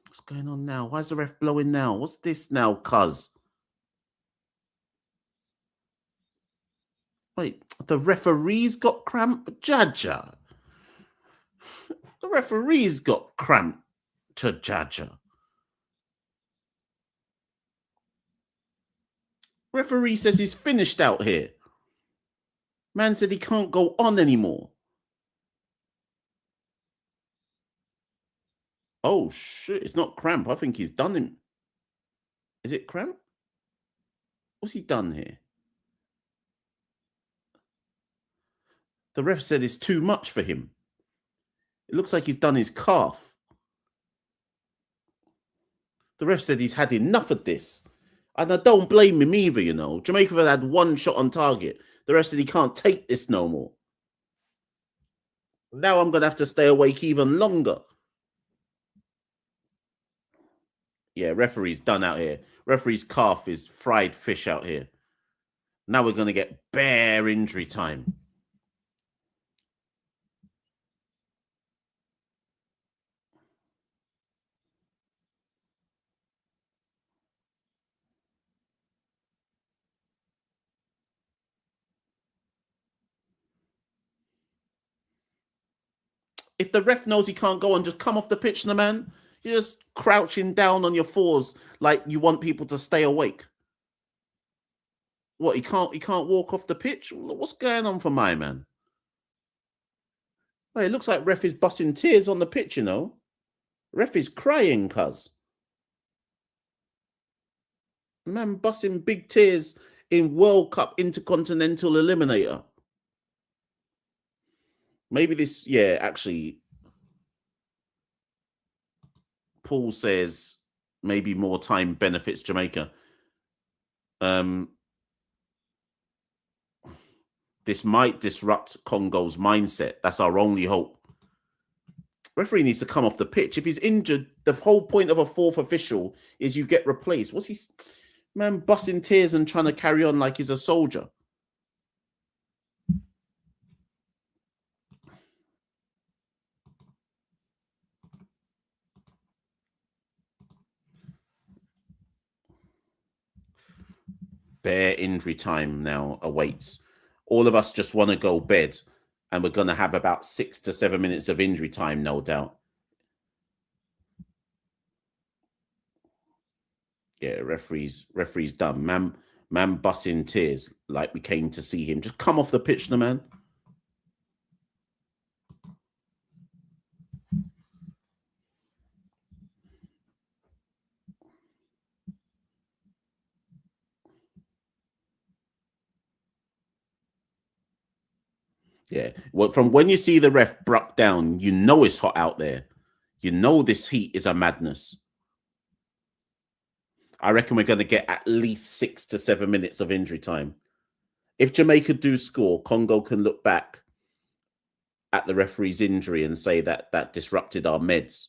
What's going on now? Why is the ref blowing now? What's this now, cuz? Wait, the referee's got cramp? Jaja. The referee's got cramp to Jaja. Referee says he's finished out here. Man said he can't go on anymore. Oh, shit. It's not cramp. I think he's done him. Is it cramp? What's he done here? The ref said it's too much for him. It looks like he's done his calf. The ref said he's had enough of this. And I don't blame him either, you know. Jamaica have had one shot on target. The rest of he can't take this no more. Now I'm going to have to stay awake even longer. Yeah, referee's done out here. Referee's calf is fried fish out here. Now we're going to get bare injury time. If the ref knows he can't go on, just come off the pitch, the man. You're just crouching down on your fours like you want people to stay awake. What, he can't walk off the pitch? What's going on for my man? Oh, it looks like ref is busting tears on the pitch, you know. Ref is crying, cuz. Man busting big tears in World Cup intercontinental eliminator. Maybe this, yeah, actually, Paul says maybe more time benefits Jamaica. This might disrupt Congo's mindset. That's our only hope. Referee needs to come off the pitch. If he's injured, the whole point of a fourth official is you get replaced. What's he, man, busting tears and trying to carry on like he's a soldier? Bare injury time now awaits. All of us just want to go bed, and we're going to have about 6 to 7 minutes of injury time, no doubt. Yeah, referee's done. Man busting tears like we came to see him. Just come off the pitch, the man. Yeah. Well, from when you see the ref bruck down, you know it's hot out there. You know this heat is a madness. I reckon we're going to get at least 6 to 7 minutes of injury time. If Jamaica do score, Congo can look back at the referee's injury and say that that disrupted our meds.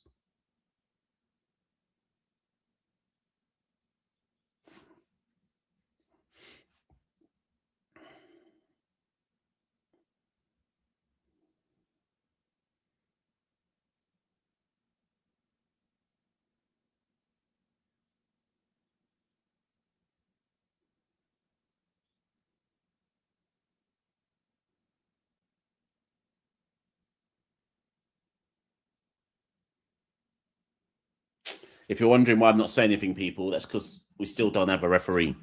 If you're wondering why I'm not saying anything, people, that's because we still don't have a referee.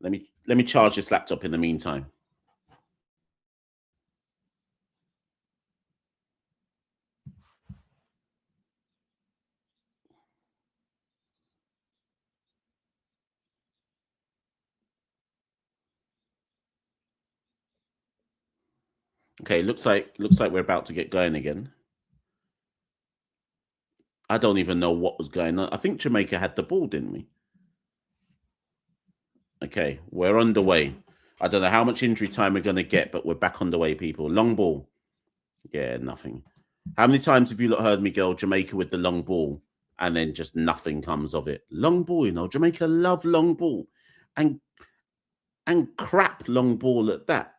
Let me charge this laptop in the meantime. Okay, looks like we're about to get going again. I don't even know what was going on. I think Jamaica had the ball, didn't we? Okay, we're underway. I don't know how much injury time we're going to get, but we're back underway, people. Long ball. Yeah, nothing. How many times have you lot heard me go Jamaica with the long ball and then just nothing comes of it? Long ball, you know, Jamaica love long ball and crap long ball at that.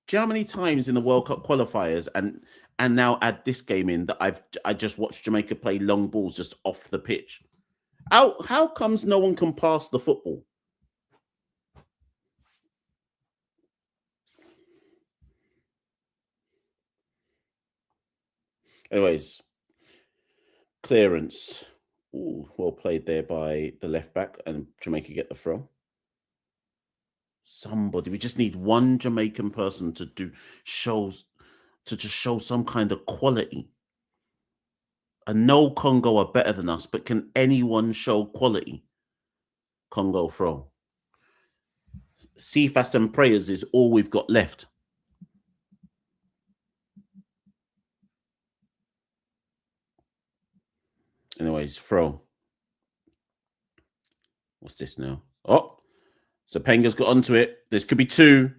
Do you know how many times in the World Cup qualifiers and now add this game in that I just watched Jamaica play long balls just off the pitch? How comes no one can pass the football? Anyways, clearance. Ooh, well played there by the left back, and Jamaica get the throw. Somebody, we just need one Jamaican person to just show some kind of quality. I know Congo are better than us, but can anyone show quality? Congo throw. CFAS and prayers is all we've got left. Anyways, throw. What's this now? Oh, Sapenga's got onto it. This could be 2.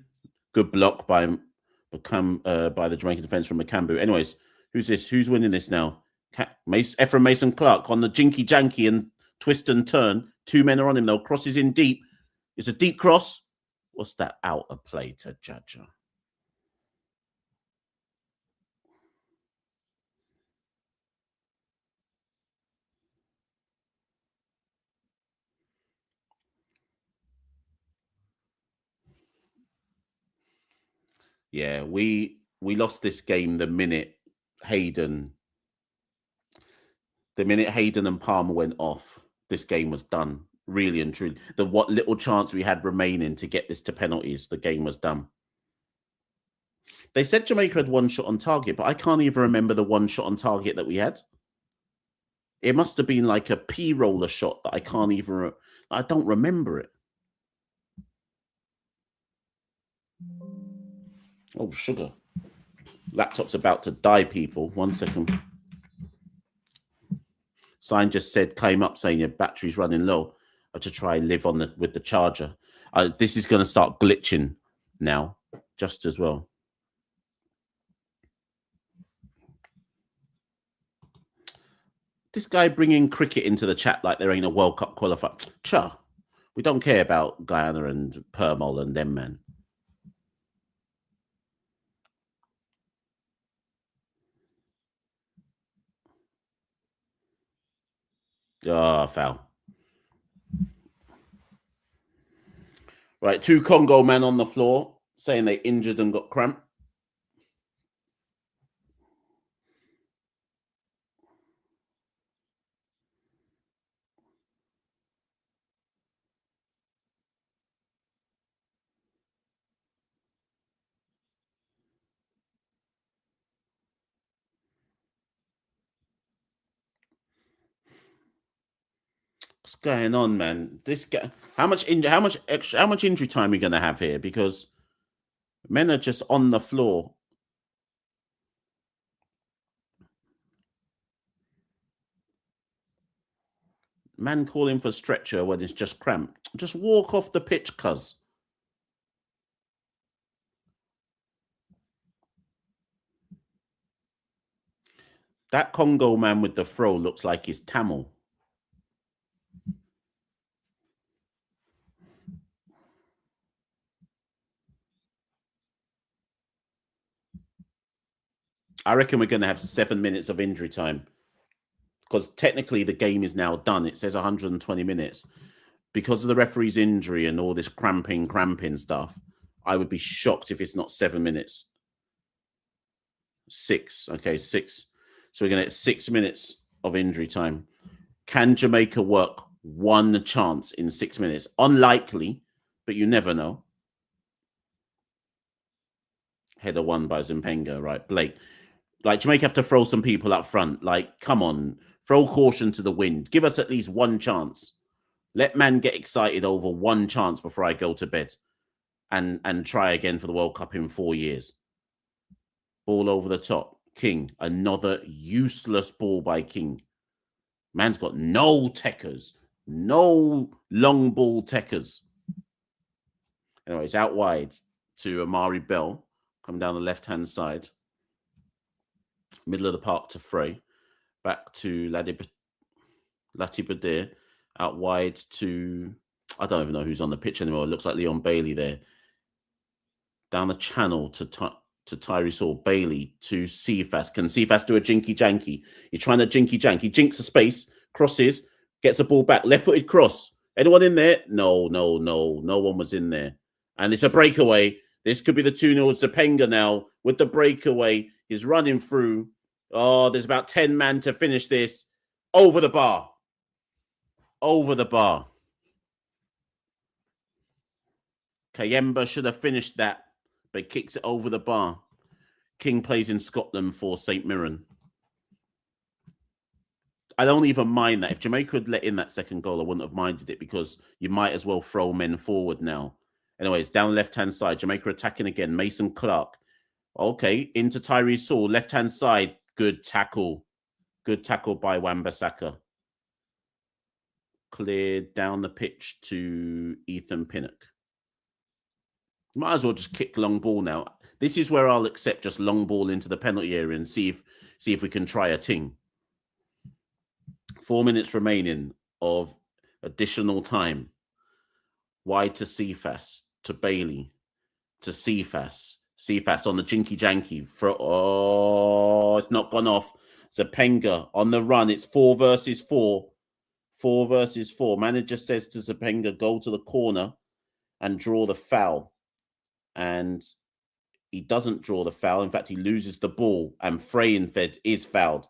Good block by the Jamaican defense from Makambu. Anyways, who's this? Who's winning this now? Ephraim Mason Clark on the jinky janky and twist and turn. 2 men are on him though. Crosses in deep. It's a deep cross. What's that? Out of play to Judger. Yeah, we lost this game the minute Hayden and Palmer went off. This game was done. Really and truly. What little chance we had remaining to get this to penalties, the game was done. They said Jamaica had 1 shot on target, but I can't even remember the 1 shot on target that we had. It must have been like a P-roller shot that I can't even... I don't remember it. Oh, sugar. Laptop's about to die, people. 1 second. Sign just came up saying your battery's running low. I have to try live on with the charger. This is going to start glitching now, just as well. This guy bringing cricket into the chat like there ain't a World Cup qualifier. Cha, we don't care about Guyana and Permol and them, man. Foul. Right, 2 Congo men on the floor saying they injured and got cramp. What's going on, man? This guy, how much injury time are we gonna have here? Because men are just on the floor. Man calling for stretcher when it's just cramp. Just walk off the pitch, cuz. That Congo man with the throw looks like he's Tamil. I reckon we're going to have 7 minutes of injury time. Because technically the game is now done. It says 120 minutes. Because of the referee's injury and all this cramping stuff, I would be shocked if it's not 7 minutes. 6. Okay, 6. So we're going to get 6 minutes of injury time. Can Jamaica work 1 chance in 6 minutes? Unlikely, but you never know. Header 1 by Zimpenga, right? Blake. Like, Jamaica have to throw some people up front. Like, come on. Throw caution to the wind. Give us at least 1 chance. Let man get excited over 1 chance before I go to bed. And try again for the World Cup in 4 years. Ball over the top. King. Another useless ball by King. Man's got no techers. No long ball techers. Anyways, out wide to Amari Bell. Coming down the left-hand side. Middle of the park to Frey. Back to Latibadir. Out wide to... I don't even know who's on the pitch anymore. It looks like Leon Bailey there. Down the channel to Tyrese Hall. Bailey to Cephas. Can Cephas do a jinky janky? You're trying to jinky janky. Jinks the space. Crosses. Gets the ball back. Left-footed cross. Anyone in there? No. No one was in there. And it's a breakaway. This could be the 2-0 Zapenga now with the breakaway. He's running through. Oh, there's about 10 men to finish this. Over the bar. Over the bar. Kayemba should have finished that, but kicks it over the bar. King plays in Scotland for St. Mirren. I don't even mind that. If Jamaica had let in that second goal, I wouldn't have minded it because you might as well throw men forward now. Anyways, down left-hand side, Jamaica attacking again. Mason Clark. Okay, into Tyrese Hall. Left-hand side, good tackle. Good tackle by Wan-Bissaka. Cleared down the pitch to Ethan Pinnock. Might as well just kick long ball now. This is where I'll accept just long ball into the penalty area and see if we can try a ting. 4 minutes remaining of additional time. Wide to Cephas, to Bailey, to Cephas. Cephas on the jinky janky. It's not gone off. Zapenga on the run. It's 4 versus 4. 4 versus 4. Manager says to Zapenga, go to the corner and draw the foul. And he doesn't draw the foul. In fact, he loses the ball. And Frey is fouled.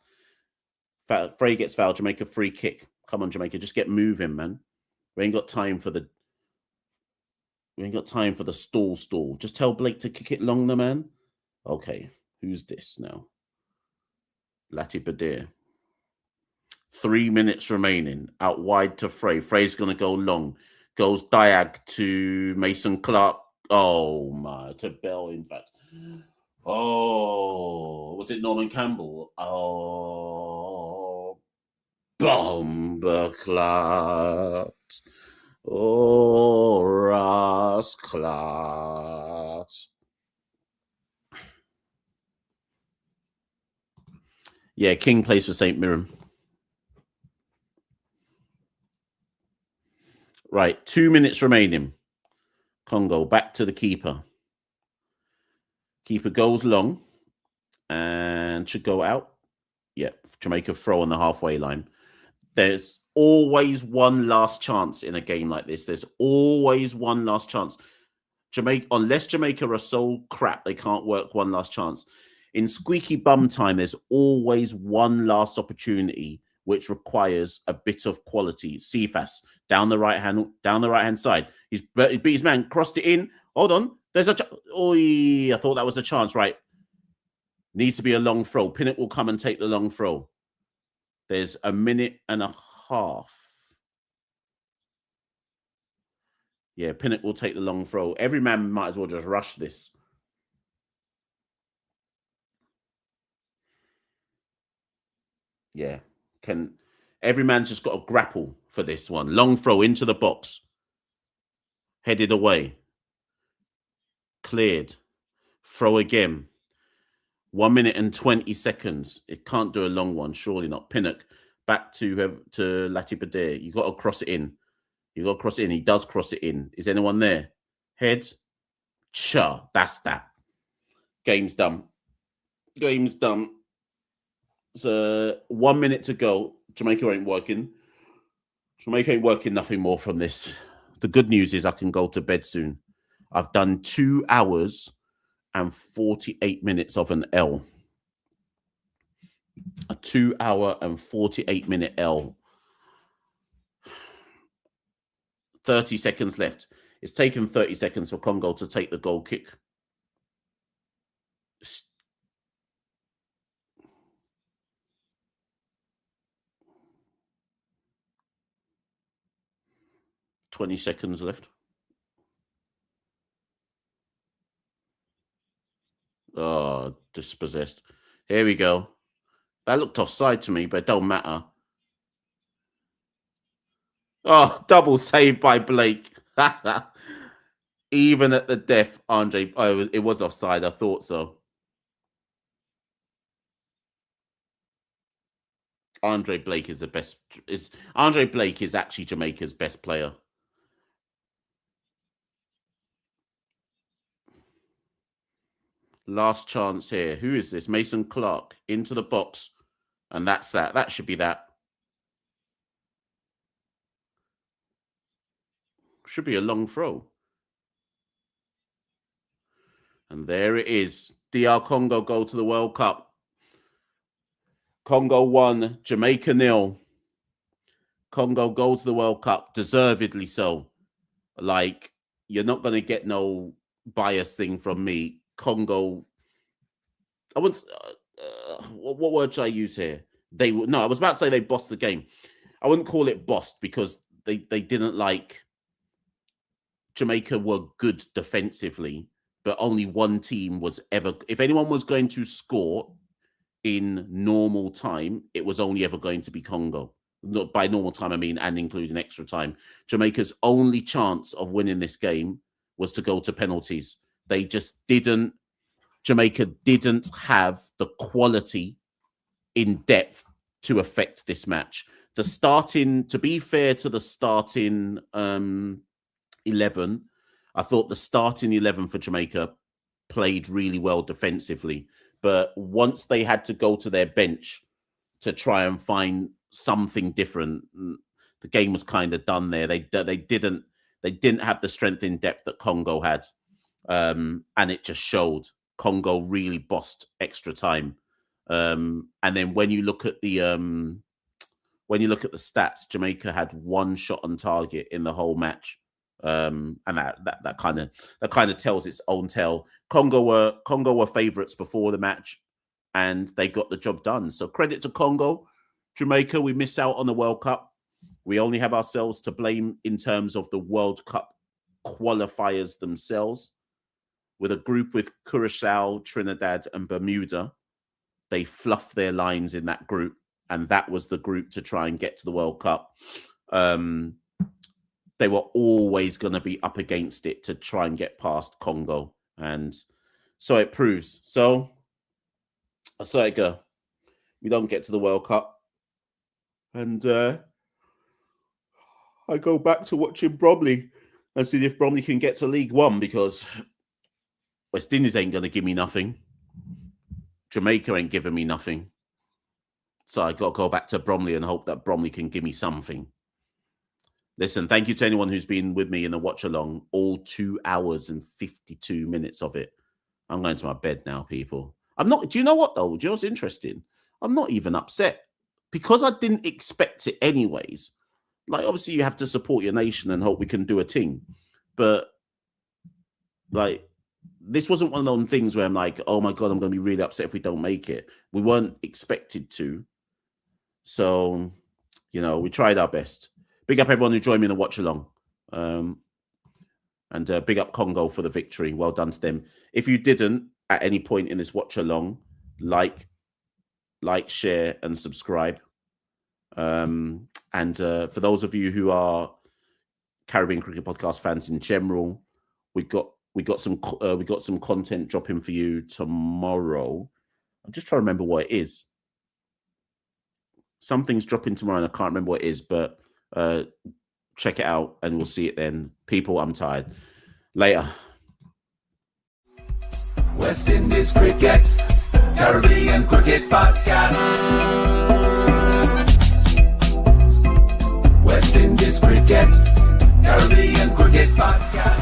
Frey gets fouled. Jamaica free kick. Come on, Jamaica. Just get moving, man. We ain't got time for the stall. Just tell Blake to kick it long, the man. Okay. Who's this now? Lati Badir. 3 minutes remaining. Out wide to Frey. Frey's going to go long. Goes diag to Mason Clark. Oh, my. To Bell, in fact. Oh. Was it Norman Campbell? Oh. Bomberclat. Oh, Rasclat. Yeah, King plays for St. Mirren. Right, 2 minutes remaining. Congo back to the keeper. Keeper goes long and should go out. Yep, Jamaica throw on the halfway line. There's always one last chance in a game like this. There's always one last chance. Unless Jamaica are so crap, they can't work one last chance. In squeaky bum time, there's always one last opportunity which requires a bit of quality. Cephas down the right hand side. He's beat his man, crossed it in. Hold on, there's a. I thought that was a chance. Right, needs to be a long throw. Pinnock will come and take the long throw. There's a minute and a half. Yeah, Pinnock will take the long throw. Every man might as well just rush this. Yeah. Every man's just got to grapple for this one. Long throw into the box. Headed away. Cleared. Throw again. 1 minute and 20 seconds. It can't do a long one. Surely not. Pinnock back to Lati Badir. You got to cross it in. You got to cross it in. He does cross it in. Is anyone there? Head. Cha. That's that. Game's done. Game's done. So 1 minute to go. Jamaica ain't working. Jamaica ain't working nothing more from this. The good news is I can go to bed soon. I've done 2 hours and 48 minutes of an L. A 2 hour and 48 minute L. 30 seconds left. It's taken 30 seconds for Congo to take the goal kick. $20 seconds left. Oh, dispossessed. Here we go. That looked offside to me, but it don't matter. Oh, double save by Blake. Even at the death, Andre. Oh, it was offside. I thought so. Andre Blake is the best. Andre Blake is actually Jamaica's best player. Last chance here. Who is this? Mason Clark into the box. And that's that. That should be that. Should be a long throw. And there it is. DR Congo go to the World Cup. Congo 1, Jamaica 0. Congo go to the World Cup, deservedly so. Like, you're not going to get no bias thing from me. Congo, I wouldn't, what word should I use here? I was about to say they bossed the game. I wouldn't call it bossed because they didn't like, Jamaica were good defensively, but only one team was ever, if anyone was going to score in normal time, it was only ever going to be Congo. Not by normal time, I mean, and including extra time. Jamaica's only chance of winning this game was to go to penalties. They just didn't. Jamaica didn't have the quality in depth to affect this match. To be fair to the starting 11, I thought the starting 11 for Jamaica played really well defensively. But once they had to go to their bench to try and find something different, the game was kind of done there. They didn't have the strength in depth that Congo had, and it just showed. Congo really bossed extra time, and then when you look at the stats, Jamaica had 1 shot on target in the whole match, and that kind of tells its own tale. Congo were favourites before the match, and they got the job done. So credit to Congo. Jamaica, we miss out on the World Cup. We only have ourselves to blame in terms of the World Cup qualifiers themselves. With a group with Curacao, Trinidad, and Bermuda, they fluffed their lines in that group, and that was the group to try and get to the World Cup. They were always going to be up against it to try and get past Congo, and so it proves. So I saw it go. We don't get to the World Cup, and I go back to watching Bromley and see if Bromley can get to League One, because West Indies ain't going to give me nothing. Jamaica ain't giving me nothing. So I got to go back to Bromley and hope that Bromley can give me something. Listen, thank you to anyone who's been with me in the watch along, all 2 hours and 52 minutes of it. I'm going to my bed now, people. I'm not, do you know what though? Do you know what's interesting? I'm not even upset because I didn't expect it anyways. Like, obviously you have to support your nation and hope we can do a thing. But like, this wasn't one of those things where I'm like, oh my God, I'm going to be really upset if we don't make it. We weren't expected to. So, you know, we tried our best. Big up everyone who joined me in the watch along. And big up Congo for the victory. Well done to them. If you didn't at any point in this watch along, like, share, and subscribe. And for those of you who are Caribbean Cricket Podcast fans in general, we got some content dropping for you tomorrow. I'm just trying to remember what it is. Something's dropping tomorrow, and I can't remember what it is, but check it out and we'll see it then. People, I'm tired. Later. West Indies Cricket, Caribbean Cricket Podcast. West Indies Cricket, Caribbean Cricket Podcast.